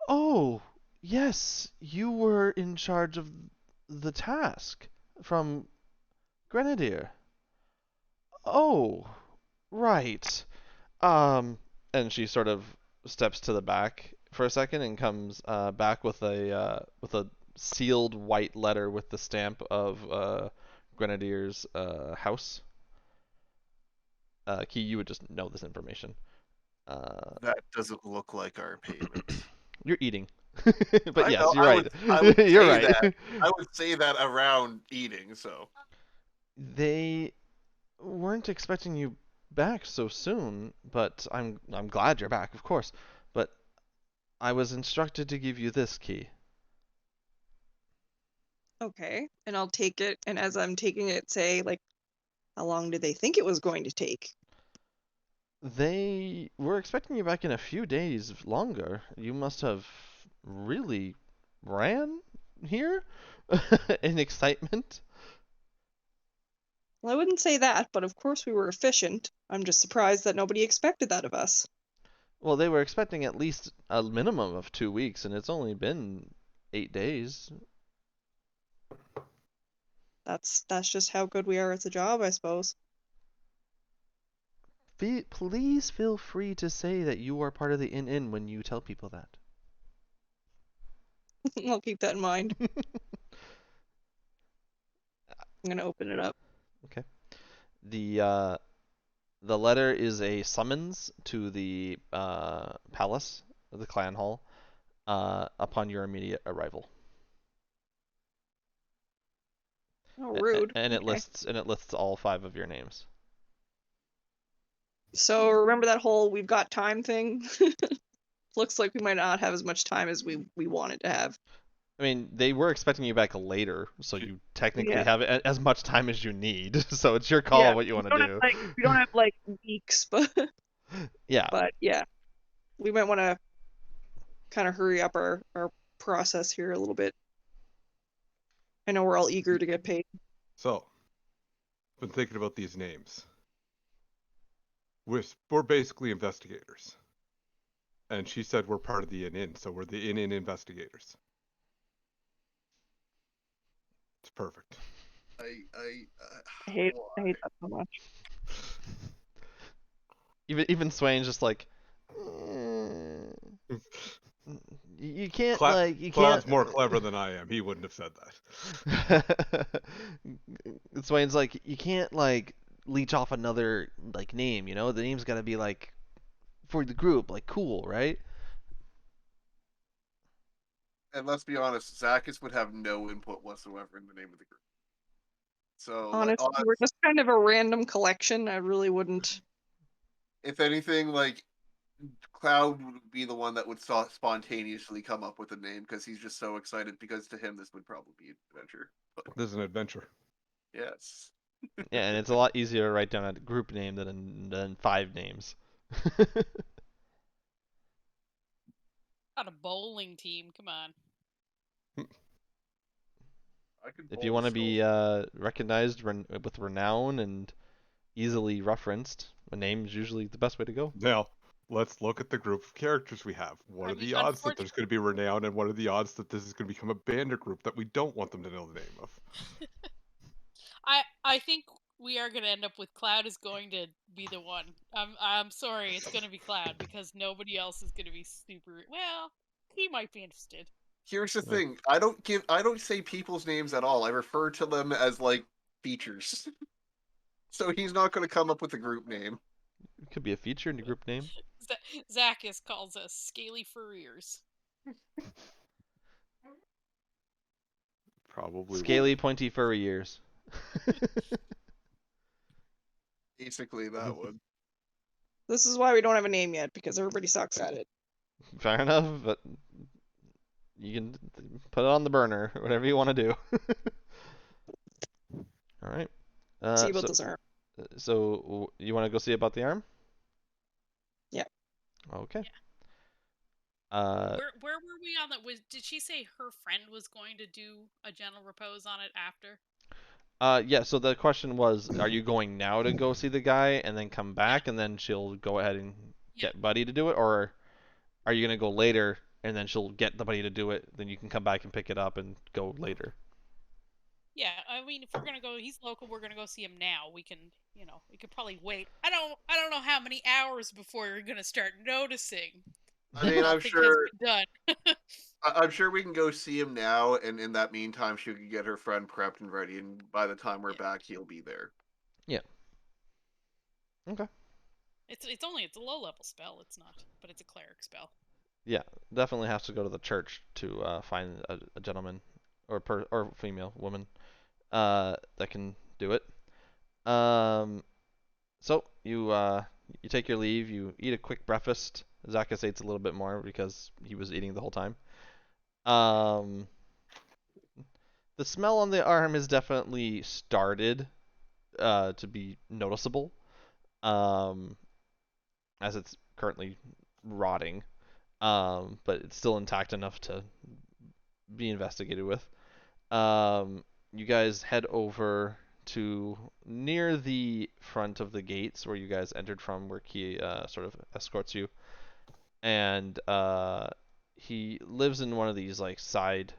"Oh, yes, you were in charge of the task from Grenadier. Oh, right. And she sort of steps to the back for a second and comes back with a sealed white letter with the stamp of Grenadier's house. Key, you would just know this information. That doesn't look like our payment. You're eating. But I yes, know, you're right. I would You're say right. that. I would say that around eating, so. They weren't expecting you back so soon, but I'm glad you're back, of course. But I was instructed to give you this key. Okay, and I'll take it, and as I'm taking it, say, like, how long did they think it was going to take? They were expecting you back in a few days longer. You must have really ran here in excitement. Well, I wouldn't say that, but of course we were efficient. I'm just surprised that nobody expected that of us. Well, they were expecting at least a minimum of 2 weeks, and it's only been 8 days. That's just how good we are at the job, I suppose. Please feel free to say that you are part of the inn when you tell people that. I'll keep that in mind. I'm gonna open it up. Okay. The letter is a summons to the palace, the clan hall, upon your immediate arrival. Oh, rude. And it Okay. lists all 5 of your names. So remember that whole we've got time thing? Looks like we might not have as much time as we wanted to have. I mean, they were expecting you back later, so you technically Yeah. have as much time as you need. So it's your call what you want to do. We don't have like weeks, but Yeah. but yeah, we might want to kind of hurry up our process here a little bit. I know we're all eager to get paid. So, been thinking about these names. We're basically investigators. And she said we're part of the inn, so we're the inn investigators. It's perfect. I hate that so much. Even Swain's just like, you can't you Cloud's can't. more clever than I am. He wouldn't have said that. Swain's like, you can't leech off another name. The name's got to be for the group, cool, right? And let's be honest, Zacchus would have no input whatsoever in the name of the group. So, honestly, we're just kind of a random collection. I really wouldn't. If anything, Cloud would be the one that would spontaneously come up with a name because he's just so excited. Because to him, this would probably be an adventure. This is an adventure. Yes. Yeah, and it's a lot easier to write down a group name than 5 names. Not a bowling team. Come on. If you want to be recognized with renown and easily referenced, a name's usually the best way to go. Now, let's look at the group of characters we have. What are the odds that there's going to be renown, and what are the odds that this is going to become a bandit group that we don't want them to know the name of? I think we are going to end up with Cloud is going to be the one. I'm sorry, it's going to be Cloud because nobody else is going to be super. Well, he might be interested. Here's the thing: I don't say people's names at all. I refer to them as features. So he's not going to come up with a group name. It could be a feature in the group name. Zacchus calls us scaly furriers. Probably scaly, pointy, furry ears. Basically, that one. This is why we don't have a name yet, because everybody sucks at it. Fair enough, but you can put it on the burner, whatever you want to do. All right. See about this arm. So you want to go see about the arm? Yeah. Okay. Yeah. Where were we on that? Did she say her friend was going to do a gentle repose on it after? Yeah, so the question was, are you going now to go see the guy and then come back and then she'll go ahead and get Buddy to do it? Or are you going to go later and then she'll get the Buddy to do it, then you can come back and pick it up and go later? Yeah, I mean, if we're going to go, he's local, we're going to go see him now. We can, we could probably wait. I don't know how many hours before you're going to start noticing. I mean, I'm sure. Done. I'm sure we can go see him now, and in that meantime, she can get her friend prepped and ready, and by the time we're back, he'll be there. Yeah. Okay. It's a low level spell. It's not, but it's a cleric spell. Yeah, definitely has to go to the church to find a gentleman or female woman that can do it. So you take your leave. You eat a quick breakfast. Zakis eats a little bit more because he was eating the whole time. The smell on the arm is definitely started to be noticeable, as it's currently rotting, but it's still intact enough to be investigated with. You guys head over to near the front of the gates where you guys entered from, where Key sort of escorts you, and he lives in one of these like side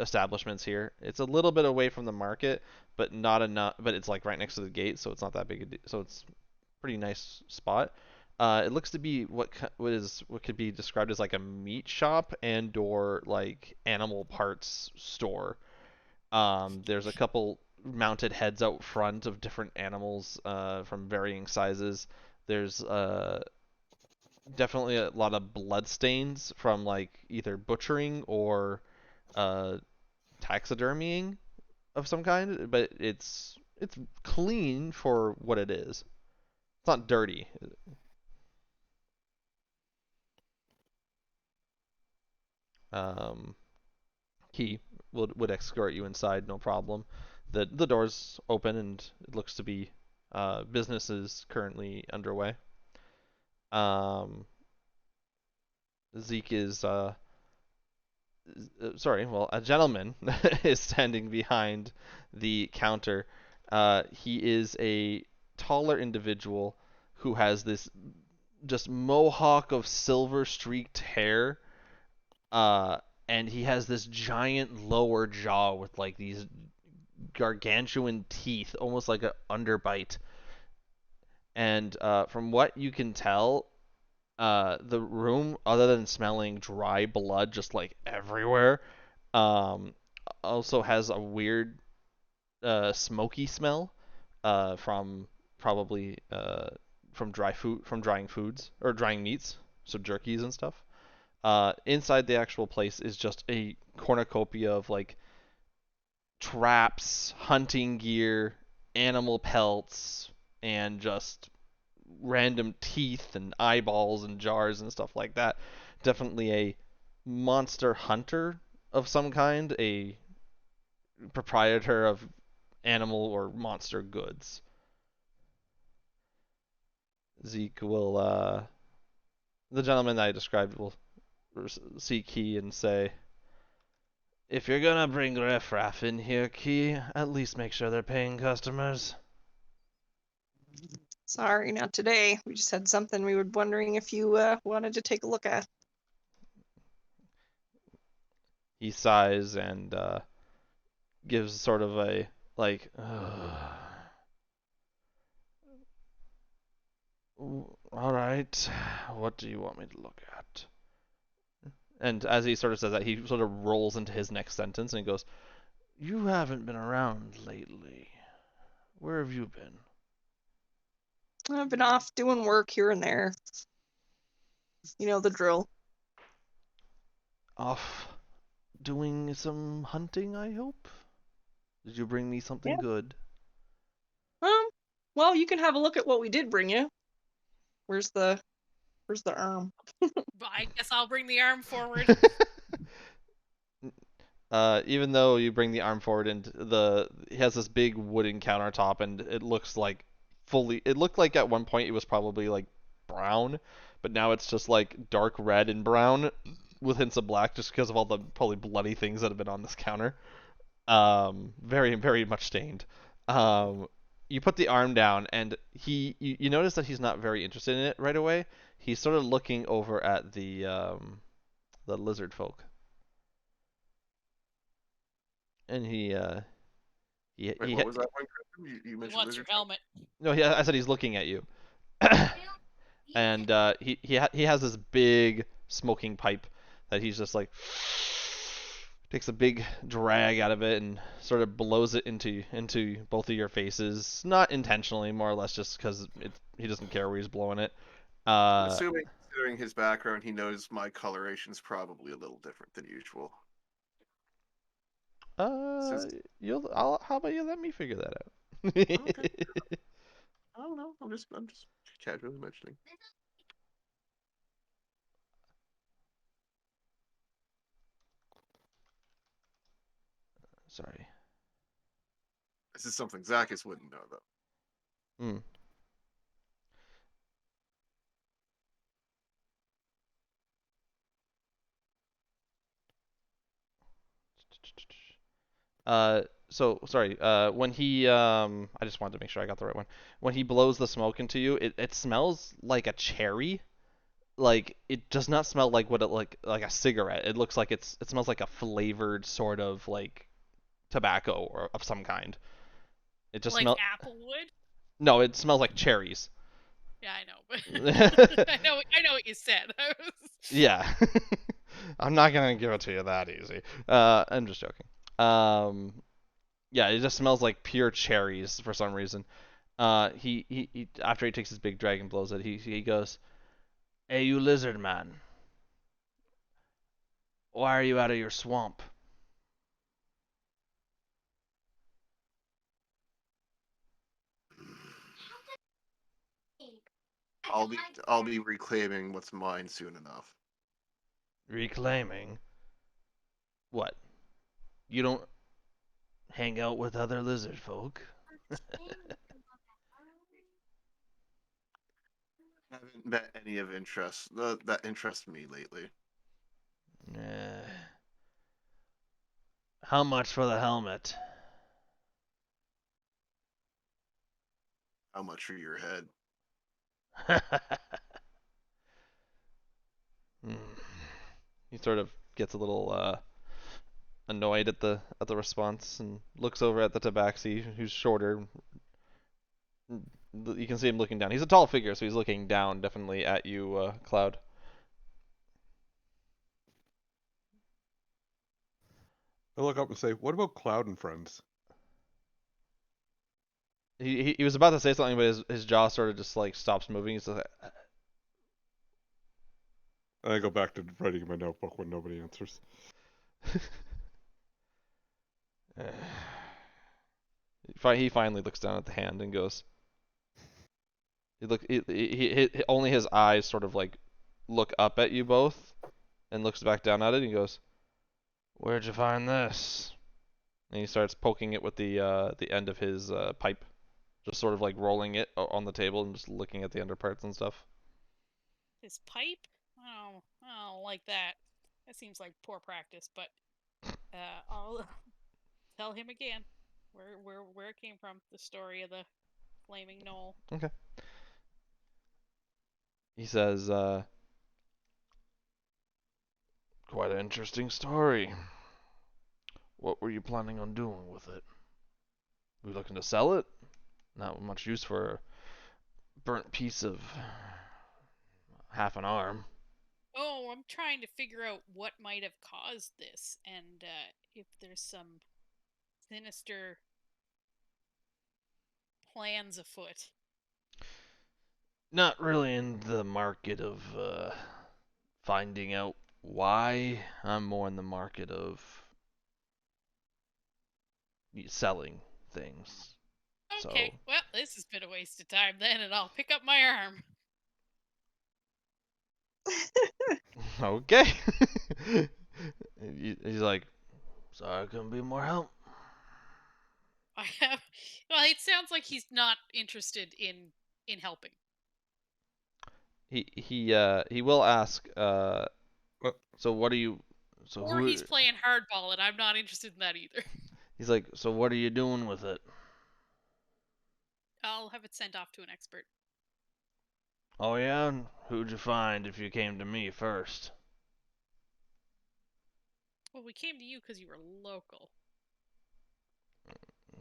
establishments here. It's a little bit away from the market, but not enough. But it's like right next to the gate, so it's not that big. So it's a pretty nice spot. It looks to be what could be described as like a meat shop and or like animal parts store. There's a couple mounted heads out front of different animals from varying sizes. There's definitely a lot of blood stains from like either butchering or taxidermying of some kind, but it's clean for what it is. It's not dirty. He would escort you inside, no problem. The doors open and it looks to be business is currently underway. Zeke is sorry, well, a gentleman is standing behind the counter. He is a taller individual who has this just mohawk of silver streaked hair, and he has this giant lower jaw with like these gargantuan teeth, almost like an underbite. And from what you can tell, the room, other than smelling dry blood just like everywhere, also has a weird smoky smell from probably from drying foods or drying meats, so jerkies and stuff. Inside the actual place is just a cornucopia of like traps, hunting gear, animal pelts, and just random teeth and eyeballs and jars and stuff like that. Definitely a monster hunter of some kind, a proprietor of animal or monster goods. Zeke will, the gentleman that I described will see Key and say, "If you're gonna bring riffraff in here, Key, at least make sure they're paying customers." Sorry, not today. We just had something we were wondering if you wanted to take a look at. He sighs and gives sort of a like, all right, what do you want me to look at? And as he sort of says that, he sort of rolls into his next sentence and he goes, "You haven't been around lately. Where have you been?" I've been off doing work here and there. You know the drill. Off doing some hunting, I hope? Did you bring me something Yeah. good? Well, you can have a look at what we did bring you. Where's the arm? But I guess I'll bring the arm forward. Even though you bring the arm forward and he has this big wooden countertop and it looks like it looked like at one point it was probably like brown, but now it's just like dark red and brown with hints of black just because of all the probably bloody things that have been on this counter. Very, very much stained. You put the arm down and you notice that he's not very interested in it right away. He's sort of looking over at the lizard folk. And Wait, what was that one, Kristen? You He mentioned wants your lizard folk? helmet. No, I said he's looking at you. And he has this big smoking pipe that he's just like takes a big drag out of it and sort of blows it into both of your faces, not intentionally, more or less just because he doesn't care where he's blowing it. Assuming, considering his background, he knows my coloration is probably a little different than usual. How about you let me figure that out? Okay. don't know. I'm just casually mentioning. Sorry. This is something Zacchus wouldn't know, though. Hmm. So sorry. When he I just wanted to make sure I got the right one. When he blows the smoke into you, it smells like a cherry. Like it does not smell like what it like a cigarette. It looks like it smells like a flavored sort of like tobacco or of some kind. It just Like smells. applewood? No, it smells like cherries. Yeah, I know, but I know what you said. Yeah. I'm not gonna give it to you that easy. I'm just joking. Yeah, it just smells like pure cherries for some reason. He after he takes his big drag and blows it, he goes, "Hey, you lizard man, why are you out of your swamp?" I'll be reclaiming what's mine soon enough. Reclaiming? What? You don't hang out with other lizard folk? Haven't met any of interest that interest me lately. Eh. How much for the helmet? How much for your head? He sort of gets a little annoyed at the response and looks over at the tabaxi, who's shorter. You can see him looking down. He's a tall figure, so he's looking down definitely at you, Cloud. I look up and say, "What about Cloud and friends?" He was about to say something, but his jaw sort of just like stops moving. He's like, And I go back to writing in my notebook when nobody answers. he finally looks down at the hand and goes. Only his eyes sort of like look up at you both, and looks back down at it and goes, "Where'd you find this?" And he starts poking it with the end of his pipe, just sort of like rolling it on the table and just looking at the underparts and stuff. His pipe? Oh, I don't like that. That seems like poor practice, but I'll tell him again where it came from. The story of the flaming knoll. Okay. He says, "Quite an interesting story. What were you planning on doing with it? Were you looking to sell it? Not much use for a burnt piece of half an arm." Oh, I'm trying to figure out what might have caused this, and if there's some sinister plans afoot. Not really in the market of finding out why. I'm more in the market of selling things. Okay, So, well, this has been a waste of time then, and I'll pick up my arm. okay. He's like, "Sorry, I couldn't be more help." I have. Well, it sounds like he's not interested in helping. He will ask. So what are you? So Or who? he's playing hardball, and I'm not interested in that either. He's like, "So what are you doing with it?" I'll have it sent off to an expert. "Oh yeah, who'd you find if you came to me first?" Well, we came to you because you were local.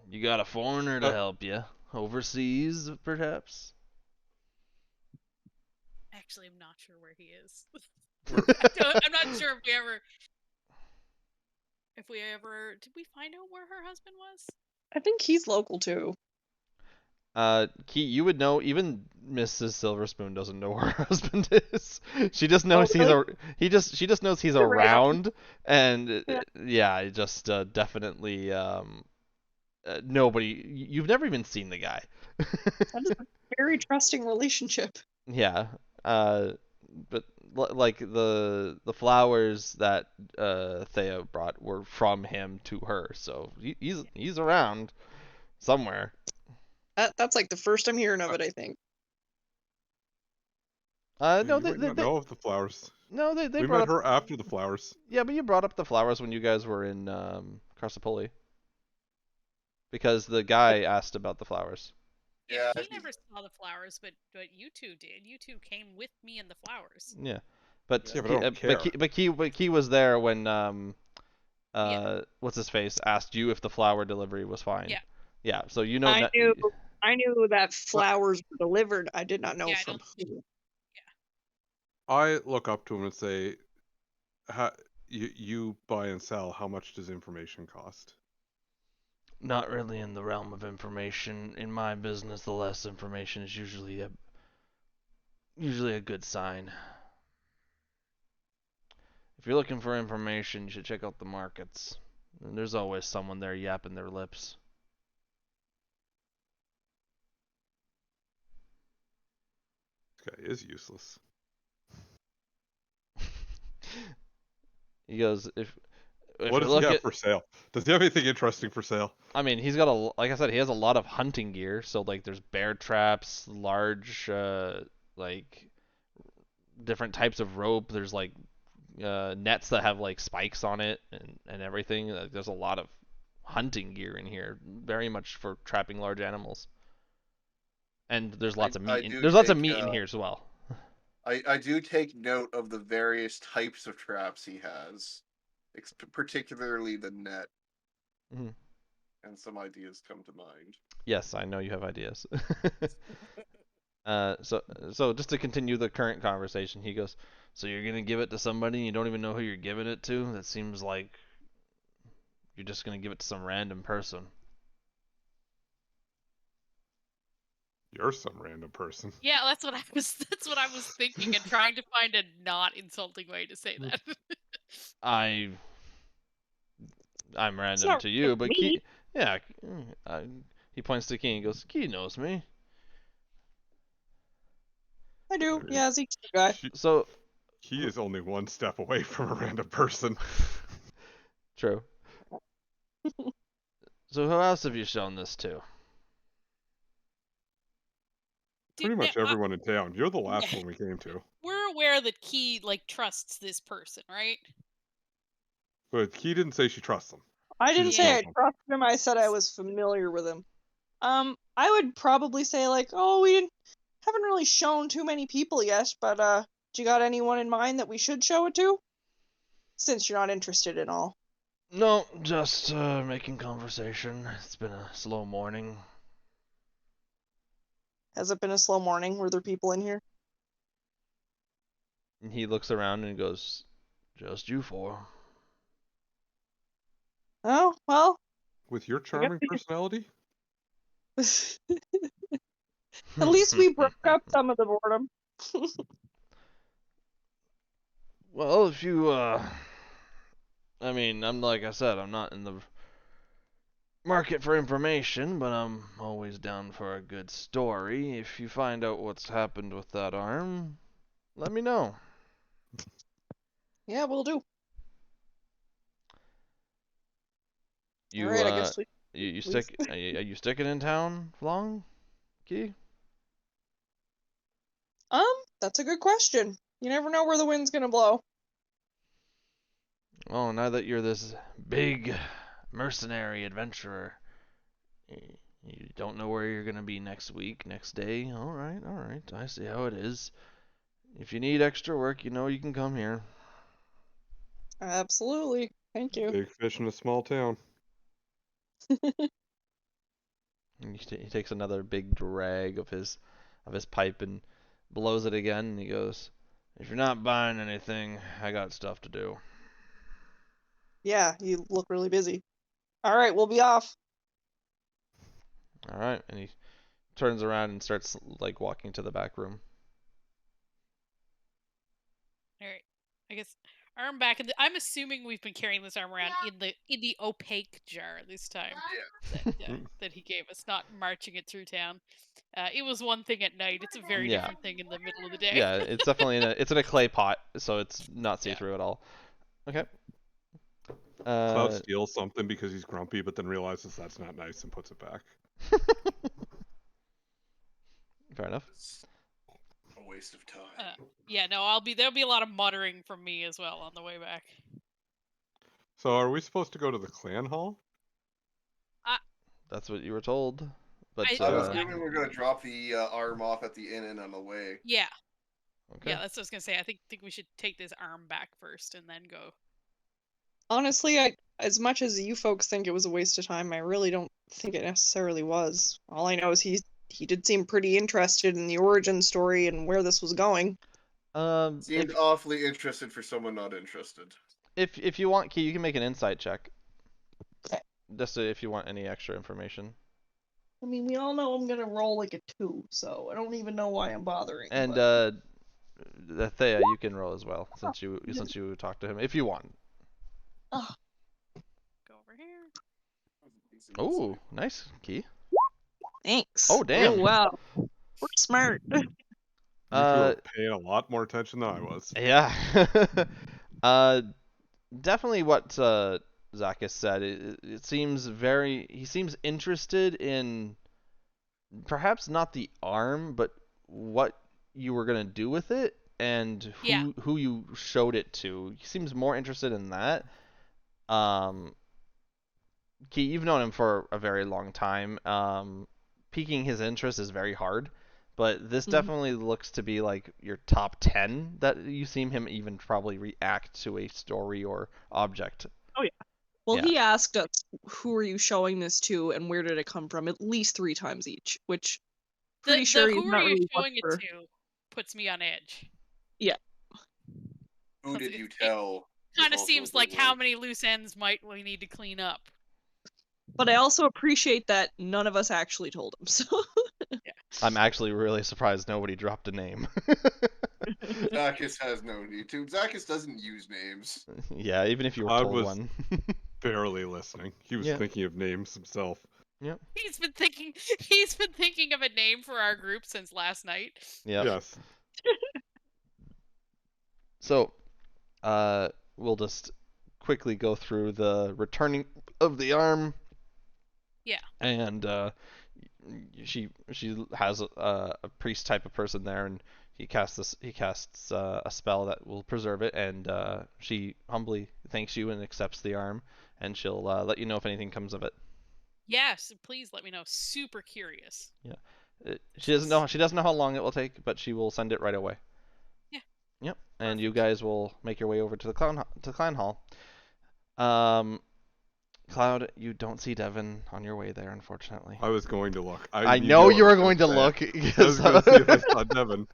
"You got a foreigner to help you, overseas perhaps?" Actually, I'm not sure where he is. I'm not sure if we ever did we find out where her husband was? I think he's local too. Key, you would know. Even Mrs. Silverspoon doesn't know where her husband is. She just knows really? she just knows he's Right on. around, and Yeah. yeah, just definitely nobody. You've never even seen the guy. That is a very trusting relationship. Yeah. But like the flowers that Thea brought were from him to her, so he's around somewhere. That's like the first I'm hearing of it, I think. No, you might not know of the flowers. no, they We brought met up. her after the flowers. Yeah, but you brought up the flowers when you guys were in Carsipoli. Because the guy asked about the flowers. Yeah, He never saw the flowers, but you two did. You two came with me and the flowers. Yeah, but Yeah, but I don't care. Key was there when Yeah. what's his face asked you if the flower delivery was fine. Yeah. Yeah, so you know. I knew that flowers were delivered. I did not know Yeah, I from don't- who. I look up to him and say, you buy and sell, how much does information cost? Not really in the realm of information. In my business, the less information is usually a good sign. If you're looking for information, you should check out the markets. There's always someone there yapping their lips. This guy is useless. He goes, if What you does he look have at, for sale? Does he have anything interesting for sale? I mean, he's got like I said, he has a lot of hunting gear. So like, there's bear traps, large, like different types of rope. There's like nets that have like spikes on it and everything. There's a lot of hunting gear in here, very much for trapping large animals. And there's lots of meat. There's lots of meat in here as well. I do take note of the various types of traps he has, particularly the net. Mm-hmm. And some ideas come to mind. Yes, I know you have ideas. So just to continue the current conversation, he goes, so you're gonna give it to somebody and you don't even know who you're giving it to? That seems like you're just gonna give it to some random person. You're some random person. Yeah, that's what I was. That's what I was thinking, and trying to find a not insulting way to say that. I'm random not to you, but me. Key, yeah, he points to Key and goes, Key knows me. I do. Yeah, Zeke's the guy. So He is only one step away from a random person. true. So who else have you shown this to? Pretty much everyone in town. You're the last one we came to. We're aware that Key trusts this person, right? But he didn't say she trusts him. I She didn't just say knows I him. trusted him. I said I was familiar with him. I would probably say like, oh, we haven't really shown too many people yet, but do you got anyone in mind that we should show it to? Since you're not interested in all. No, just making conversation. It's been a slow morning. Has it been a slow morning? Were there people in here? And he looks around and goes, just you four. Oh, well. With your charming we- personality? At least we broke up some of the boredom. Well, if you, I mean, like I said, I'm not in the market for information, but I'm always down for a good story. If you find out what's happened with that arm, let me know. Yeah, we'll do. You, Alright, I guess we... you stick, are you sticking in town long, Key? That's a good question. You never know where the wind's gonna blow. Oh, now that you're this big mercenary adventurer, you don't know where you're gonna be next week, next day. All right, I see how it is. If you need extra work, you know you can come here. Absolutely. Thank you. Big fish in a small town. And he takes another big drag of his pipe and blows it again, and he goes, "If you're not buying anything, I got stuff to do." Yeah, you look really busy. Alright, we'll be off. All right, and he turns around and starts like walking to the back room. All right. I guess. arm back, and I'm assuming we've been carrying this arm around in the opaque jar this time that he gave us, not marching it through town. It was one thing at night. It's a very Yeah. different thing in the middle of the day. Yeah, it's definitely in a clay pot, so it's not Yeah. see-through at all. Okay. Cloud steals something because he's grumpy, but then realizes that's not nice and puts it back. Fair enough. It's a waste of time. Yeah, no, there'll be a lot of muttering from me as well on the way back. So are we supposed to go to the clan hall? That's what you were told. But I'm assuming we're gonna drop the arm off at the inn on the way. Yeah. okay. Yeah, that's what I was gonna say. I think we should take this arm back first and then go. Honestly, as much as you folks think it was a waste of time, I really don't think it necessarily was. All I know is he did seem pretty interested in the origin story and where this was going. Seemed awfully interested for someone not interested. If you want, Key, you can make an insight check. Okay. Just if you want any extra information. I mean, we all know I'm gonna roll like a 2, so I don't even know why I'm bothering. And but... Thea, you can roll as well since you talked to him if you want. Oh. Go over here. Oh, nice, Key. Thanks. Oh, damn. Oh, wow. We're smart. You two are paying a lot more attention than I was. Yeah. Definitely what Zakis said. It seems he seems interested in perhaps not the arm, but what you were gonna do with it and who you showed it to. He seems more interested in that. Key, you've known him for a very long time. Piquing his interest is very hard, but this definitely looks to be like your top 10 that you seen him even probably react to a story or object. Oh yeah. Well, Yeah. he asked us, "Who are you showing this to, and where did it come from?" At least 3 times each, which pretty sure he's who not are you really showing much it to puts me on edge. Yeah. Who did you tell? Kind of seems like how many loose ends might we need to clean up. But I also appreciate that none of us actually told him. So I'm actually really surprised nobody dropped a name. Zakis has no need to. Zakis doesn't use names. Yeah, even if you were Cloud told was one. barely listening. He was Yeah. thinking of names himself. Yep. He's been thinking of a name for our group since last night. Yep. Yes. So, we'll just quickly go through the returning of the arm. Yeah. And she has a priest type of person there, and he casts a spell that will preserve it, and she humbly thanks you and accepts the arm, and she'll let you know if anything comes of it. Yes, please let me know. Super curious. Yeah. She doesn't know how long it will take, but she will send it right away. Yeah. Yep. And you guys will make your way over to the clan hall. Cloud, you don't see Devin on your way there, unfortunately. I was going to look. I know you were going to look. I was going to see if I saw Devin.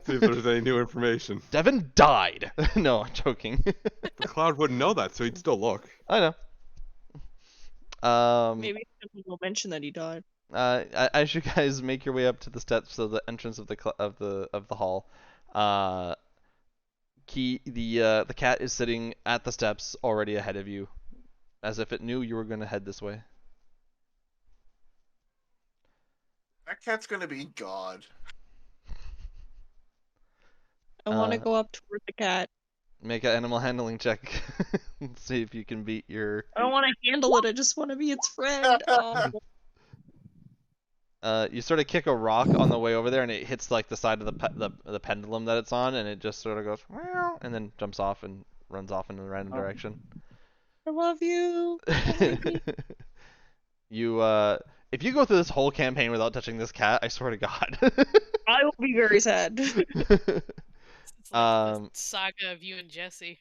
See if there's any new information. Devin died. No, I'm joking. But Cloud wouldn't know that, so he'd still look. I know. maybe we'll mention that he died. As you guys make your way up to the steps of the entrance of the hall, the cat is sitting at the steps already ahead of you, as if it knew you were going to head this way. That cat's gonna be God. I want to go up toward the cat. Make an animal handling check. See if you can beat your. I don't want to handle it. I just want to be its friend. Oh. You sort of kick a rock on the way over there, and it hits like the side of the pendulum that it's on, and it just sort of goes, meow, and then jumps off and runs off in a random direction. I love you. If you go through this whole campaign without touching this cat, I swear to God. I will be very sad. It's like the saga of you and Jesse.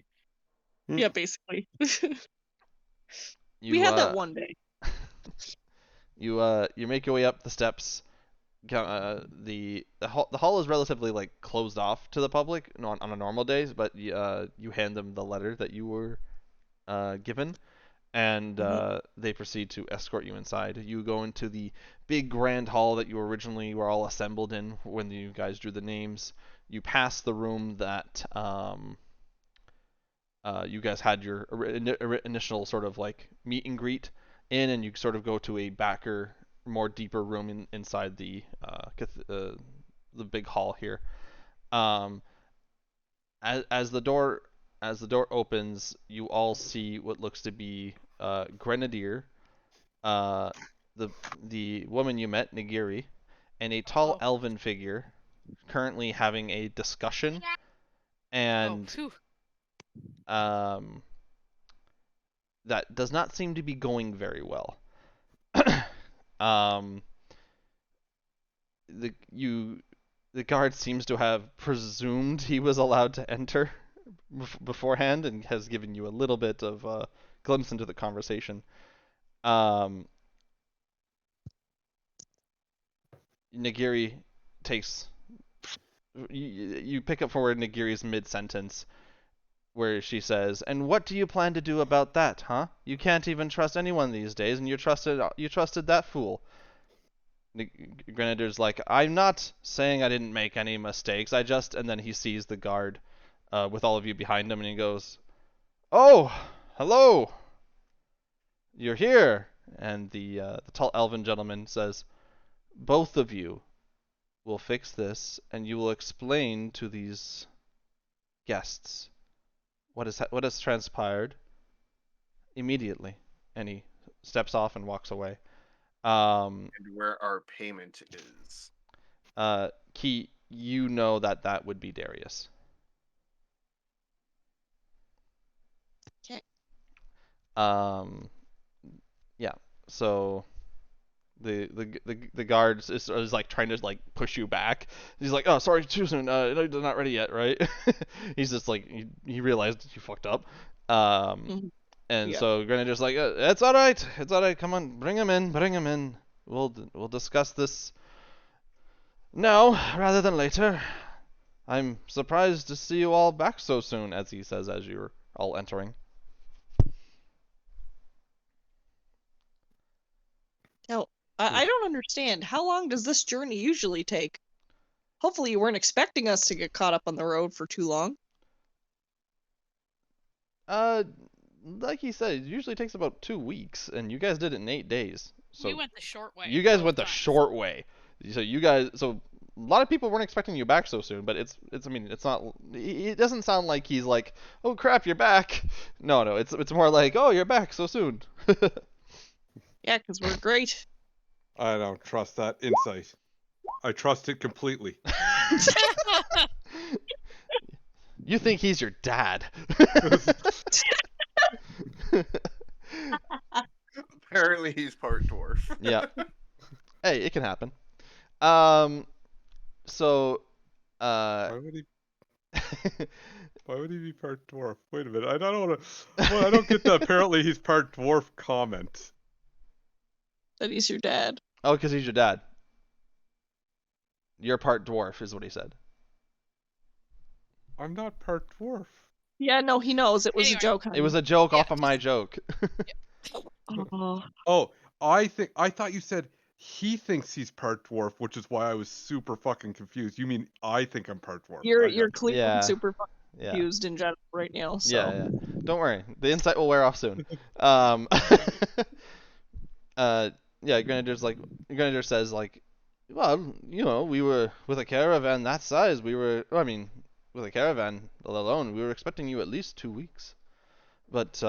Yeah, basically. You, we had that one day. You make your way up the steps. The hall is relatively like closed off to the public on a normal days, but you hand them the letter that you were given, and they proceed to escort you inside. You go into the big grand hall that you originally were all assembled in when you guys drew the names. You pass the room that you guys had your initial sort of like meet and greet in, and you sort of go to a backer, more deeper room inside the big hall here. As the door opens, you all see what looks to be Grenadier, the woman you met, Nagiri, and a tall elven figure currently having a discussion, and that does not seem to be going very well. The guard seems to have presumed he was allowed to enter beforehand and has given you a little bit of a glimpse into the conversation. Nagiri takes... You pick up forward Nagiri's mid-sentence where she says, "And what do you plan to do about that, huh? You can't even trust anyone these days, and you trusted that fool." Grenadier's like, "I'm not saying I didn't make any mistakes. I just..." And then he sees the guard with all of you behind him, and he goes, "Oh, hello. You're here." And the tall elven gentleman says, "Both of you will fix this, and you will explain to these guests what has transpired immediately." And he steps off and walks away. And where our payment is. Key, you know that would be Darius. Okay. Yeah. So the guard is like trying to like push you back. He's like, "Oh, sorry, too soon. They're not ready yet, right?" He's just like he realized you fucked up. And Yeah. so Grenadier's like, "It's all right. It's all right. Come on, bring him in. We'll discuss this now rather than later. I'm surprised to see you all back so soon," as he says as you're all entering. Now, I don't understand. How long does this journey usually take? Hopefully you weren't expecting us to get caught up on the road for too long. Like he said, it usually takes about 2 weeks, and you guys did it in 8 days. So we went the short way. You guys both went the times. short way. So a lot of people weren't expecting you back so soon, but it's not. It doesn't sound like he's like, "Oh crap, you're back." No, it's more like, "Oh, you're back so soon." Yeah, because we're great. I don't trust that insight. I trust it completely. You think he's your dad? Apparently he's part dwarf. Yeah. Hey, it can happen. So, Why would he be part dwarf? Wait a minute. I don't want to. Well, I don't get the apparently he's part dwarf comment. That he's your dad. Oh, because he's your dad. You're part dwarf, is what he said. I'm not part dwarf. Yeah, no, he knows. It was Anyway. a joke. Honey. It was a joke off of my joke. Oh. Oh, I thought you said he thinks he's part dwarf, which is why I was super fucking confused. You mean I think I'm part dwarf? You're clearly Yeah. super fucking Yeah. confused in general right now. So. Yeah. Don't worry. The insight will wear off soon. Grenadier says like, "Well, we were with a caravan that size. With a caravan alone, we were expecting you at least 2 weeks. But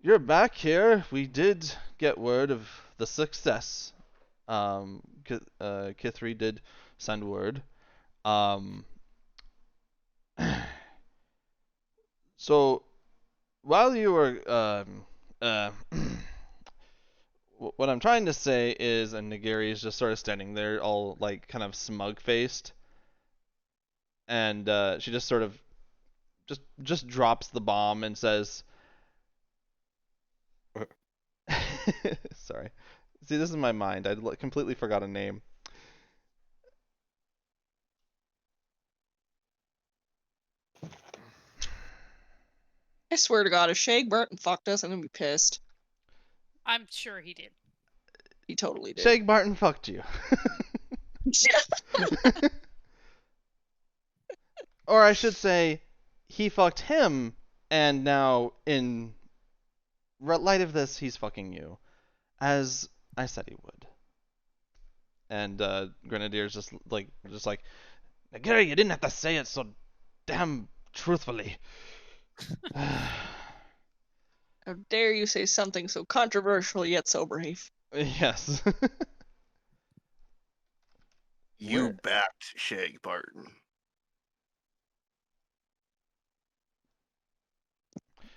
you're back here. We did get word of the success. Kithri did send word. So while you were what I'm trying to say is," and Nagiri is just sort of standing there, all like kind of smug-faced, and she just sort of just drops the bomb and says, "Sorry. See, this is my mind. I completely forgot a name." I swear to God, if Shag Barton fucked us, I'm gonna be pissed. I'm sure he did. He totally did. Shag Barton fucked you. Or I should say, he fucked him And now, in light of this, he's fucking you, as I said he would. And Grenadier's just like, Gary, you didn't have to say it so damn truthfully. How dare you say something so controversial yet so brave? Yes. You Where- backed Shag Barton.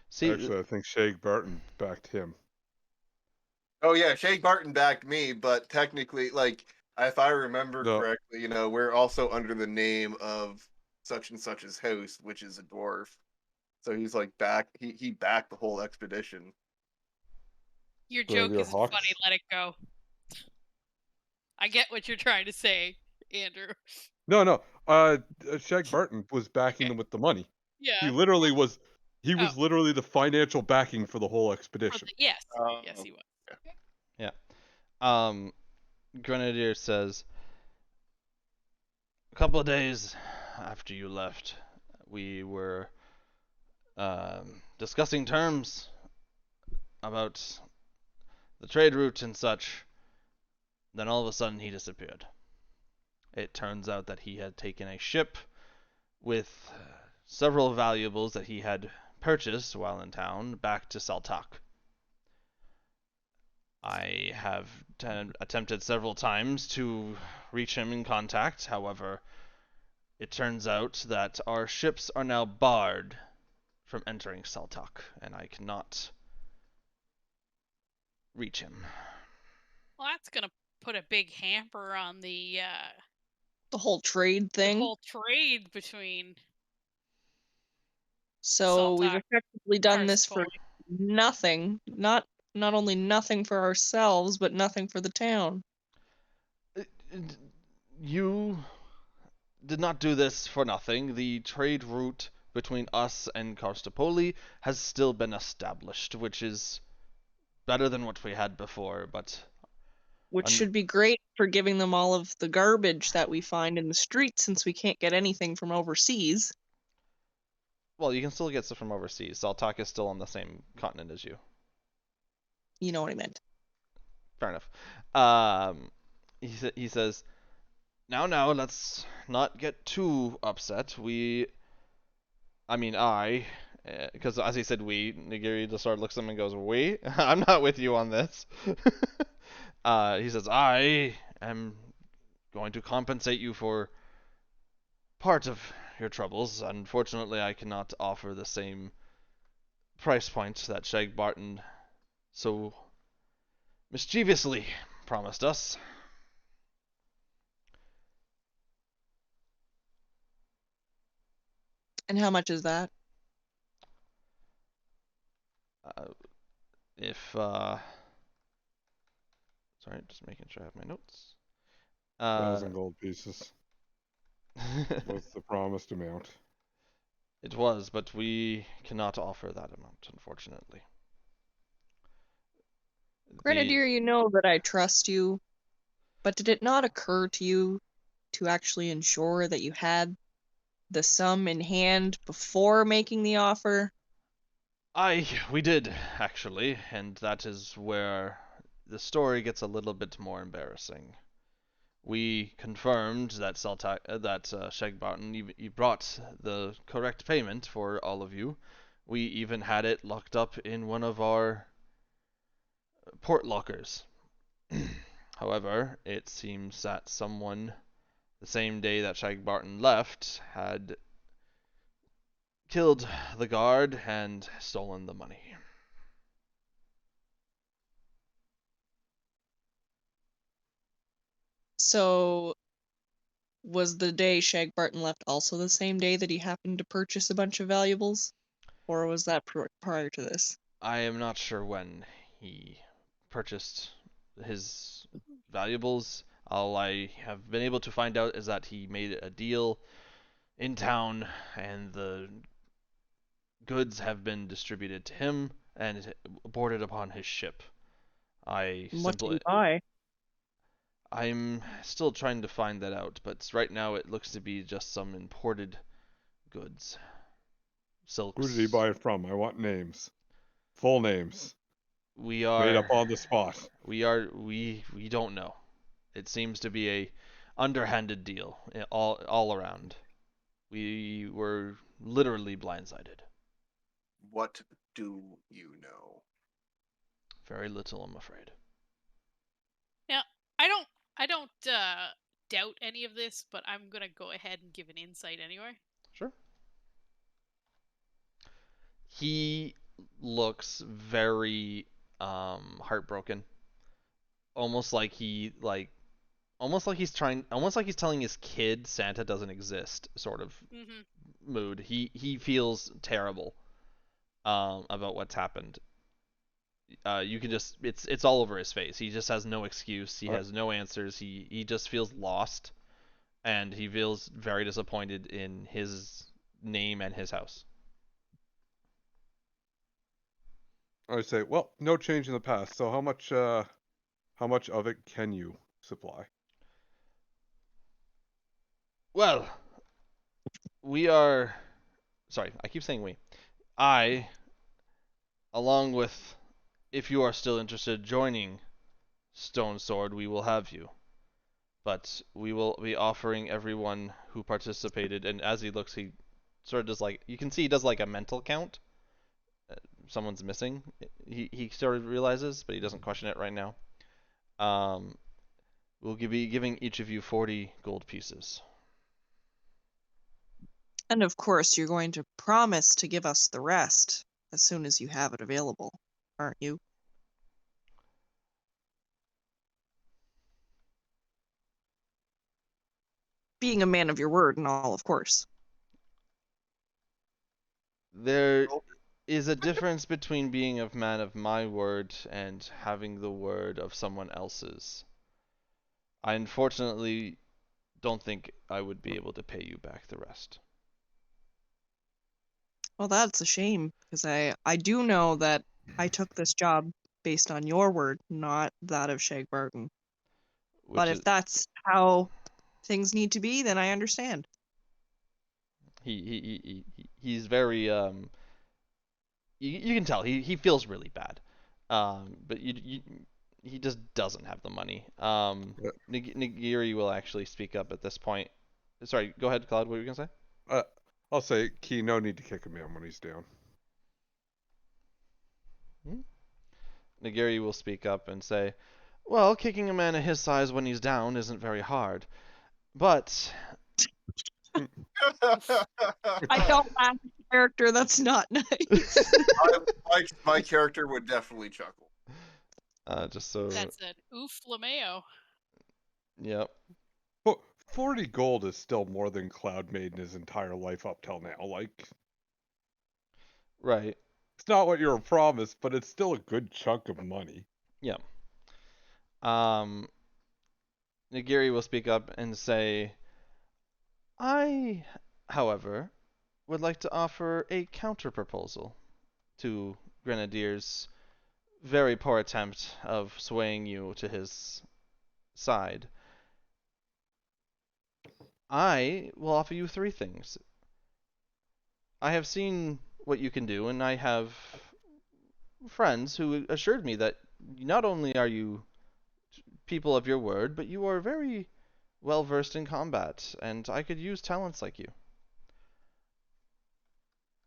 See, Actually, I think Shag Barton backed him. Oh yeah, Shag Barton backed me, but technically, like, if I remember No. correctly, we're also under the name of such and such's house, which is a dwarf. So he's like he backed the whole expedition. Your Grenadier joke isn't Hawks. funny. Let it go. I get what you're trying to say, Andrew. No. Shag Barton was backing them with the money. Yeah. He literally was. He was Oh. literally the financial backing for the whole For expedition. yes. Oh. Yes, he was. Grenadier says, a couple of days after you left, we were discussing terms about the trade route and such. Then all of a sudden he disappeared. It turns out that he had taken a ship with several valuables that he had purchased while in town back to Saltak. I have attempted several times to reach him in contact. However, it turns out that our ships are now barred from entering Saltak, and I cannot reach him. Well, that's gonna put a big hamper on the whole trade thing. whole trade between. So we've Saltak, effectively done this for Karsapoli. nothing. Not only nothing for ourselves, but nothing for the town. You did not do this for nothing. The trade route between us and Karstapoli has still been established, which is better than what we had before, but Which should be great for giving them all of the garbage that we find in the streets, since we can't get anything from overseas. well, you can still get stuff from overseas. Saltak is still on the same continent as you. You know what I meant. Fair enough. He says, now, let's not get too upset. Because as he said we, Nigiri just sort of looks at him and goes, we? I'm not with you on this. He says, I am going to compensate you for part of your troubles. Unfortunately, I cannot offer the same price point that Shag Barton so mischievously promised us. And how much is that? Sorry, just making sure I have my notes. 1,000 gold pieces was the promised amount. It was, but we cannot offer that amount, unfortunately. Grenadier, you know that I trust you, but did it not occur to you to actually ensure that you had the sum in hand before making the offer? We did, actually, and that is where the story gets a little bit more embarrassing. We confirmed that Shag Barton, you brought the correct payment for all of you. We even had it locked up in one of our port lockers. However, it seems that someone, the same day that Shag Barton left, had killed the guard and stolen the money. So, was the day Shag Barton left also the same day that he happened to purchase a bunch of valuables? Or was that prior to this? I am not sure when he purchased his valuables. All I have been able to find out is that he made a deal in town and the goods have been distributed to him and boarded upon his ship. What did he buy? I'm still trying to find that out, but right now it looks to be just some imported goods. silks. Who did he buy it from? I want names. Full names. We Made up are. on the spot. We don't know. It seems to be a underhanded deal all around. We were literally blindsided. What do you know? Very little, I'm afraid. Now, I don't doubt any of this, but I'm gonna go ahead and give an insight anyway. Sure. He looks very heartbroken. Almost like almost like he's telling his kid Santa doesn't exist sort of mood. He feels terrible about what's happened. You can just it's all over his face. He just has no excuse. He has no answers. He just feels lost, and he feels very disappointed in his name and his house. I say, well, no change in the past. So how much of it can you supply? Well, we are. Sorry, I keep saying we. I, along with, if you are still interested, joining Stone Sword, we will have you. But we will be offering everyone who participated, and as he looks, he sort of does like, you can see he does like a mental count. Someone's missing. He sort of realizes, but he doesn't question it right now. We'll be giving each of you 40 gold pieces. And of course, you're going to promise to give us the rest as soon as you have it available, aren't you? Being a man of your word and all, of course. There is a difference between being a man of my word and having the word of someone else's. I unfortunately don't think I would be able to pay you back the rest. Well, that's a shame, because I do know that I took this job based on your word, not that of Shag Barton. But if that's how things need to be, then I understand. He's very you can tell he feels really bad. But he just doesn't have the money. Nagiri will actually speak up at this point. Sorry, go ahead, Claude. What were you gonna say? I'll say, Key, no need to kick him in when he's down. Nagiri will speak up and say, well, kicking a man of his size when he's down isn't very hard. But I don't laugh at the character, that's not nice. my character would definitely chuckle. Just so That's an oof Lameo. Yep. But 40 gold is still more than Cloud made in his entire life up till now. Like, right. It's not what you were promised, but it's still a good chunk of money. Yeah. Nagiri will speak up and say, I, however, would like to offer a counter-proposal to Grenadier's very poor attempt of swaying you to his side. I will offer you 3 things. I have seen what you can do, and I have friends who assured me that not only are you people of your word, but you are very well versed in combat, and I could use talents like you.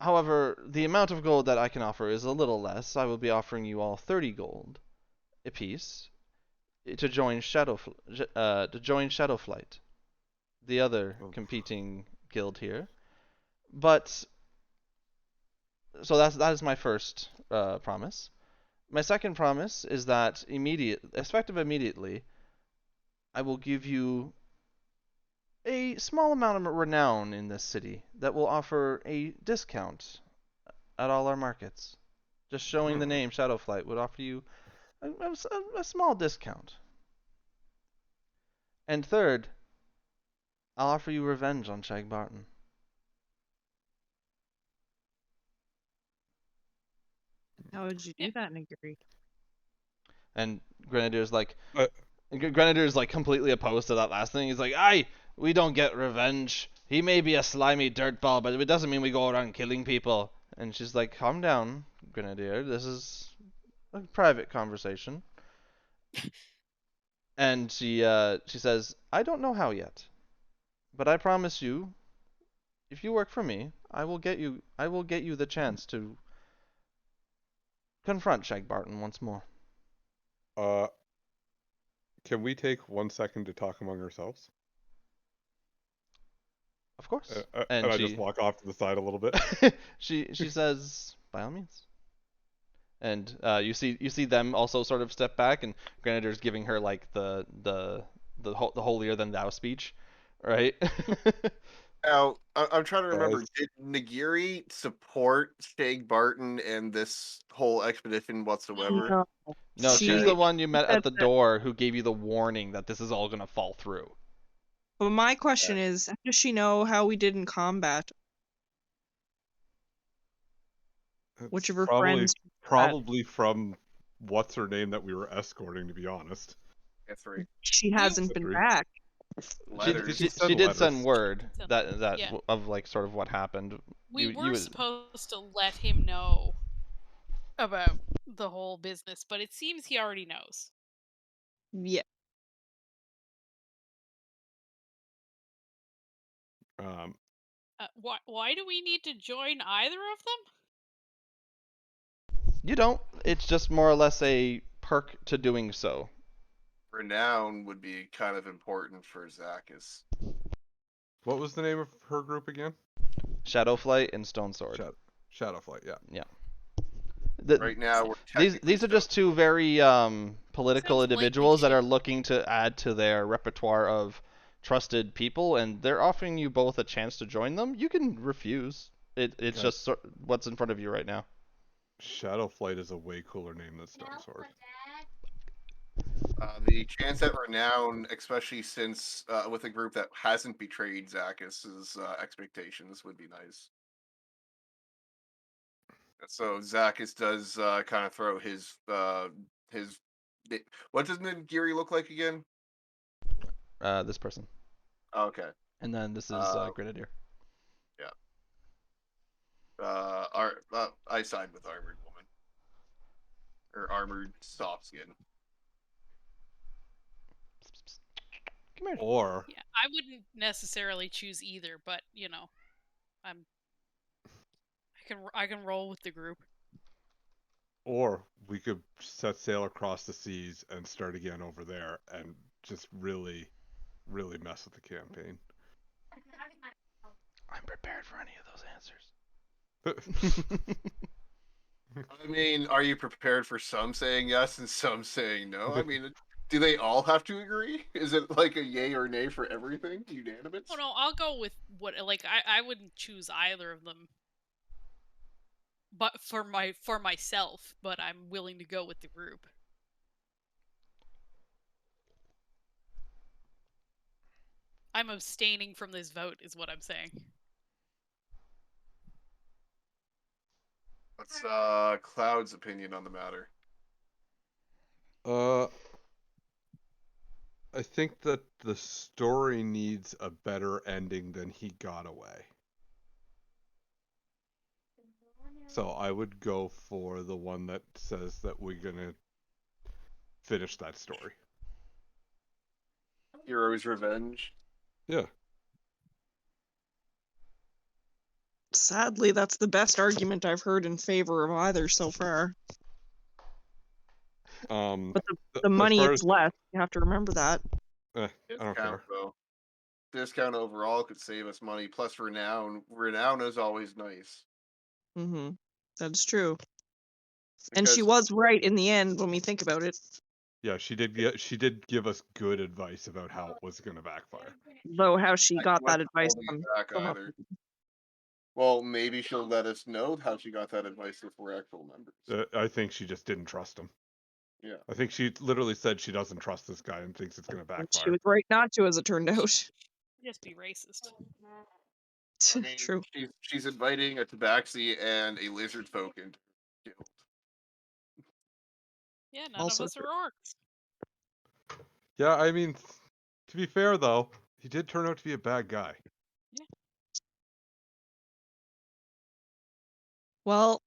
However, the amount of gold that I can offer is a little less. I will be offering you all 30 gold apiece to join Shadowflight, the other competing guild here. But so that is my first promise. My second promise is that effective immediately, I will give you a small amount of renown in this city that will offer a discount at all our markets. Just showing the name Shadowflight would offer you a small discount. And third, I'll offer you revenge on Shag Barton. How would you do that, Nagiri? And Grenadier's like completely opposed to that last thing. He's like, we don't get revenge. He may be a slimy dirtball, but it doesn't mean we go around killing people. And she's like, calm down, Grenadier. This is a private conversation. And she says, I don't know how yet, but I promise you, if you work for me, I will get you the chance to confront Shag Barton once more. Can we take 1 second to talk among ourselves? Of course. And I just walk off to the side a little bit. she says, by all means. And you see them also sort of step back, and Grenadier's giving her like the holier than thou speech, right? Now, I'm trying to remember. Yes. Did Nagiri support Shag Barton and this whole expedition whatsoever? No. No, She she's the one you met said at the that- door who gave you the warning that this is all gonna fall through. But my question is, how does she know how we did in combat? Which of her friends? Probably from what's her name that we were escorting, to be honest. That's right. She hasn't been Three. back. Letters. She send did send letters. word that Yeah. of like sort of what happened. We You were was- supposed to let him know about the whole business, but it seems he already knows. Yeah. Why do we need to join either of them? You don't. It's just more or less a perk to doing so. Renown would be kind of important for Zakis. What was the name of her group again? Shadowflight and Stone Sword. Shadowflight, yeah. Right now, we're These are just two very political Sounds like individuals that shit. are looking to add to their repertoire of trusted people, and they're offering you both a chance to join them. You can refuse. It's Okay. just what's in front of you right now. Shadowflight is a way cooler name than Stone Sword. The chance at Renown, especially since with a group that hasn't betrayed Zakis's expectations, would be nice. So Zakis does kind of throw his. What does Nagiri look like again? This person, Okay. and then this is Grenadier. I side with Armored Woman. Or Armored Soft Skin. Come here. Or Yeah, I wouldn't necessarily choose either, but you know, I can roll with the group. Or we could set sail across the seas and start again over there and just really, really mess with the campaign. I'm prepared for any of those answers. I mean, are you prepared for some saying yes and some saying no? I mean, do they all have to agree? Is it like a yay or nay for everything? Unanimous? Oh no, I'll go with what like I wouldn't choose either of them. But for myself, but I'm willing to go with the group. I'm abstaining from this vote is what I'm saying. What's Cloud's opinion on the matter? I think that the story needs a better ending than he got away. So I would go for the one that says that we're gonna finish that story. Hero's Revenge? Yeah. Sadly, that's the best argument I've heard in favor of either so far. But the money is less. You have to remember that. I don't care. Though. Discount overall could save us money. Plus Renown. Renown is always nice. Mm-hmm. That's true. And she Because- was right in the end when we think about it. Yeah, she did give us good advice about how it was gonna backfire. Though how she I got that wouldn't advice hold from you back from either. Well, maybe she'll let us know how she got that advice if we're actual members. I think she just didn't trust him. Yeah. I think she literally said she doesn't trust this guy and thinks it's gonna She backfire. was right not to, as it turned out. Just be racist. I mean, True. She's inviting a tabaxi and a lizard folk into her guild. Yeah, none Also of us true. are orcs. Yeah, I mean, to be fair though, he did turn out to be a bad guy. Well,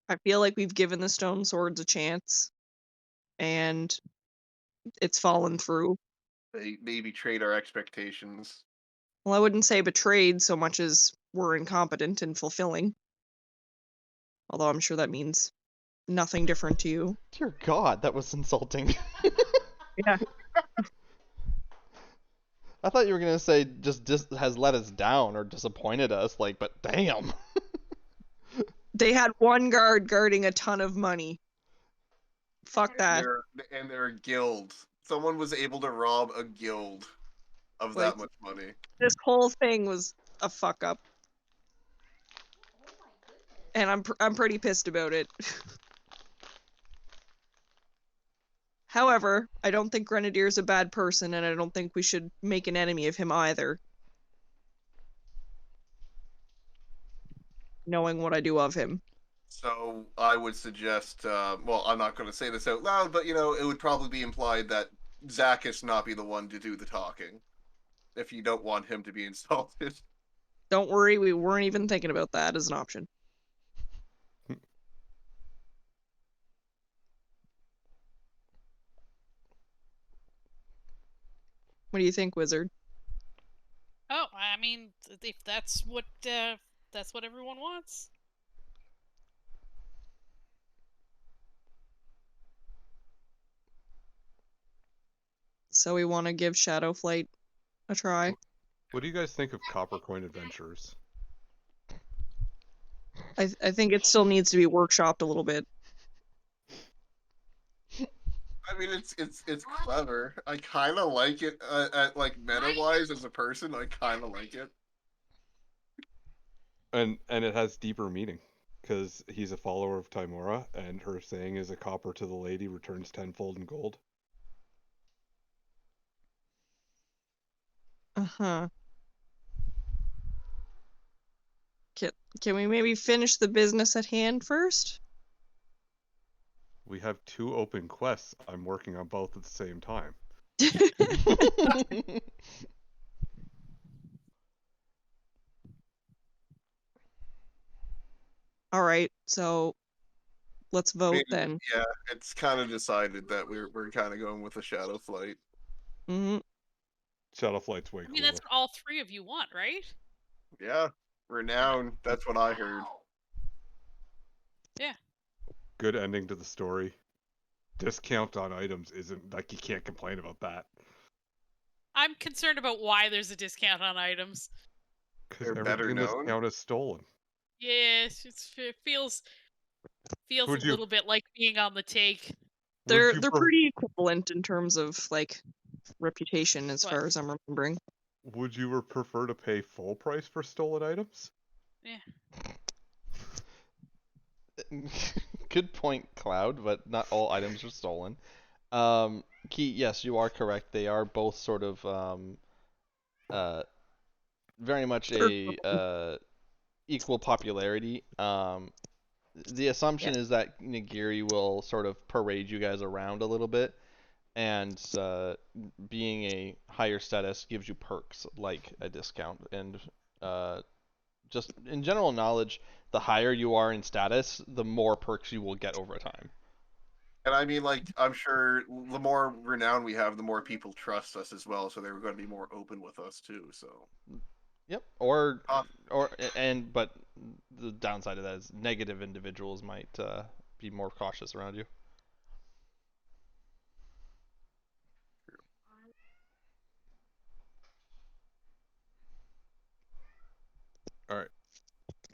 I feel like we've given the stone swords a chance, and it's fallen through. They betrayed our expectations. Well, I wouldn't say betrayed so much as we're incompetent in fulfilling. Although I'm sure that means nothing different to you. Dear God, that was insulting. Yeah. I thought you were gonna say just has let us down or disappointed us. Like, but damn. They had one guard guarding a ton of money. Fuck that. They're a guild. Someone was able to rob a guild of Like- that much money. This whole thing was a fuck up. And I'm pretty pissed about it. However, I don't think Grenadier's a bad person, and I don't think we should make an enemy of him either. Knowing what I do of him. So I would suggest, well, I'm not going to say this out loud, but, it would probably be implied that Zacchus not be the one to do the talking, if you don't want him to be insulted. Don't worry, we weren't even thinking about that as an option. What do you think, Wizard? Oh, I mean, if that's what everyone wants. So we want to give Shadowflight a try. What do you guys think of Coppercoin Adventures? I think it still needs to be workshopped a little bit. I mean, it's clever. I kind of like it, at like meta-wise as a person. I kind of like it. And it has deeper meaning, because he's a follower of Timora, and her saying is a copper to the lady returns tenfold in gold. Uh-huh. Can we maybe finish the business at hand first? We have 2 open quests. I'm working on both at the same time. All right, so let's vote Maybe- then. Yeah, it's kind of decided that we're kind of going with the Shadowflight. Hmm. Shadowflight's way I cooler. mean, that's what all three of you want, right? Yeah, renown. That's what I heard. Good ending to the story. Discount on items isn't, like, you can't complain about that. I'm concerned about why there's a discount on items. Because They're better everything in this known. town is stolen. Yes, it feels Would a you- little bit like being on the take. They're Would you pre- pretty equivalent in terms of like reputation, as What? far as I'm remembering. Would you prefer to pay full price for stolen items? Yeah. Good point, Cloud, but not all items are stolen. Key, yes, you are correct. They are both sort of very much a equal popularity. The assumption is that Nagiri will sort of parade you guys around a little bit, and being a higher status gives you perks like a discount, and just in general knowledge, the higher you are in status, the more perks you will get over time. And I mean, like, I'm sure the more renown we have, the more people trust us as well. So they're going to be more open with us too. So. Yep. But the downside of that is negative individuals might be more cautious around you. All right.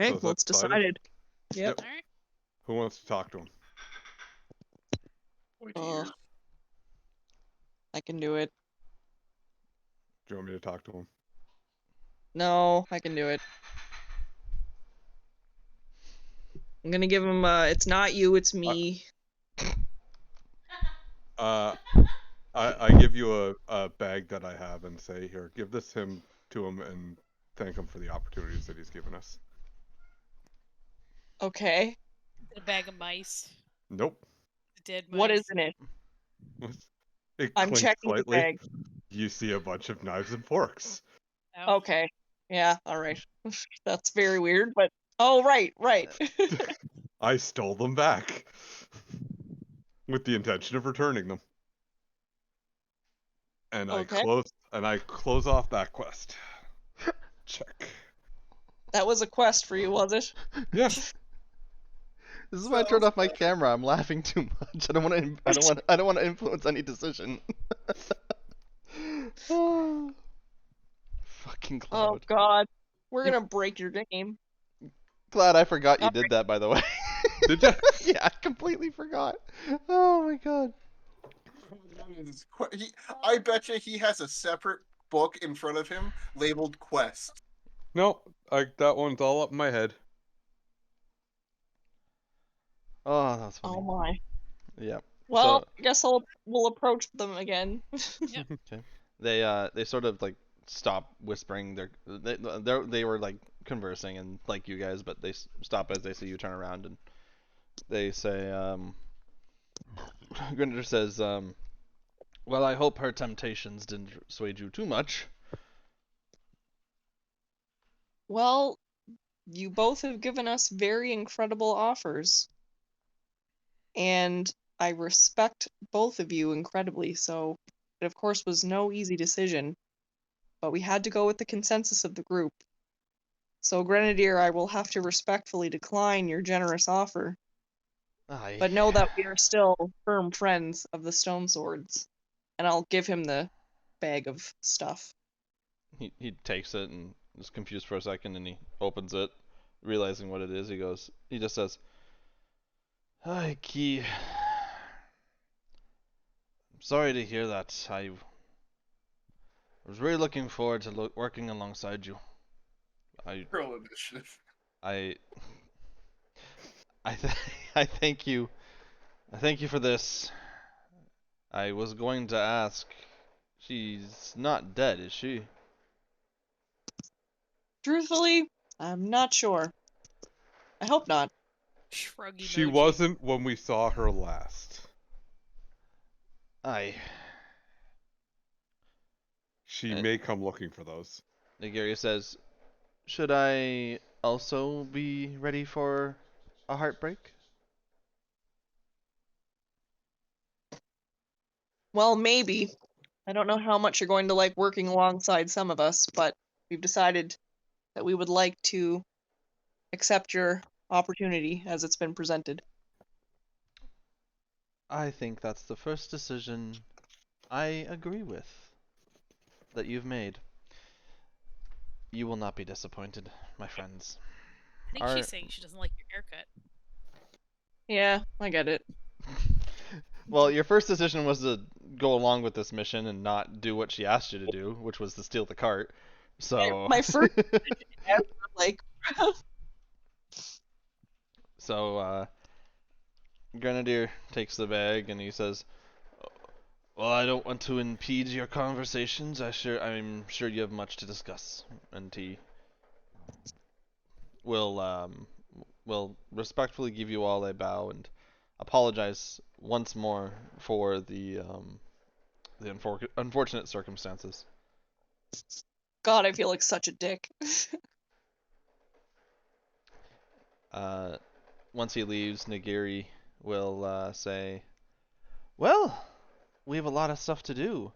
Okay, So is well, that it's decided? decided. Yep. All right. Who wants to talk to him? Point to Oh. yours. I can do it. Do you want me to talk to him? No, I can do it. I'm gonna give him it's not you, it's me. I give you a bag that I have and say, here, give this to him and thank him for the opportunities that he's given us. Okay. A bag of mice. Nope. Dead mice. What is in it? It I'm clinks checking the slightly. bag. You see a bunch of knives and forks. Oh. Okay. Yeah, alright. That's very weird, but oh, right. I stole them back with the intention of returning them. And Okay. I close off that quest. Check. That was a quest for you, was it? Yeah. This is why I turned off my camera. I'm laughing too much. I don't want to influence any decision. Oh, fucking Oh Cloud. god. We're You- gonna break your game. Glad I forgot you did that, by the way. Did ya? Yeah, I completely forgot. Oh my god. I bet you he has a separate book in front of him labeled Quest. No, that one's all up in my head. Oh, that's funny. Oh my. Yeah. Well, So I guess we'll approach them again. they sort of like stop whispering. They were like conversing and like you guys, but they stop as they see you turn around and they say, Grinder says, well, I hope her temptations didn't sway you too much. Well, you both have given us very incredible offers. And I respect both of you incredibly, so it of course was no easy decision. But we had to go with the consensus of the group. So, Grenadier, I will have to respectfully decline your generous offer. Aye. But know that we are still firm friends of the Stone Swords. And I'll give him the bag of stuff. He takes it and is confused for a second, and he opens it, realizing what it is. He just says, "Hi, Key. I'm sorry to hear that. I was really looking forward to working alongside you. Roll initiative. I I thank you. I thank you for this. I was going to ask. She's not dead, is she?" Truthfully, I'm not sure. I hope not. Shrug emoji. She wasn't when we saw her last. Aye. She may come looking for those. Nagaria says, "Should I also be ready for a heartbreak?" Well, maybe. I don't know how much you're going to like working alongside some of us, but we've decided that we would like to accept your opportunity as it's been presented. I think that's the first decision I agree with that you've made. You will not be disappointed, my friends. I think she's saying she doesn't like your haircut. Yeah, I get it. Well, your first decision was to go along with this mission and not do what she asked you to do, which was to steal the cart. So My first decision ever, like, So Grenadier takes the bag and he says, "Well, I don't want to impede your conversations. I'm sure you have much to discuss." And he will respectfully give you all a bow and apologize once more for the unfortunate circumstances. God, I feel like such a dick. Once he leaves, Nagiri will say, "Well, we have a lot of stuff to do.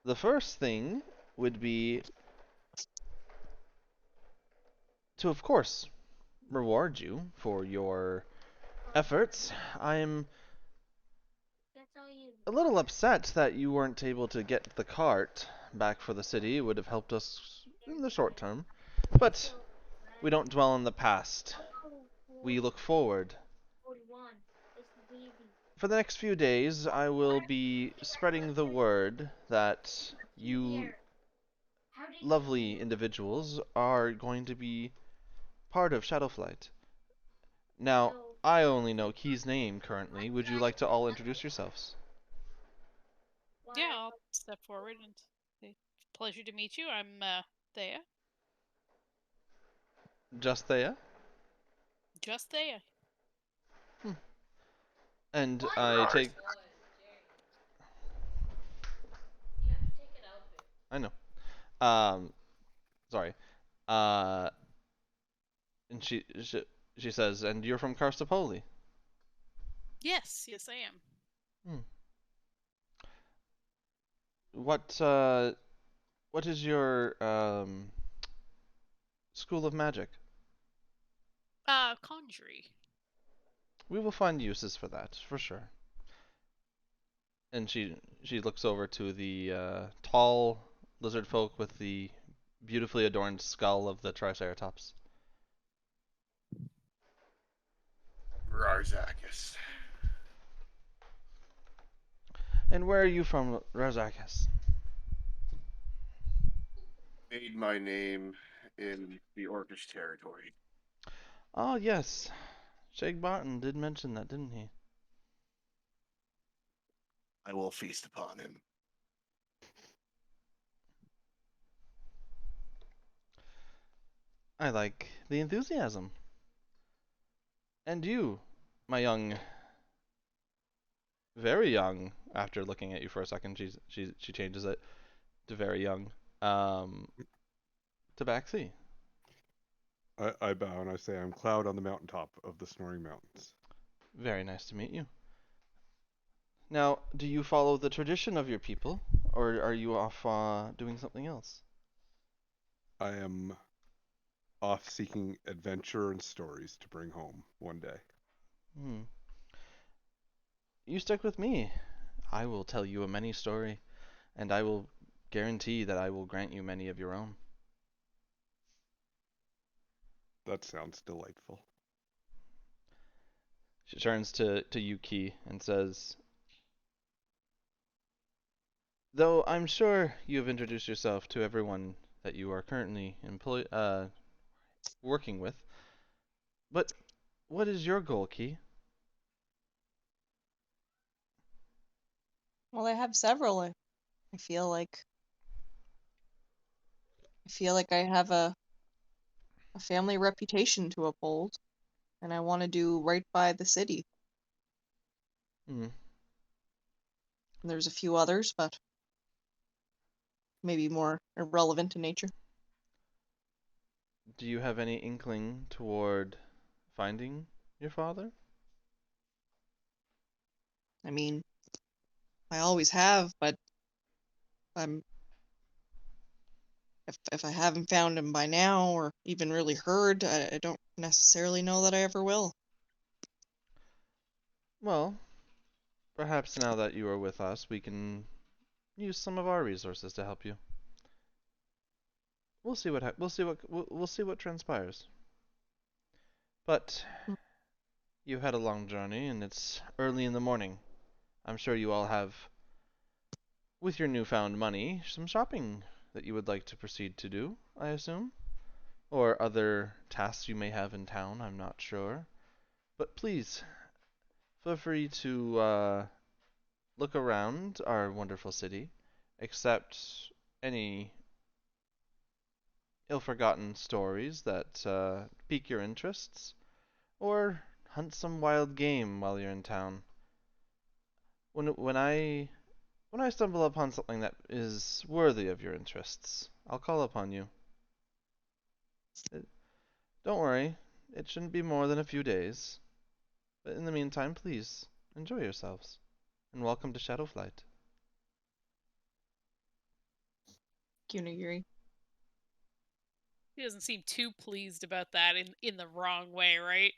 The first thing would be to, of course, reward you for your efforts. I'm a little upset that you weren't able to get the cart back for the city. It would have helped us in the short term. But we don't dwell on the past. We look forward. For the next few days, I will be spreading the word that you lovely individuals are going to be part of Shadowflight. Now, I only know Key's name currently. Would you like to all introduce yourselves?" Yeah, I'll step forward and say, "Pleasure to meet you. I'm Thea. Just Thea? Just Thea." And I take... I know. Sorry. Uh, and she says, "And you're from Karstapoli." Yes, I am. Hmm. What is your school of magic? Conjury. We will find uses for that, for sure. And she looks over to the tall lizard folk with the beautifully adorned skull of the Triceratops. Rarzakis. And where are you from, Razakis? Made my name in the Orcish territory. Oh, yes. Shag Barton did mention that, didn't he? I will feast upon him. I like the enthusiasm. And you, my young, very young, after looking at you for a second, she changes it to very young, Tabaxi. I bow and I say, I'm Cloud on the mountaintop of the Snoring Mountains. Very nice to meet you. Now, do you follow the tradition of your people, or are you off doing something else? I am off seeking adventure and stories to bring home one day. You stick with me. I will tell you a many story, and I will guarantee that I will grant you many of your own. That sounds delightful. She turns to Yuki and says, "Though I'm sure you have introduced yourself to everyone that you are currently working with, but what is your goal, Ki?" Well, I have several. I feel like I have a family reputation to uphold, and I want to do right by the city. Hmm. And there's a few others, but maybe more irrelevant in nature. Do you have any inkling toward finding your father? I mean, I always have, but if I haven't found him by now, or even really heard, I don't necessarily know that I ever will. Well, perhaps now that you are with us, we can use some of our resources to help you. We'll see we'll see what transpires. But you had a long journey, and it's early in the morning. I'm sure you all have, with your newfound money, some shopping that you would like to proceed to do, I assume? Or other tasks you may have in town, I'm not sure. But please, feel free to look around our wonderful city, accept any ill-forgotten stories that pique your interests, or hunt some wild game while you're in town. When I stumble upon something that is worthy of your interests, I'll call upon you. Don't worry, it shouldn't be more than a few days. But in the meantime, please enjoy yourselves, and welcome to Shadowflight. Kunigiri. He doesn't seem too pleased about that in the wrong way, right?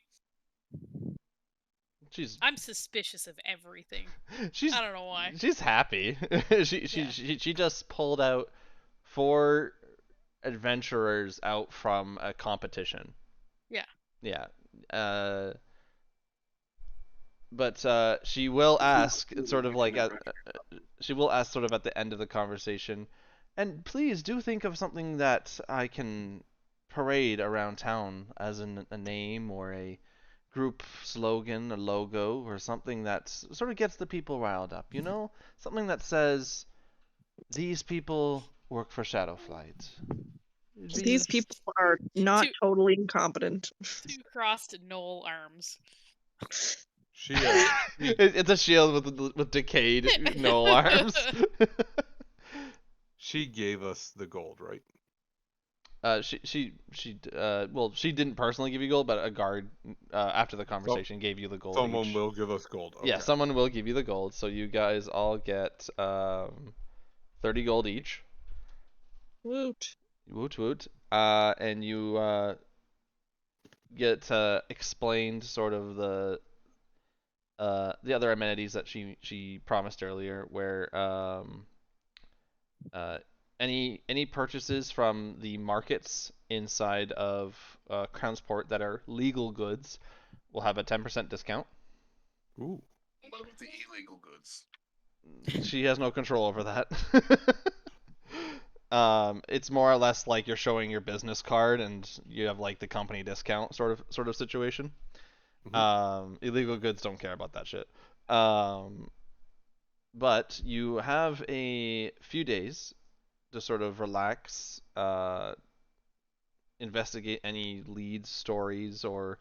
I'm suspicious of everything. I don't know why. She's happy. She just pulled out 4 adventurers out from a competition. Yeah. Yeah. But she will ask, sort of like she will ask sort of at the end of the conversation, and please do think of something that I can parade around town as a name or a group slogan, a logo, or something that sort of gets the people riled up, you know? Something that says, these people work for Shadowflight. These people are not totally incompetent. 2 crossed knoll arms. It's a shield with decayed knoll arms. She gave us the gold, right? Well, she didn't personally give you gold, but a guard after the conversation gave you the gold. Someone each. will give us gold. Okay. Yeah, someone will give you the gold. So you guys all get 30 gold each. Woot. Woot woot. And you get explained sort of the other amenities that she promised earlier, where any purchases from the markets inside of Crownsport that are legal goods will have a 10% discount. Ooh. What about the illegal goods? She has no control over that. It's more or less like you're showing your business card and you have like the company discount sort of situation. Illegal goods don't care about that shit. But you have a few days to sort of relax, investigate any leads, stories, or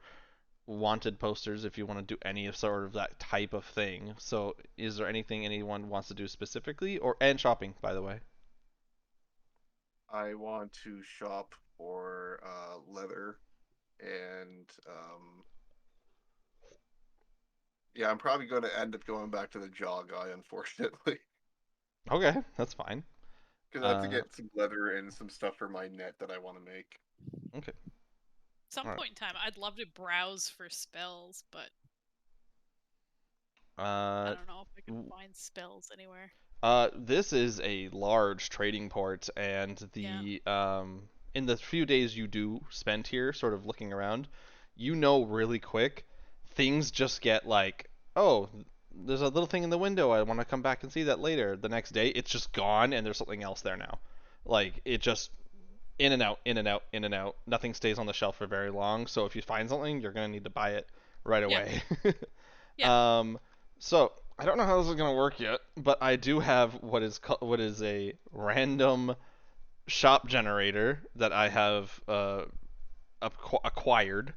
wanted posters if you want to do any of sort of that type of thing. So, is there anything anyone wants to do specifically, and shopping, by the way? I want to shop for leather and yeah, I'm probably going to end up going back to the jaw guy, unfortunately, Okay, that's fine. because I have to get some leather and some stuff for my net that I want to make. Okay. Some Alright. point in time, I'd love to browse for spells, but Uh, I don't know if I can find spells anywhere. This is a large trading port, and in the few days you do spend here, sort of looking around, you know really quick, things just get like, oh, there's a little thing in the window. I want to come back and see that later. The next day, it's just gone, and there's something else there now. Like it just in and out, in and out, in and out. Nothing stays on the shelf for very long. So if you find something, you're gonna need to buy it right away. Yeah. So I don't know how this is gonna work yet, but I do have what is a random shop generator that I have acquired.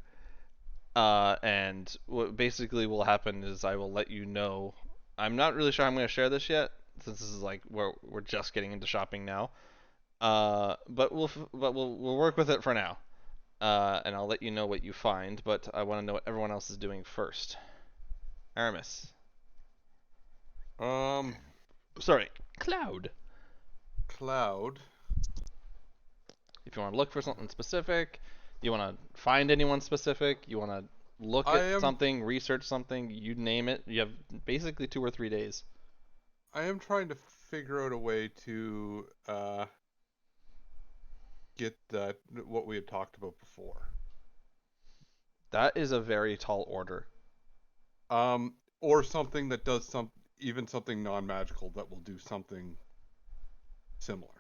And what basically will happen is I will let you know. I'm not really sure how I'm gonna share this yet, since this is like we're just getting into shopping now. But we'll work with it for now. And I'll let you know what you find. But I want to know what everyone else is doing first. Aramis. Sorry, Cloud. Cloud. If you want to look for something specific, you want to find anyone specific, you want to look at something, research something, you name it. You have basically 2 or 3 days. I am trying to figure out a way to get what we had talked about before. That is a very tall order. Or something that does even something non-magical that will do something similar.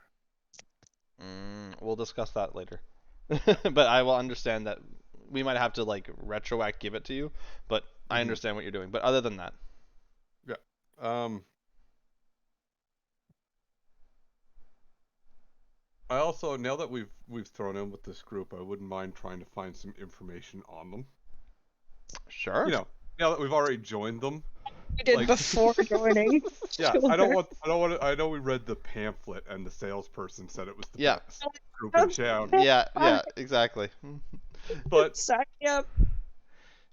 We'll discuss that later. But I will understand that we might have to like retroact give it to you, but I understand what you're doing. But other than that, yeah. I also, now that we've thrown in with this group, I wouldn't mind trying to find some information on them. Sure. You know, now that we've already joined them. You did before joining. Yeah, I don't want to. I know we read the pamphlet and the salesperson said it was the best group in town. Yeah, exactly. But sign me up.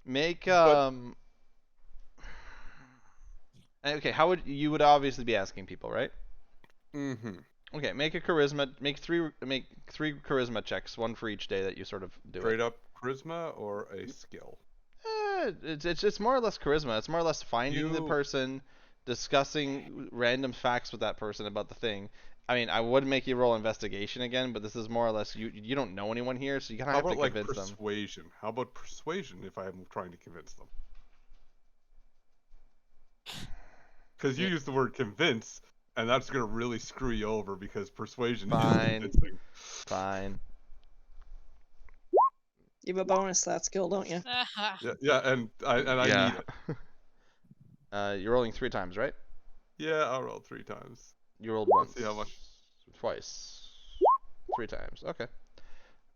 Make Okay, how would you would obviously be asking people, right? Okay, make three charisma checks, one for each day that you sort of do. Straight up charisma or a skill? It's more or less charisma. It's more or less finding the person, discussing random facts with that person about the thing. I mean, I would make you roll investigation again, but this is more or less you don't know anyone here, so you kind of have to convince them. Persuasion? How about persuasion if I'm trying to convince them? Because you use the word convince, and that's going to really screw you over because persuasion is convincing. Fine. You have a bonus to that skill, don't you? Yeah, and I need it. You're rolling 3 times, right? Yeah, I'll roll 3 times. You rolled once. Let's see how much. Twice. 3 times. Okay.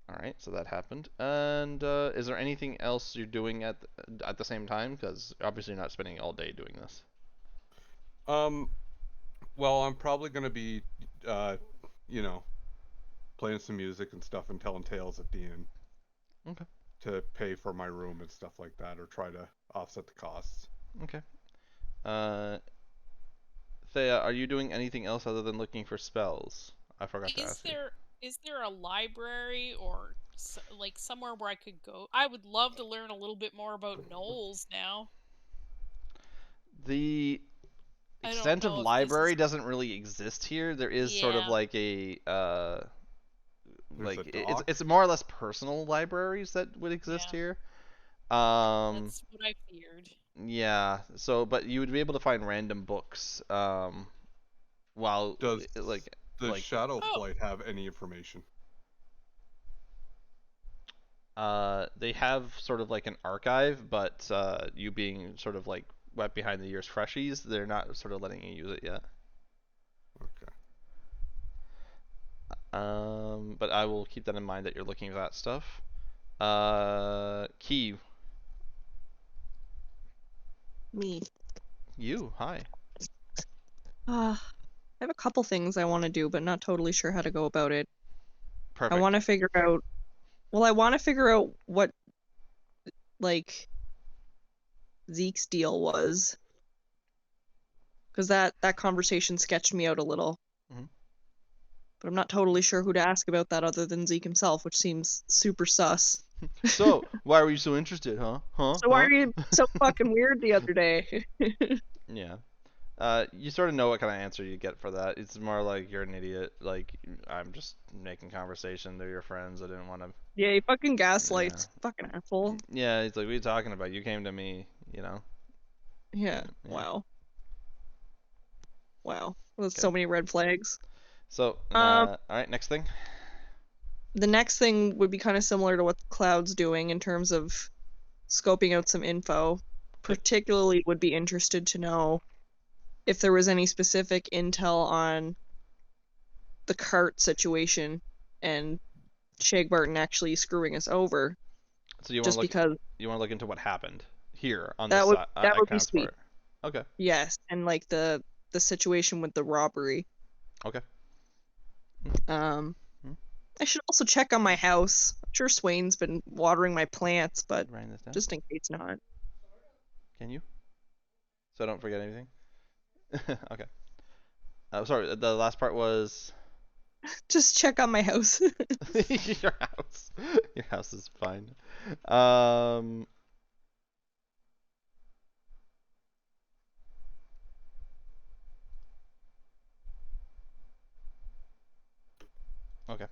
All right, so that happened. And is there anything else you're doing at the same time? Because obviously you're not spending all day doing this. Well, I'm probably going to be, playing some music and stuff and telling tales at the inn. Okay. To pay for my room and stuff like that, or try to offset the costs. Okay. Thea, are you doing anything else other than looking for spells? I forgot to ask you. Is there a library or like somewhere where I could go? I would love to learn a little bit more about gnolls now. The I don't extent of know if this library is- doesn't really exist here. There is sort of Yeah. like a There's a dock. it's more or less personal libraries that would exist Yeah. here. That's what I feared. Yeah. So, but you would be able to find random books. While Does like the Shadow Oh. Flight have any information? they have sort of like an archive, but you being sort of like wet behind the ears freshies, they're not sort of letting you use it yet. Okay. But I will keep that in mind that you're looking for that stuff. Key, Me. you, hi. I have a couple things I want to do, but not totally sure how to go about it. Perfect. I want to figure out. Well, I want to figure out what, like, Zeke's deal was, because that conversation sketched me out a little. Mhm. But I'm not totally sure who to ask about that other than Zeke himself, which seems super sus. So, why were you so interested, huh? So why are you so fucking weird the other day? Yeah. You sort of know what kind of answer you get for that. It's more like you're an idiot. Like, I'm just making conversation. They're your friends. I didn't want to. Yeah, he fucking gaslights. Fucking asshole. Yeah, it's like, what are you talking about? You came to me, you know? Yeah. Yeah. Wow. Wow. There's Okay. so many red flags. So, Um, alright, next thing. The next thing would be kind of similar to what Cloud's doing in terms of scoping out some info. Particularly would be interested to know if there was any specific intel on the cart situation and Shag Barton actually screwing us over. So you want Just to look. because You want to look into what happened here on that this would side. that would be Accounts for sweet. it. Okay. Yes, and like the situation with the robbery. Okay. Um, Hmm. I should also check on my house. I'm sure Swain's been watering my plants, but Writing this down. just in case not. Can you? So I don't forget anything. Okay. Sorry. The last part was Just check on my house. your house. Your house is fine. Um. Okay.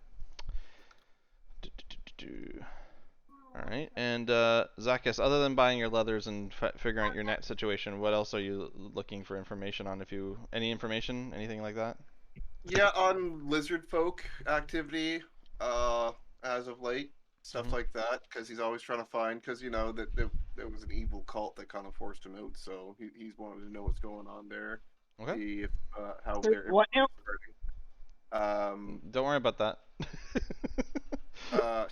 All right. And Zacchaeus, other than buying your leathers and figuring out your net situation, what else are you looking for information on? Any information, anything like that? Yeah, on lizard folk activity, as of late, stuff Mhm. like that, because he's always trying to find, because you know that there was an evil cult that kind of forced him out, so he's wanted to know what's going on there, Okay. see if how There's they're what now? starting. Don't worry about that. Uh,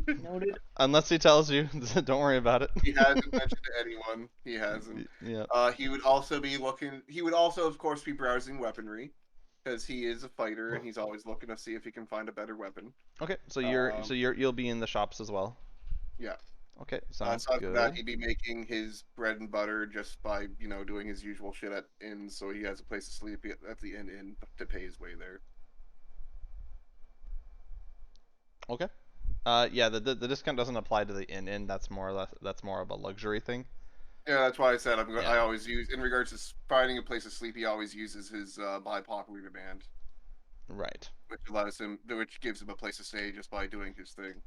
Noted. Unless he tells you, don't worry about it. he hasn't mentioned to anyone. He hasn't. Yeah. He would also be looking. He would also, of course, be browsing weaponry, because he is a fighter and he's always looking to see if he can find a better weapon. Okay. So Um, you'll be in the shops as well. Yeah. Okay. Sounds Aside from that, good. he'd be making his bread and butter just by, doing his usual shit at inns, so he has a place to sleep at the inn to pay his way there. Okay. Yeah. The discount doesn't apply to the inn. That's more of a luxury thing. Yeah, that's why I said Yeah. I always use, in regards to finding a place to sleep, he always uses his by popular demand, Right. which gives him a place to stay just by doing his thing,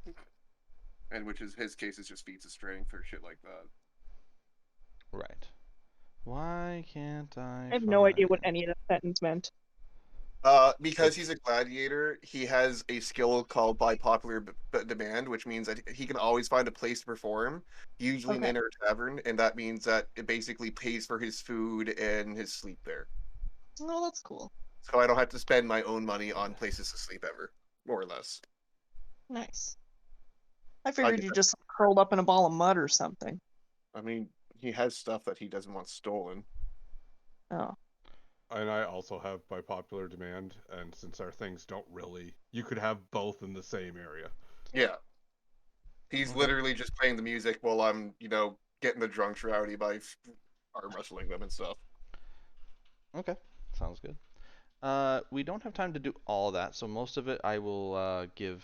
and which is his case is just feats of strength or shit like that. Right. Why can't I? I have no idea what find- any of that sentence meant. Because he's a gladiator, he has a skill called by popular demand, which means that he can always find a place to perform, usually an Okay. inn or a tavern, and that means that it basically pays for his food and his sleep there. Oh, that's cool. So I don't have to spend my own money on places to sleep ever, more or less. Nice. I figured get you that. just curled up in a ball of mud or something. I mean, he has stuff that he doesn't want stolen. Oh. And I also have by popular demand, and since our things don't really, you could have both in the same area. Yeah. He's Okay. literally just playing the music while I'm, getting the drunks rowdy by arm wrestling them and stuff. Okay, sounds good. We don't have time to do all that, so most of it I will give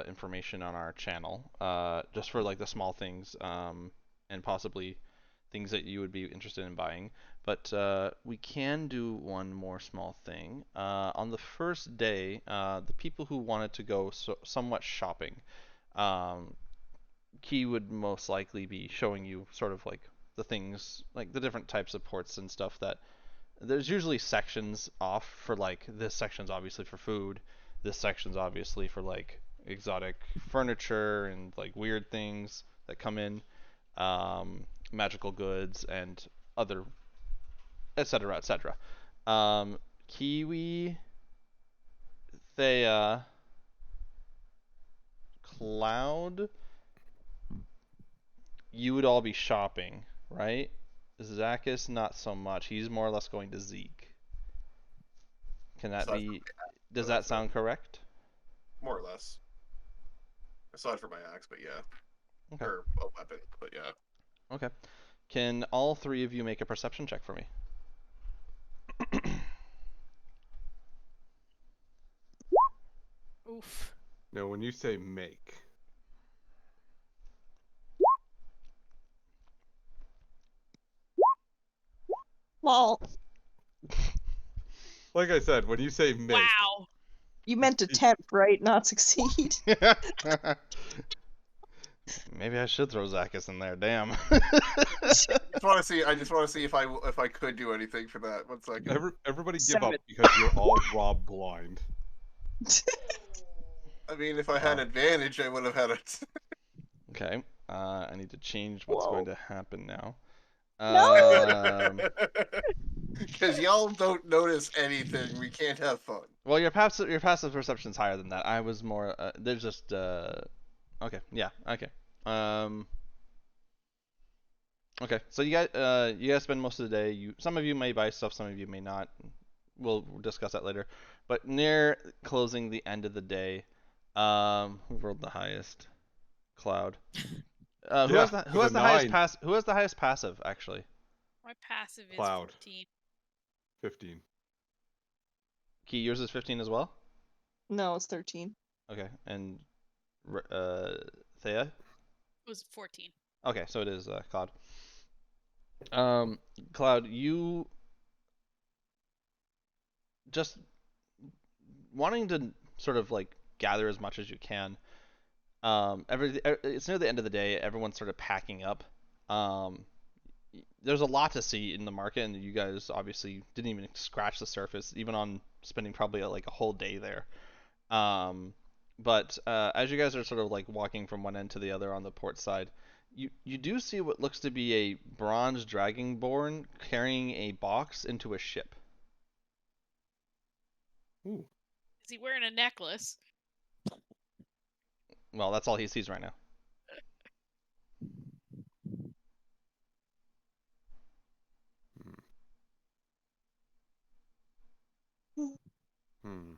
information on our channel, just for like the small things, and possibly things that you would be interested in buying. But we can do one more small thing. On the first day, the people who wanted to go somewhat shopping, um, Key would most likely be showing you sort of like the things, like the different types of ports and stuff that there's usually sections off for, like, this section's obviously for food, this section's obviously for like exotic furniture and like weird things that come in, magical goods and other, etc., etc. Kiwi, Thea, Cloud, you would all be shopping, right? Zakis, not so much. He's more or less going to Zeke. Can that Aside from be? my axe, Does but that that's it. sound correct? More or less. Aside from my axe, but yeah. Okay. Or a weapon, but yeah. Okay. Can all three of you make a perception check for me? Oof. Now, when you say make, Well, like I said, when you say make, Wow. you meant attempt, right? Not succeed. Maybe I should throw Zakis in there. Damn. I just want to see if I could do anything for that. 1 second. everybody give 7. up because you're all rob blind. I mean, if I had Wow. advantage, I would have had it. Okay. I need to change what's Whoa. going to happen now. No! Because y'all don't notice anything, we can't have fun. Well, your passive perception's higher than that. I was more. There's just. Okay. Yeah. Okay. Um. Okay. So you guys spend most of the day. Some of you may buy stuff. Some of you may not. We'll discuss that later. But near closing the end of the day, who rolled the highest? Cloud. Who Yeah, has the it who was has a the highest 9. pass? Who has the highest passive actually? My passive is Cloud. 14. 15. Key, yours is 15 as well. No, it's 13. Okay, and Thea. It was 14. Okay, so it is Cloud. Cloud, you just wanting to sort of like gather as much as you can. It's near the end of the day. Everyone's sort of packing up. Um, there's a lot to see in the market, and you guys obviously didn't even scratch the surface, even on spending probably like a whole day there. But as you guys are sort of like walking from one end to the other on the port side, you do see what looks to be a bronze dragonborn carrying a box into a ship. Ooh. Is he wearing a necklace? Well, that's all he sees right now. Hmm.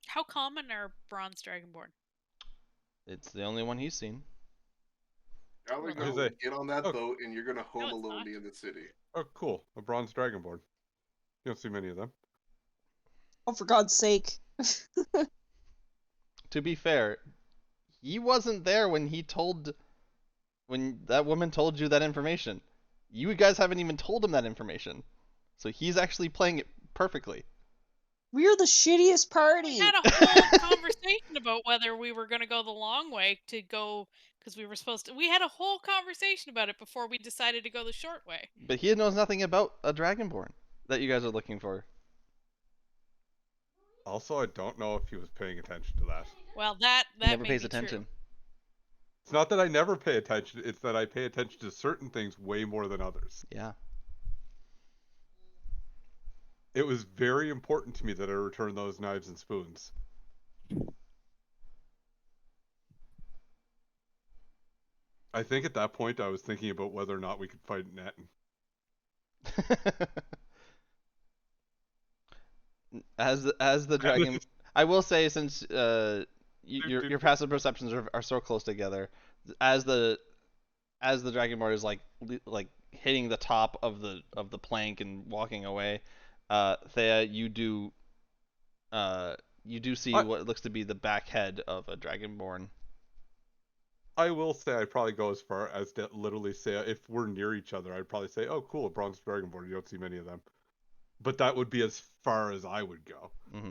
How common are bronze dragonborn? It's the only one he's seen. Y'all are Well, gonna Jose. get on that Oh. boat and you're gonna home it's alone not. me in the city. Oh, cool. A bronze dragonborn. You don't see many of them. Oh, for God's sake. To be fair, he wasn't there when that woman told you that information. You guys haven't even told him that information. So he's actually playing it perfectly. We're the shittiest We party. had a whole conversation about whether we were going to go the long way to go, because we were supposed to. We had a whole conversation about it before we decided to go the short way. But he knows nothing about a dragonborn that you guys are looking for. Also, I don't know if he was paying attention to that. Well, that He never may pays be attention. true. It's not that I never pay attention, it's that I pay attention to certain things way more than others. Yeah. It was very important to me that I return those knives and spoons. I think at that point I was thinking about whether or not we could fight Netton. As the dragon, I will say, since your passive perceptions are so close together, as the dragonborn is like hitting the top of the plank and walking away, Thea, you do see what looks to be the back head of a dragonborn. I will say I'd probably go as far as to literally say, if we're near each other, I'd probably say, oh, cool, a bronze dragonborn. You don't see many of them. But that would be as far as I would go. Mm-hmm.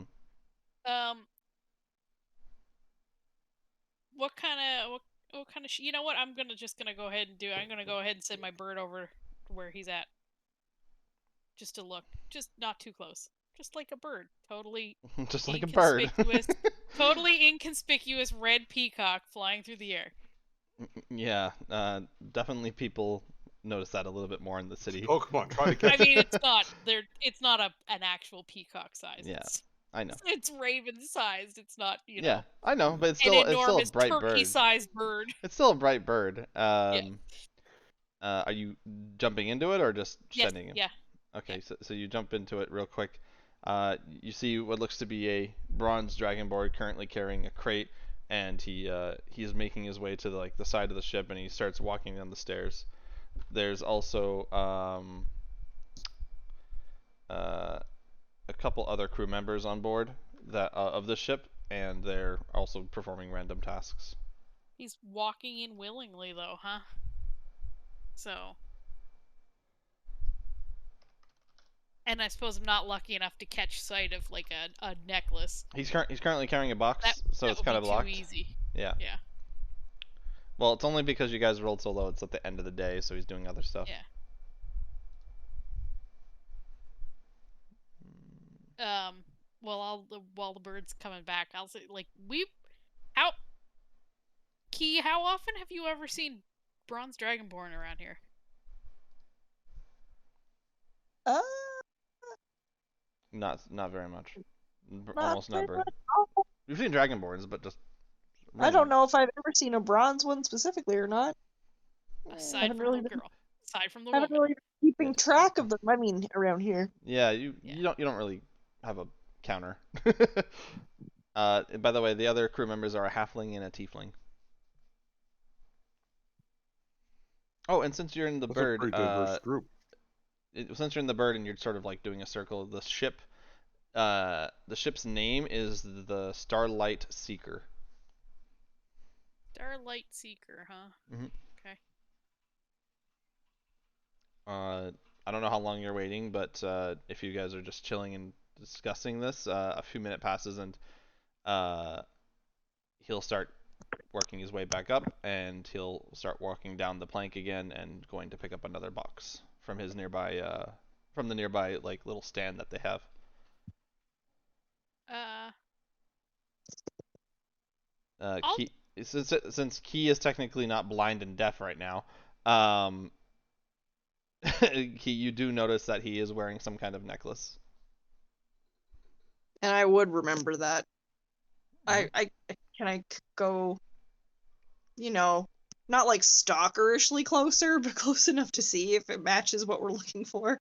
What kind of you know what? I'm just gonna go ahead and do. I'm gonna go ahead and send my bird over to where he's at, just to look, just not too close, just like a bird, totally just like a bird. Totally inconspicuous red peacock flying through the air. Yeah, definitely people notice that a little bit more in the city. Oh, come on, try to catch I mean, it's not an actual peacock size. Yeah, I know. It's raven sized. It's not, Yeah, I know, but it's still a bright bird. Turkey-sized bird. It's still a bright bird. Yeah. Are you jumping into it or just sending it? Yeah. Okay, so you jump into it real quick. You see what looks to be a bronze dragonborn currently carrying a crate, and he's making his way to the side of the ship, and he starts walking down the stairs. There's also a couple other crew members on board of the ship, and they're also performing random tasks. He's walking in willingly, though, huh? So. And I suppose I'm not lucky enough to catch sight of a necklace. He's currently carrying a box, so it's kind of locked. Too easy. Yeah. Yeah. Well, it's only because you guys rolled so low. It's at the end of the day, so he's doing other stuff. Yeah. Well, while the bird's coming back, I'll say how often have you ever seen bronze dragonborn around here? Not very much. Almost never. We've seen dragonborns, but just. I don't know if I've ever seen a bronze one specifically or not. Aside from the girl. Aside from the woman. I haven't really been keeping track of them. I mean, around here. Yeah, you don't really have a counter. By the way, the other crew members are a halfling and a tiefling. Oh, and since you're in the bird, since you're in the bird and you're sort of doing a circle, the ship's name is the Starlight Seeker. Starlight Seeker, huh? Mm-hmm. Okay. I don't know how long you're waiting, but if you guys are just chilling and discussing this, a few minutes passes and he'll start working his way back up, and he'll start walking down the plank again and going to pick up another box from his nearby, little stand that they have. Since Key is technically not blind and deaf right now, you do notice that he is wearing some kind of necklace. And I would remember that. Can I go, not stalkerishly closer, but close enough to see if it matches what we're looking for?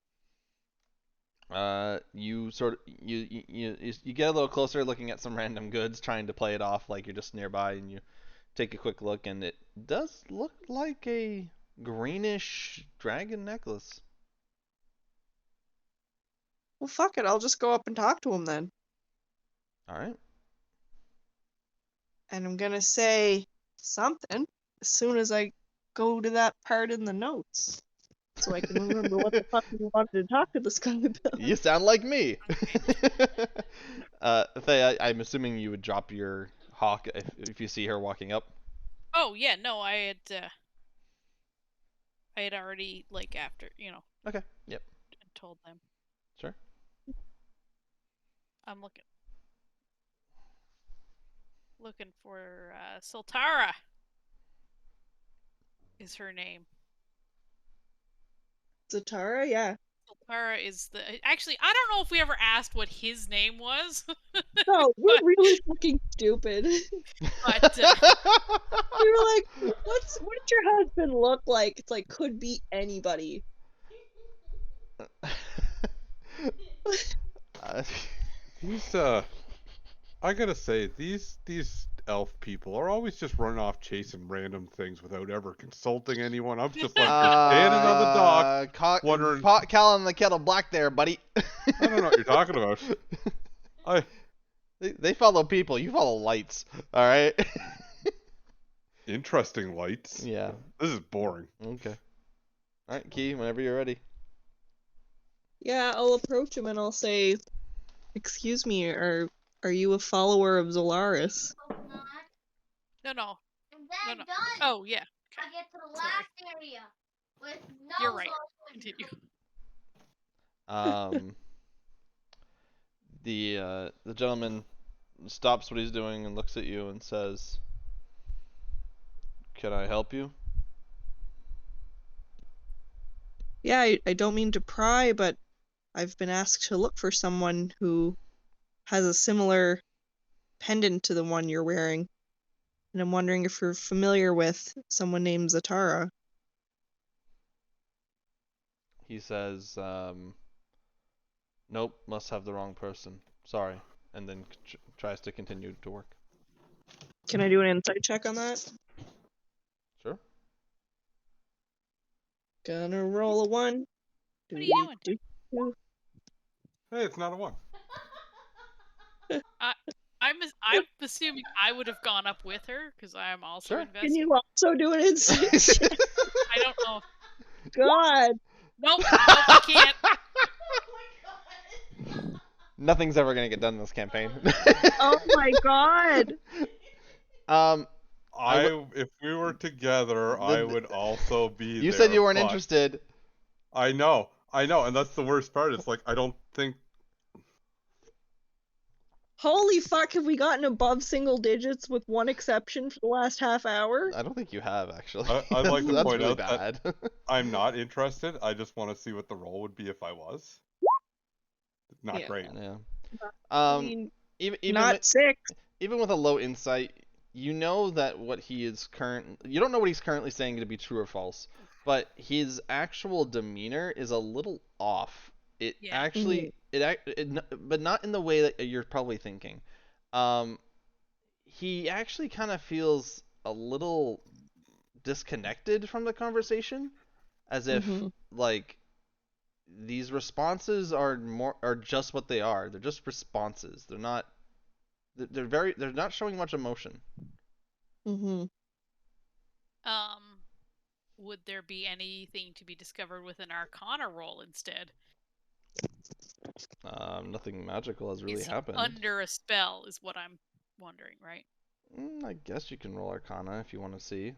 You get a little closer, looking at some random goods, trying to play it off like you're just nearby, and you take a quick look, and it does look like a greenish dragon necklace. Well, fuck it. I'll just go up and talk to him then. Alright. And I'm gonna say something as soon as I go to that part in the notes, so I can remember what the fuck we wanted to talk to this guy about. You sound like me. Thea, I'm assuming you would drop your hawk if you see her walking up. Oh yeah, no, I had already after Okay. Yep. told them. Sure. I'm looking for Sultara is her name. Zatara, yeah. Sultara is actually, I don't know if we ever asked what his name was. No, we're really fucking stupid. But we were what did your husband look like? It's could be anybody. Uh, These I gotta say, these elf people are always just running off chasing random things without ever consulting anyone. I'm just left here standing on the dock, wondering. Pot calling the kettle black there, buddy. I don't know what you're talking about. They follow people. You follow lights. All right. Interesting lights. Yeah. This is boring. Okay. All right, Key. Whenever you're ready. Yeah, I'll approach him and I'll say, "Excuse me, are you a follower of Zolaris?" No, no. And No, then no. done. Oh, yeah. I get to the Sorry. last area with no You're right. social Continue. The gentleman stops what he's doing and looks at you and says, "Can I help you?" Yeah, I don't mean to pry, but I've been asked to look for someone who has a similar pendant to the one you're wearing. And I'm wondering if you're familiar with someone named Zatara. He says, "Nope, must have the wrong person. Sorry," and then tries to continue to work. Can I do an insight check on that? Sure. Gonna roll a 1. What are you doing? Hey, it's not a 1. I'm assuming I would have gone up with her because I am also Sure. invested. Can you also do an insight check? I don't know. God! Nope, I can't. Nothing's ever gonna get done in this campaign. Oh my god! If we were together, I would also be You there. said you weren't but interested. I know, and that's the worst part. It's like I don't think. Holy fuck, have we gotten above single digits with one exception for the last half hour? I don't think you have, actually. I'd like to That's point really out bad. that I'm not interested. I just want to see what the role would be if I was. Not Yeah. great. Yeah. I mean, Even not with, 6. even with a low insight, you know that what he is you don't know what he's currently saying to be true or false, but his actual demeanor is a little off. It Yeah. actually but not in the way that you're probably thinking. He actually kind of feels a little disconnected from the conversation, as if like these responses are just what they are. They're just responses. They're not showing much emotion. Would there be anything to be discovered with an Arcana roll instead? Nothing magical has really Is he happened. under a spell is what I'm wondering, right? I guess you can roll Arcana if you want to see.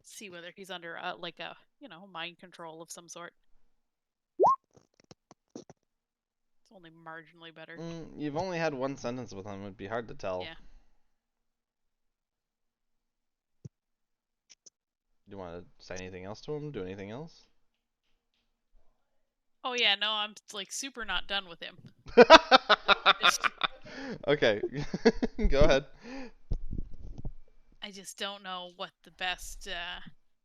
See whether he's under like a mind control of some sort. It's only marginally better. You've only had one sentence with him. It'd be hard to tell. Yeah. Do you want to say anything else to him? Do anything else? Oh yeah, no, I'm like super not done with him. Okay, go ahead. I just don't know what the best.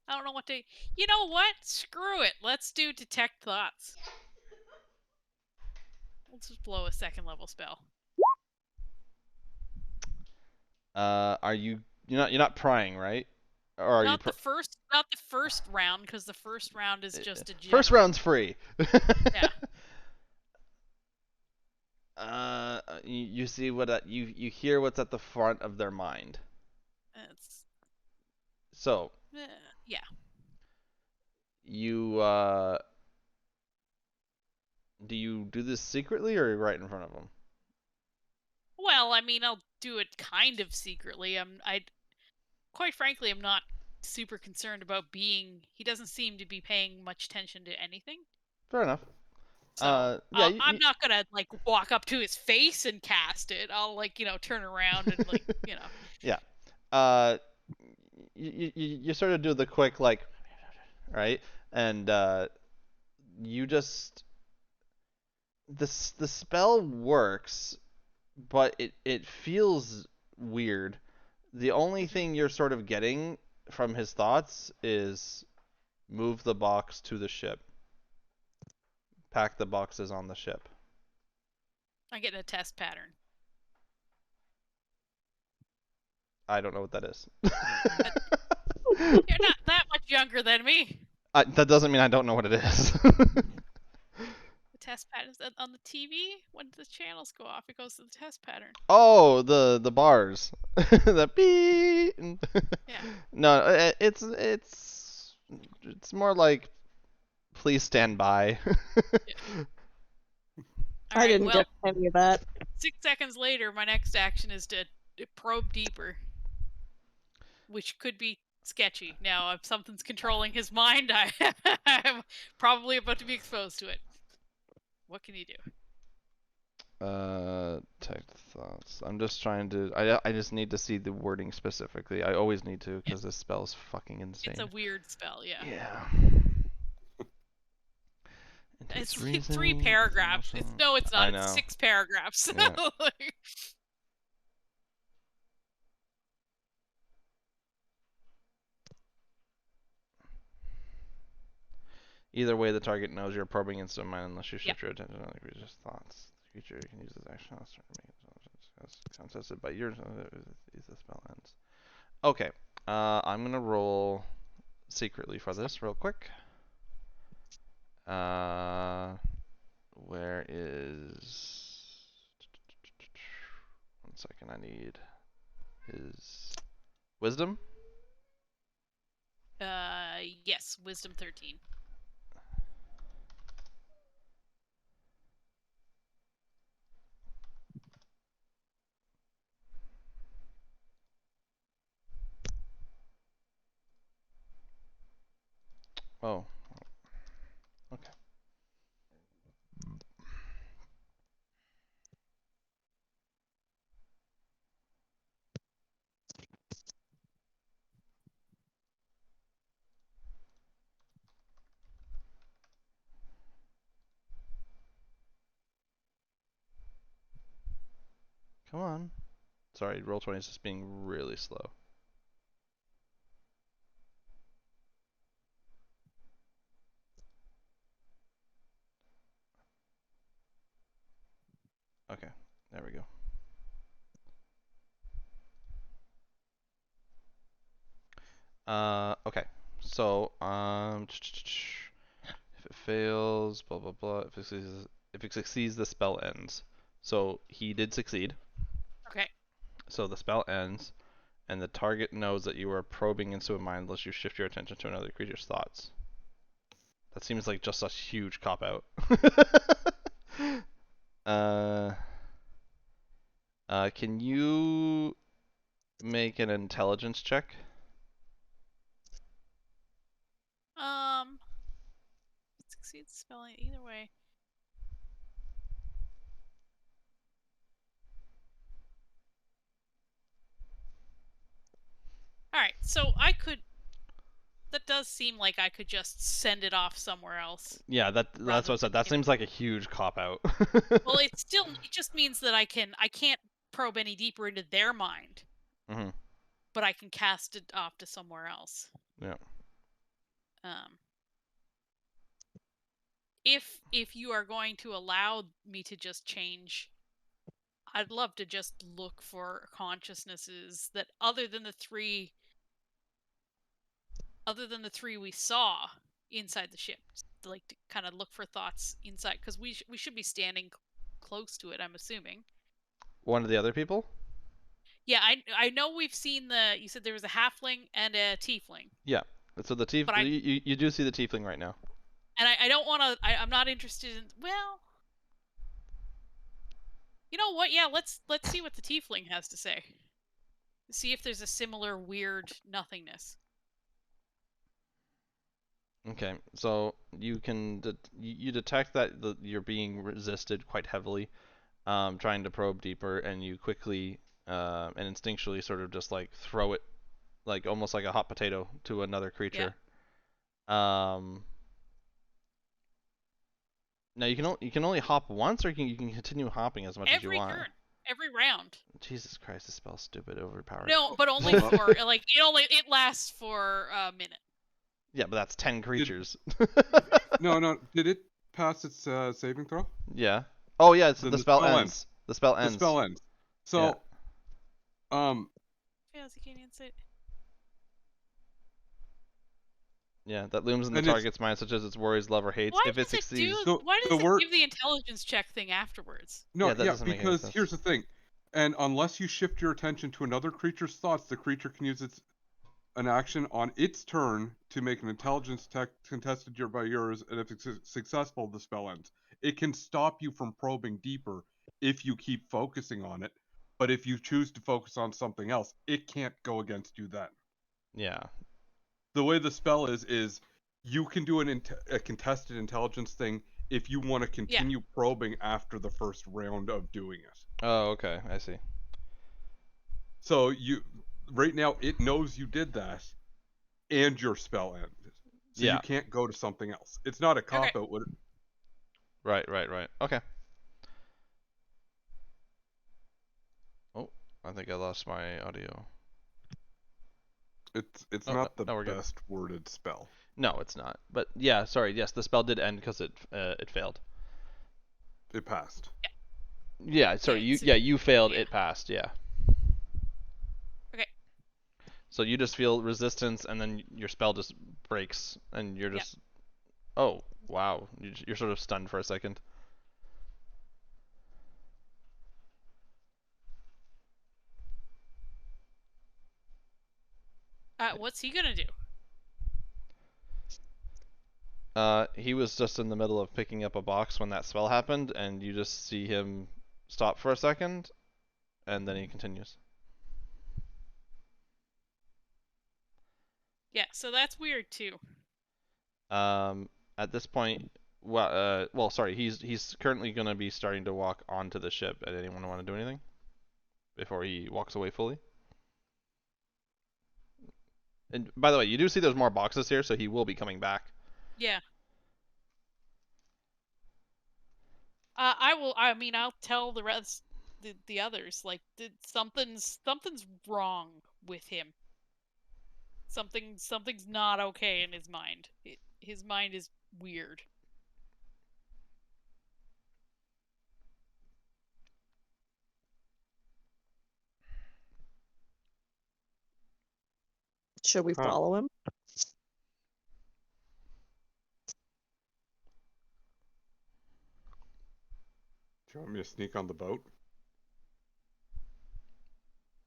I don't know what to. You know what? Screw it. Let's do detect thoughts. Let's just blow a 2nd level spell. You're not prying, right? Or are not you not the first round, because the first round is just a general. First round's free. Yeah. You see what you hear what's at the front of their mind. It's. So. Yeah. You do you do this secretly or right in front of them? Well, I mean, I'll do it kind of secretly. Quite frankly, I'm not super concerned about being. He doesn't seem to be paying much attention to anything. Fair enough. So I'm not gonna like walk up to his face and cast it. I'll turn around and Yeah. You sort of do the quick right, and you just the spell works, but it feels weird. The only thing you're sort of getting from his thoughts is move the box to the ship. pack the boxes on the ship. I'm getting a test pattern. I don't know what that is. You're not that much younger than me. That doesn't mean I don't know what it is. The test pattern is on the TV. When the channels go off, it goes to the test pattern. Oh, the bars. The beep. Yeah. No, it's more like please stand by. All I right, didn't well, get any of that. 6 seconds later, my next action is to probe deeper, which could be sketchy. Now, if something's controlling his mind, I'm probably about to be exposed to it. What can you do? Detect thoughts. I'm just trying to. I just need to see the wording specifically. I always need to because this spell is fucking insane. It's a weird spell, yeah. Yeah. It's Intense like 3 reasoning, paragraphs. emotional- No, it's I not. It's know. 6 paragraphs. Yeah. Like- Either way, the target knows you're probing into mind unless you Yeah. shift your attention on the creature's thoughts. The creature can use this action to make as contested by yours if the spell ends. Okay, I'm gonna roll secretly for this real quick. Where is? 1 second, I need his wisdom. yes, Wisdom 13. Oh. Okay. Come on. Sorry, Roll20 is just being really slow. Okay, there we go. Okay. So, if it fails, blah blah blah. If it succeeds, the spell ends. So he did succeed. Okay. So the spell ends, and the target knows that you are probing into a mind unless you shift your attention to another creature's thoughts. That seems like just a huge cop out. Can you make an intelligence check? Succeeds spelling either way. Alright, so I could... That does seem like I could just send it off somewhere else. Yeah, that's what I said. That seems like a huge cop out. Well, it just means that I can't probe any deeper into their mind. Mhm. But I can cast it off to somewhere else. Yeah. If you are going to allow me to just change, I'd love to just look for consciousnesses that other than the three we saw inside the ship, like to kind of look for thoughts inside, because we should be standing close to it, I'm assuming. One of the other people? Yeah, I know we've seen you said there was a halfling and a tiefling. Yeah. So the you do see the tiefling right now. And I don't want to. I'm not interested in. Well, you know what? Yeah, let's see what the tiefling has to say. See if there's a similar weird nothingness. Okay, so you can you detect that you're being resisted quite heavily, trying to probe deeper, and you quickly and instinctually sort of just like throw it, like almost like a hot potato to another creature. Yeah. Now you can only hop once, or you can continue hopping as much as you want. Every turn, every round. Jesus Christ, this spell's stupid, overpowered. No, but only for like it lasts for a minute. Yeah, but that's 10 creatures. No. Did it pass its saving throw? Yeah. Oh yeah, it's Then the the spell spell ends. ends. The spell The ends. spell ends. So, Fails, you can't answer it. Yeah, that looms in the And it's- target's mind, such as its worries, love, or hates. Why If it does it do? succeeds, So, Why the does it word- give the intelligence check thing afterwards? no, Yeah, that yeah, doesn't make any because sense. here's the thing. And unless you shift your attention to another creature's thoughts, the creature can use an action on its turn to make an intelligence check contested by yours, and if it's successful, the spell ends. It can stop you from probing deeper if you keep focusing on it, but if you choose to focus on something else, it can't go against you then. yeah. The way the spell is you can do a contested intelligence thing if you want to continue probing after the first round of doing it. Oh, okay, I see. So right now it knows you did that, and your spell ended. So Yeah. you can't go to something else. It's not a cop out. Right. Okay. Oh, I think I lost my audio. It's Oh, not the no, we're good. best worded spell. No, it's not. But yeah, sorry. Yes, the spell did end because it failed. It passed. Yeah, sorry. You failed. It passed. Yeah. Okay. So you just feel resistance, and then your spell just breaks, and you're just. Oh wow! You're sort of stunned for a second. What's he gonna do? He was just in the middle of picking up a box when that spell happened, and you just see him stop for a second, and then he continues. Yeah, so that's weird too. At this point, well, sorry, he's currently gonna be starting to walk onto the ship. Did anyone want to do anything before he walks away fully? And by the way, you do see there's more boxes here, so he will be coming back. Yeah. I'll tell the rest, the others, like, something's wrong with him. Something's not okay in his mind. His mind is weird. Should we follow him? Do you want me to sneak on the boat?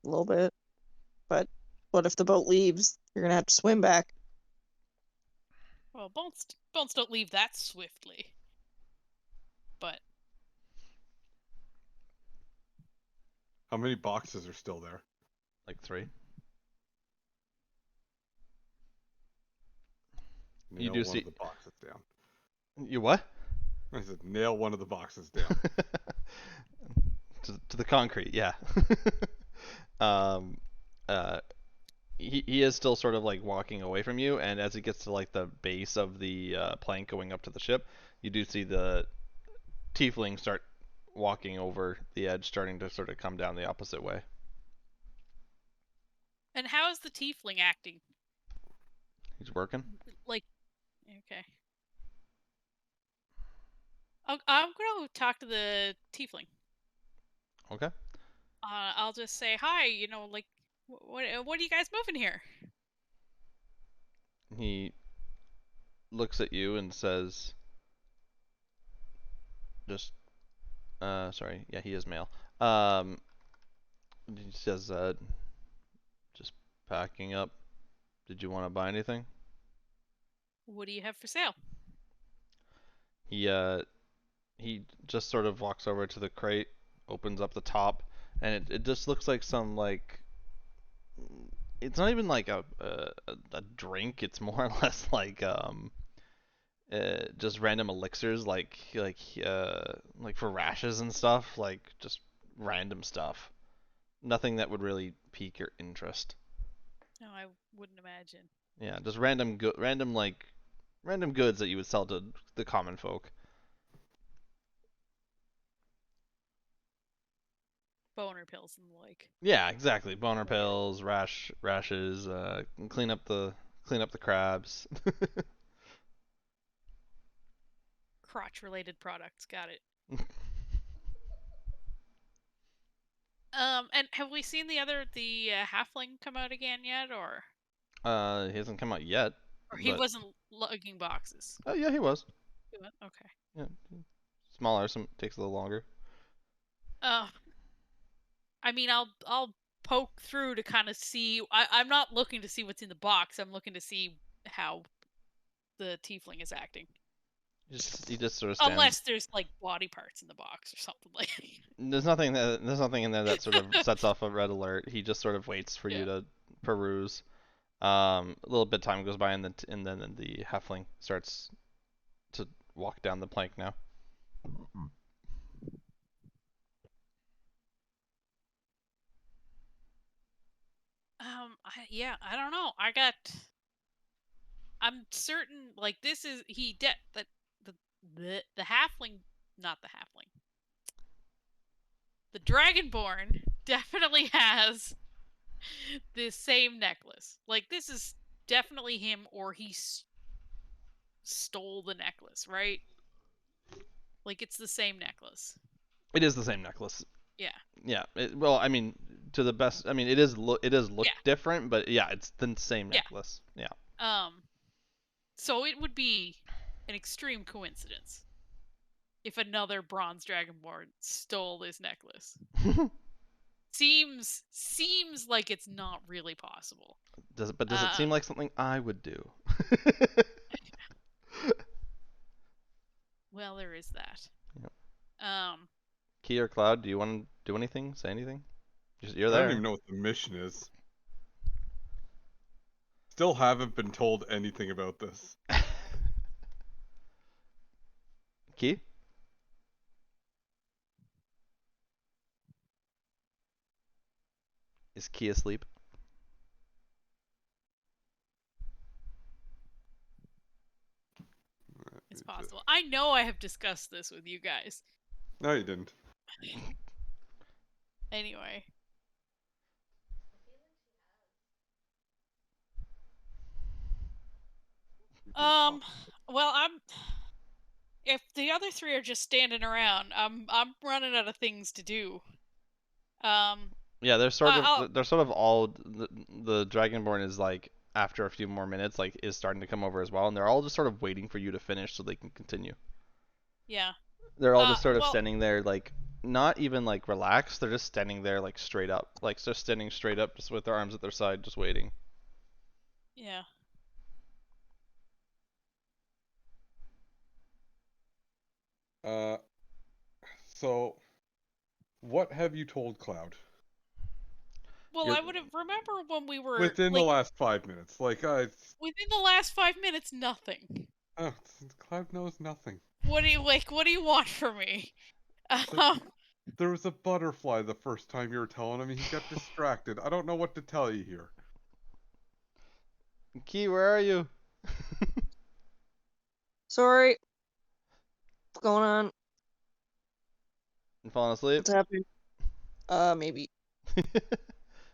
A little bit. But what if the boat leaves? You're gonna have to swim back. Well, boats don't leave that swiftly. But How many boxes are still there? Like 3. Nail You do one see- of the boxes down. You what? I said nail one of the boxes down. to the concrete, yeah. um, he is still sort of like walking away from you, and as he gets to like the base of the plank going up to the ship, you do see the tiefling start walking over the edge, starting to sort of come down the opposite way. and how is the tiefling acting? He's working. Like, okay. I'm gonna talk to the tiefling. Okay. I'll just say hi. Like, what are you guys moving here? He looks at you and says, just, sorry, yeah, he is male. He says, just packing up. Did you want to buy anything? What do you have for sale? He just sort of walks over to the crate, opens up the top, and it just looks like some like it's not even like a drink. It's more or less like just random elixirs like for rashes and stuff, like just random stuff. Nothing that would really pique your interest. No, I wouldn't imagine. Yeah, just random goods that you would sell to the common folk. Boner pills and the like. Yeah, exactly. Boner pills, rashes, clean up the crabs. crotch-related products. Got it. And have we seen the halfling come out again yet, or He hasn't come out yet. he but- wasn't lugging boxes? Oh yeah, he was. He went? Okay. Yeah, smaller, some takes a little longer. I mean, I'll poke through to kind of see. I'm not looking to see what's in the box. I'm looking to see how the tiefling is acting. He just sort of stands. Unless there's like body parts in the box or something like. There's nothing in there that sort of sets off a red alert. He just sort of waits for you to peruse. A little bit of time goes by, and then the halfling starts to walk down the plank now. I don't know. I'm certain, like, this is the halfling, not the halfling. The dragonborn definitely has this same necklace. Like, this is definitely him, or he stole the necklace, right? Like, it's the same necklace. It is the same necklace. Yeah. Yeah. Well, I mean, to the best. I mean, it is look Yeah. different, but yeah, it's the same Yeah. necklace. Yeah. So it would be an extreme coincidence if another bronze dragonborn stole this necklace. Seems like it's not really possible. Does it seem like something I would do? Well, there is that. Yep. Key or Cloud, do you want to do anything? Say anything? You're I there. don't even know what the mission is. Still haven't been told anything about this. Key? Is Key asleep? It's possible. I know I have discussed this with you guys. No, you didn't. Anyway. Well, if the other three are just standing around, I'm running out of things to do. Yeah, they're sort of all the Dragonborn is like after a few more minutes like is starting to come over as well, and they're all just sort of waiting for you to finish so they can continue. Yeah. They're all just sort of standing there like not even like relaxed, they're just standing there like straight up. Like just standing straight up just with their arms at their side just waiting. Yeah. So what have you told Cloud? Well, I would have remember when we were within the last 5 minutes. Within the last 5 minutes, nothing. Oh, Cloud knows nothing. What do you What do you want from me? There was a butterfly the first time you were telling him. He got distracted. I don't know what to tell you here. Key, where are you? Sorry. What's going on? You falling asleep? What's happening? Maybe.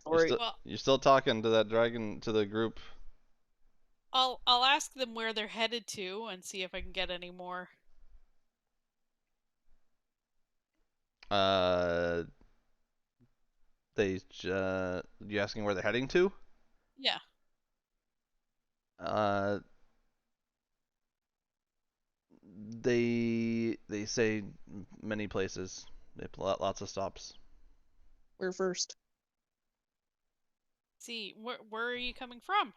Sorry. You're still talking to that dragon, to the group. I'll ask them where they're headed to and see if I can get any more. You asking where they're heading to? Yeah. They say many places. They have lots of stops. Where first? See, where are you coming from?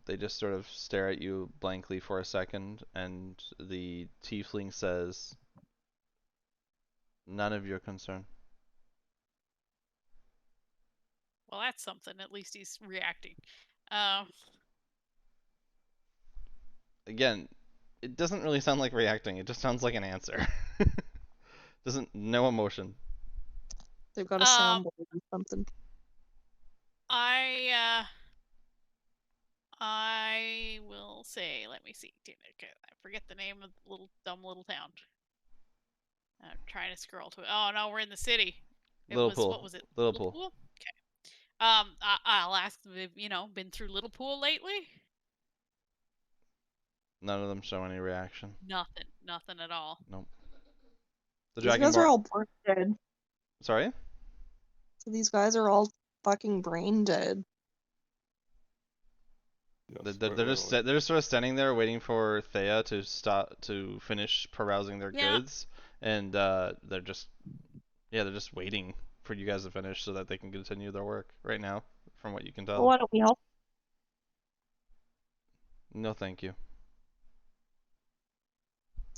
They just sort of stare at you blankly for a second, and the tiefling says, "None of your concern." Well, that's something. At least he's reacting. Again, it doesn't really sound like reacting. It just sounds like an answer. No emotion. They've got a soundboard or something. I will say, let me see. Damn it, I forget the name of the dumb little town. I'm trying to scroll to it. Oh no, we're in the city. Littlepool. What was it? Littlepool. Okay. I'll ask them if, been through Littlepool lately? None of them show any reaction. Nothing at all. Nope. The These guys are Dragonborn. all brain dead. Sorry. So these guys are all fucking brain dead. Yes, They're just they're just sort of standing there waiting for Thea to finish perusing their Yeah. goods, and they're just waiting for you guys to finish so that they can continue their work right now, from what you can Well, tell. why don't we help? No, thank you.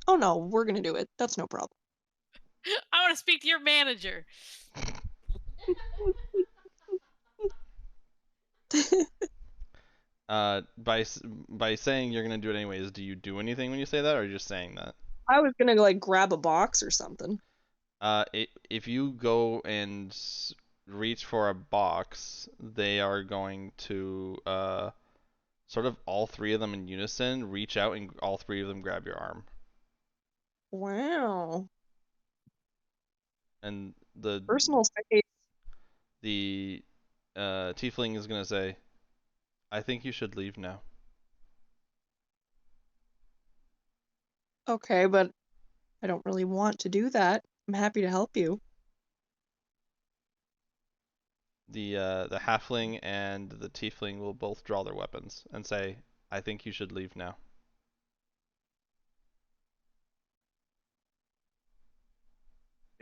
Oh no, we're gonna do it. That's no problem. I want to speak to your manager. By saying you're gonna do it anyways, do you do anything when you say that, or are you just saying that? I was gonna like grab a box or something. If you go and reach for a box, they are going to sort of all three of them in unison reach out and all three of them grab your arm. Wow. And the Personal space. tiefling is gonna say, "I think you should leave now." Okay, but I don't really want to do that. I'm happy to help you. The halfling and the tiefling will both draw their weapons and say, "I think you should leave now."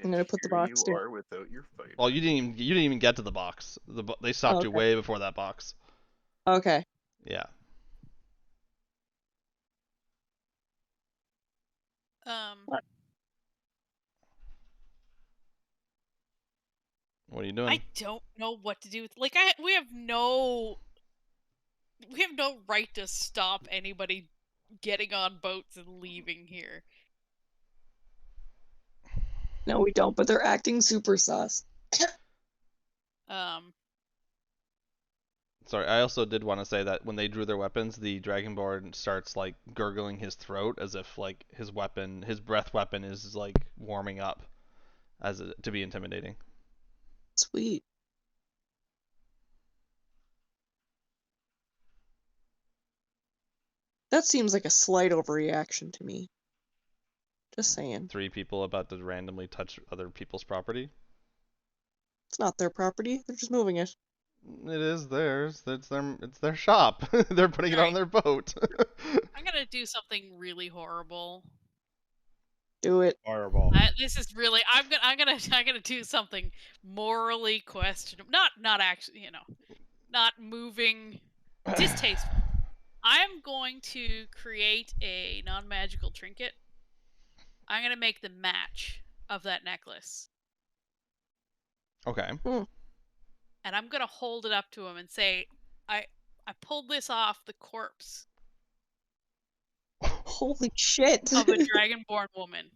I'm gonna put the box you down. are without your fight. Well, you didn't even get to the box. They stopped you Okay. way before that box. Okay. Yeah. What? What are you doing? I don't know what to do with we have no right to stop anybody getting on boats and leaving here. No, we don't, but they're acting super sus. Sorry, I also did want to say that when they drew their weapons, the Dragonborn starts like gurgling his throat as if like his breath weapon is like warming up to be intimidating. Sweet. That seems like a slight overreaction to me. Just saying. 3 people about to randomly touch other people's property. It's not their property. They're just moving it. It is theirs. It's their shop. They're putting it on their boat. I'm gonna do something really horrible. Do it. Fireball. This is really. I'm gonna do something morally questionable. Not actually, not moving, distasteful. I'm going to create a non-magical trinket. I'm gonna make the match of that necklace. Okay. And I'm gonna hold it up to him and say, I pulled this off the corpse Holy shit. of a dragonborn woman.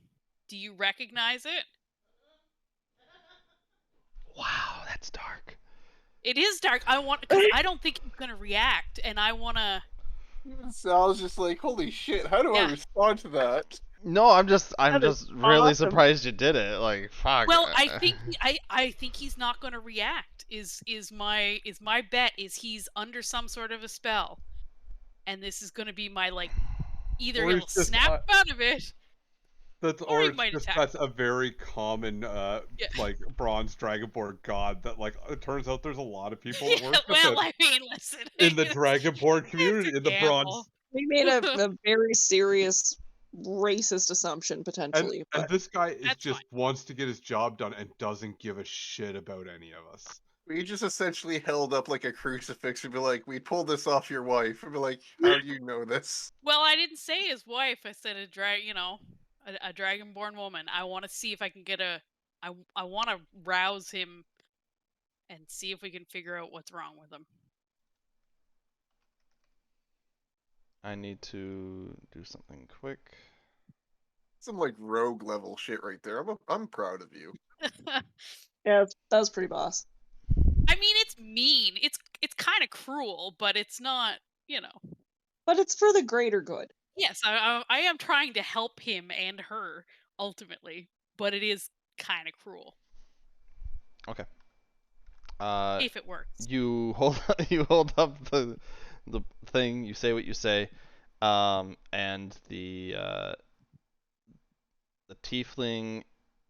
Do you recognize it? Wow, that's dark. It is dark. Because I don't think he's gonna react, and I wanna. So I was just like, holy shit, how do I respond to that? No, I'm just is really awesome. surprised you did it. Like, fuck. Well, I think he's not gonna react. Is my bet is he's under some sort of a spell, and this is gonna be my either Or he'll he's just, snap out of it. Or he it's might just attack. that's a very common like bronze dragonborn god that like it turns out there's a lot of people that work with Well, it I mean, listen. in the dragonborn community in the bronze. gamble. We made a very serious racist assumption potentially. And but this guy is That's just wants to get his job done and doesn't give a shit about any of us. We just essentially held up like a crucifix and be like, we pulled this off your wife. And be like, how do you know this? Well, I didn't say his wife. I said a dragonborn woman. I want to see if I can get I want to rouse him and see if we can figure out what's wrong with him. I need to do something quick. Some like rogue level shit right there. I'm proud of you. yeah, that was pretty boss. I mean, it's mean. It's kind of cruel, but it's not, But it's for the greater good. Yes, I am trying to help him and her ultimately, but it is kind of cruel. Okay. If it works. You hold up the thing. You say what you say, And the tiefling,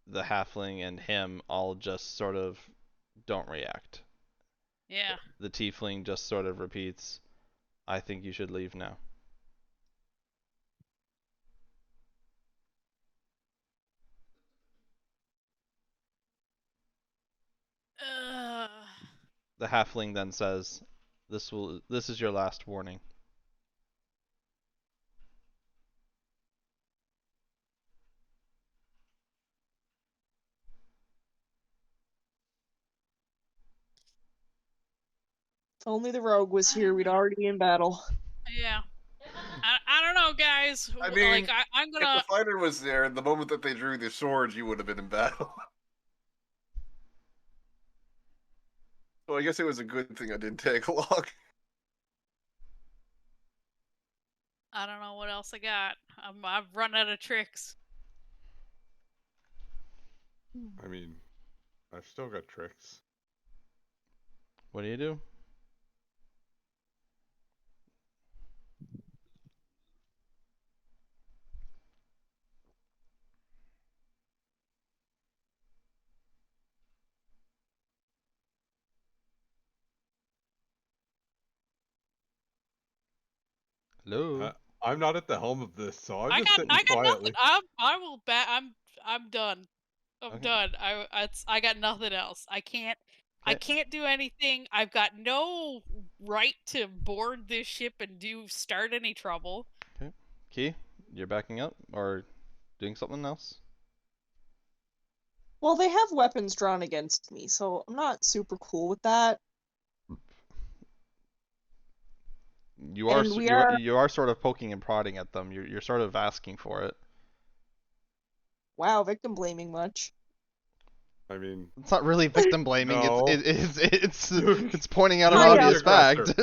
the halfling, and him all just sort of don't react. Yeah. The tiefling just sort of repeats, "I think you should leave now." Uh, The halfling then says, This is your last warning." If only the rogue was here, we'd already be in battle. yeah. I don't know, guys. I mean, like I'm If gonna. the fighter was there, the moment that they drew their swords, you would have been in battle. So I guess it was a good thing I didn't tag along. I don't know what else I got. I've run out of tricks. I mean, I've still got tricks. What do you do? Hello? I'm not at the helm of this, so I'm I just got sitting I got quietly. nothing. I will bet I'm done. I'm Okay. done. I got nothing else. I Okay. can't do anything. I've got no right to board this ship and start any trouble. Key, you're backing up or doing something else? Well, they have weapons drawn against me, so I'm not super cool with that. You are And we are you are sort of poking and prodding at them. You're sort of asking for it. wow, victim blaming much. I mean, It's not really victim blaming. No. It's pointing out an I know. obvious fact.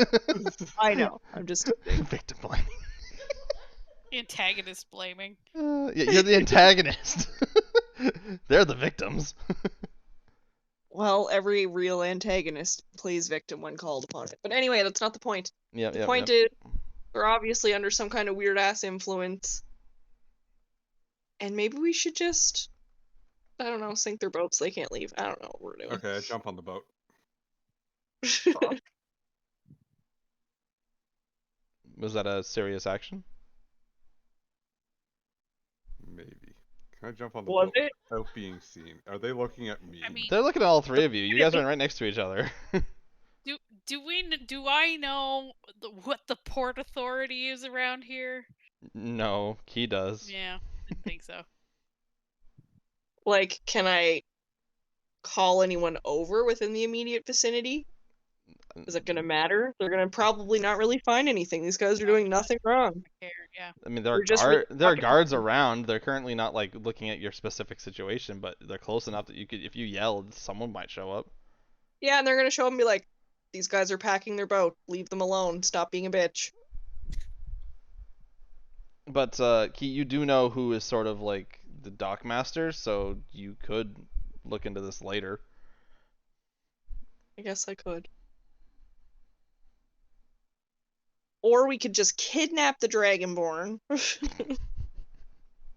I know. I'm just kidding. Victim blaming. Antagonist blaming. Yeah, you're the antagonist. They're the victims. Well, every real antagonist plays victim when called upon it. But anyway, that's not the point. Yep, The yep, point yep. is, they're obviously under some kind of weird ass influence. And maybe we should just, I don't know, sink their boats so they can't leave. I don't know what we're doing. okay, I jump on the boat. Was that a serious action? Maybe. Can I jump on the Was boat it? without being seen? Are they looking at me? I mean, They're looking at all three of you. You guys are right next to each other. do I know what the port authority is around here? No, Key does. Yeah, didn't think so. Like, can I call anyone over within the immediate vicinity? Is it gonna matter? They're gonna probably not really find anything. These guys are doing nothing wrong. Here, yeah. I mean, there are We're just really there are fucking- guards around. They're currently not like looking at your specific situation, but they're close enough that you could, if you yelled, someone might show up. Yeah, and they're gonna show up and be like, these guys are packing their boat. Leave them alone. Stop being a bitch. But Key, you do know who is sort of like the dock master, so you could look into this later. I guess I could. Or we could just kidnap the Dragonborn.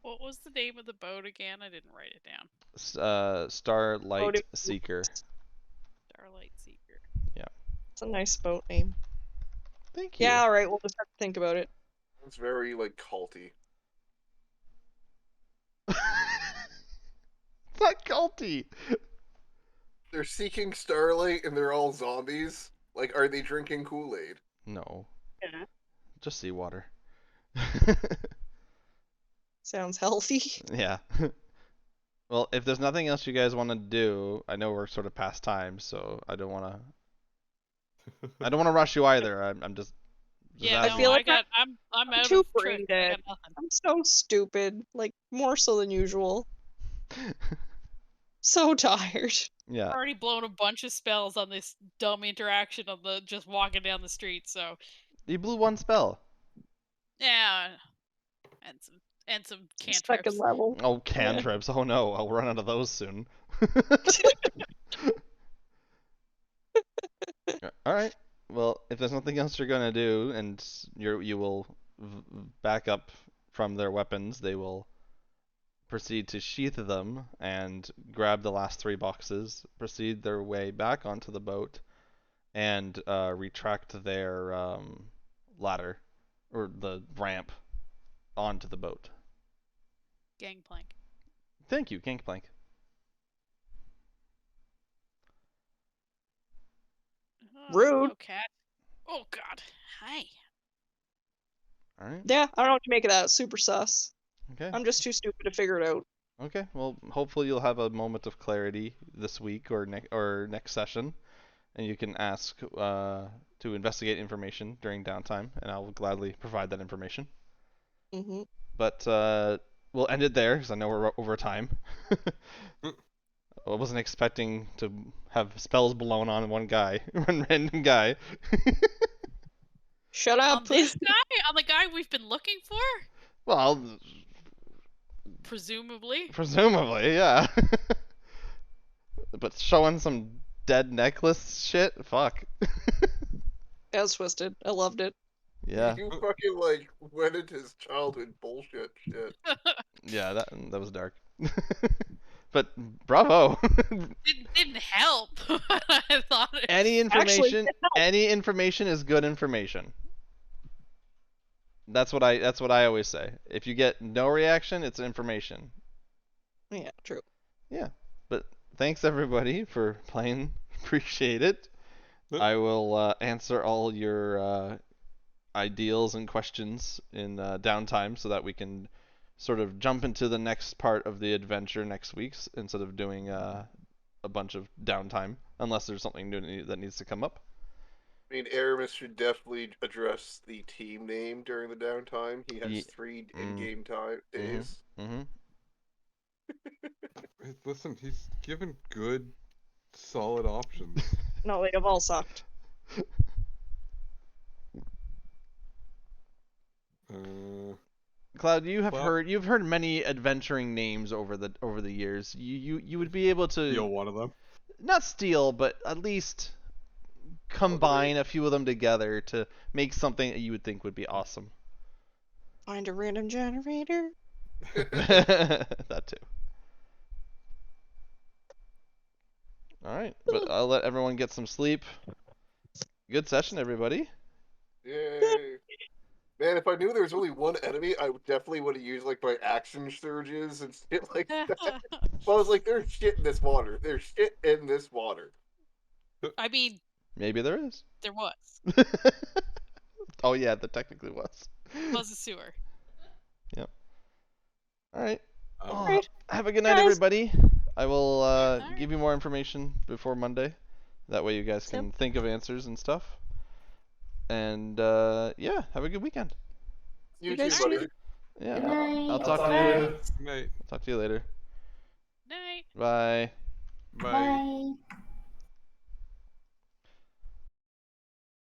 What was the name of the boat again? I didn't write it down. Starlight Boating- Seeker. Starlight Seeker. It's a nice boat name. Thank you. Yeah, alright, we'll just have to think about it. It's very, like, culty. It's not culty. They're seeking Starlight and they're all zombies. Like, are they drinking Kool-Aid? No, Yeah. just seawater. Sounds healthy. Yeah. Well, if there's nothing else you guys want to do, I know we're sort of past time, so I don't want to rush you either. I'm just Yeah, I no, feel like I'm out too of brain tricks. I got dead. nothing. I'm so stupid. Like, more so than usual. So tired. Yeah. I've already blown a bunch of spells on this dumb interaction on the just walking down the street. So You blew one spell. yeah, and some cantrips. Second level. Oh, cantrips. Oh no, I'll run out of those soon. All right. Well, if there's nothing else you're gonna do, and you will back up from their weapons, they will proceed to sheath them and grab the last 3 boxes, proceed their way back onto the boat, and retract their ladder or the ramp onto the boat. Gangplank. Thank you, Gangplank. Rude. Oh, cat. Oh God. Hi. All right. Yeah, I don't know what to make of that. Super sus. Okay. I'm just too stupid to figure it out. Okay. Well, hopefully you'll have a moment of clarity this week or next session, and you can ask to investigate information during downtime, and I will gladly provide that information. Mm-hmm. But we'll end it there because I know we're over time. I wasn't expecting to have spells blown on one guy, one random guy. Shut On up. this guy? On the guy we've been looking for? Well, Presumably. presumably, yeah. But showing some dead necklace shit? Fuck. That was twisted. I loved it. Yeah. You fucking like went into his childhood bullshit shit. Yeah, that was dark. But bravo. Didn't help. I thought it. Any Actually, information it helped. any information is good information. That's what I always say. If you get no reaction, it's information. Yeah, true. Yeah. But thanks everybody for playing. Appreciate it. I will answer all your ideals and questions in downtime so that we can sort of jump into the next part of the adventure next week instead of doing a bunch of downtime, unless there's something new that needs to come up. I mean, Aramis should definitely address the team name during the downtime. He has 3 in-game time days. Mm-hmm. Listen, he's given good, solid options. No, they have all sucked. Cloud, you've heard many adventuring names over the years. You would be able to Steal one of them. not steal, but at least combine a few of them together to make something that you would think would be awesome. Find a random generator. That too. All right, but I'll let everyone get some sleep. Good session, everybody. Yay! Man, if I knew there was only one enemy, I definitely would have used like my action surges and shit like that. But I was like, there's shit in this water. There's shit in this water. I mean, Maybe there is. there was. Oh yeah, there technically was. Was a sewer. Yep. All right. Well, Alright. have a good night, Guys. everybody. I will Alright. give you more information before Monday. That way you guys can think of answers and stuff. And yeah, have a good weekend. You guys too, buddy. too. Yeah, Good night. I'll talk to you. Mate, Talk to you later. Night. Bye. bye. Bye.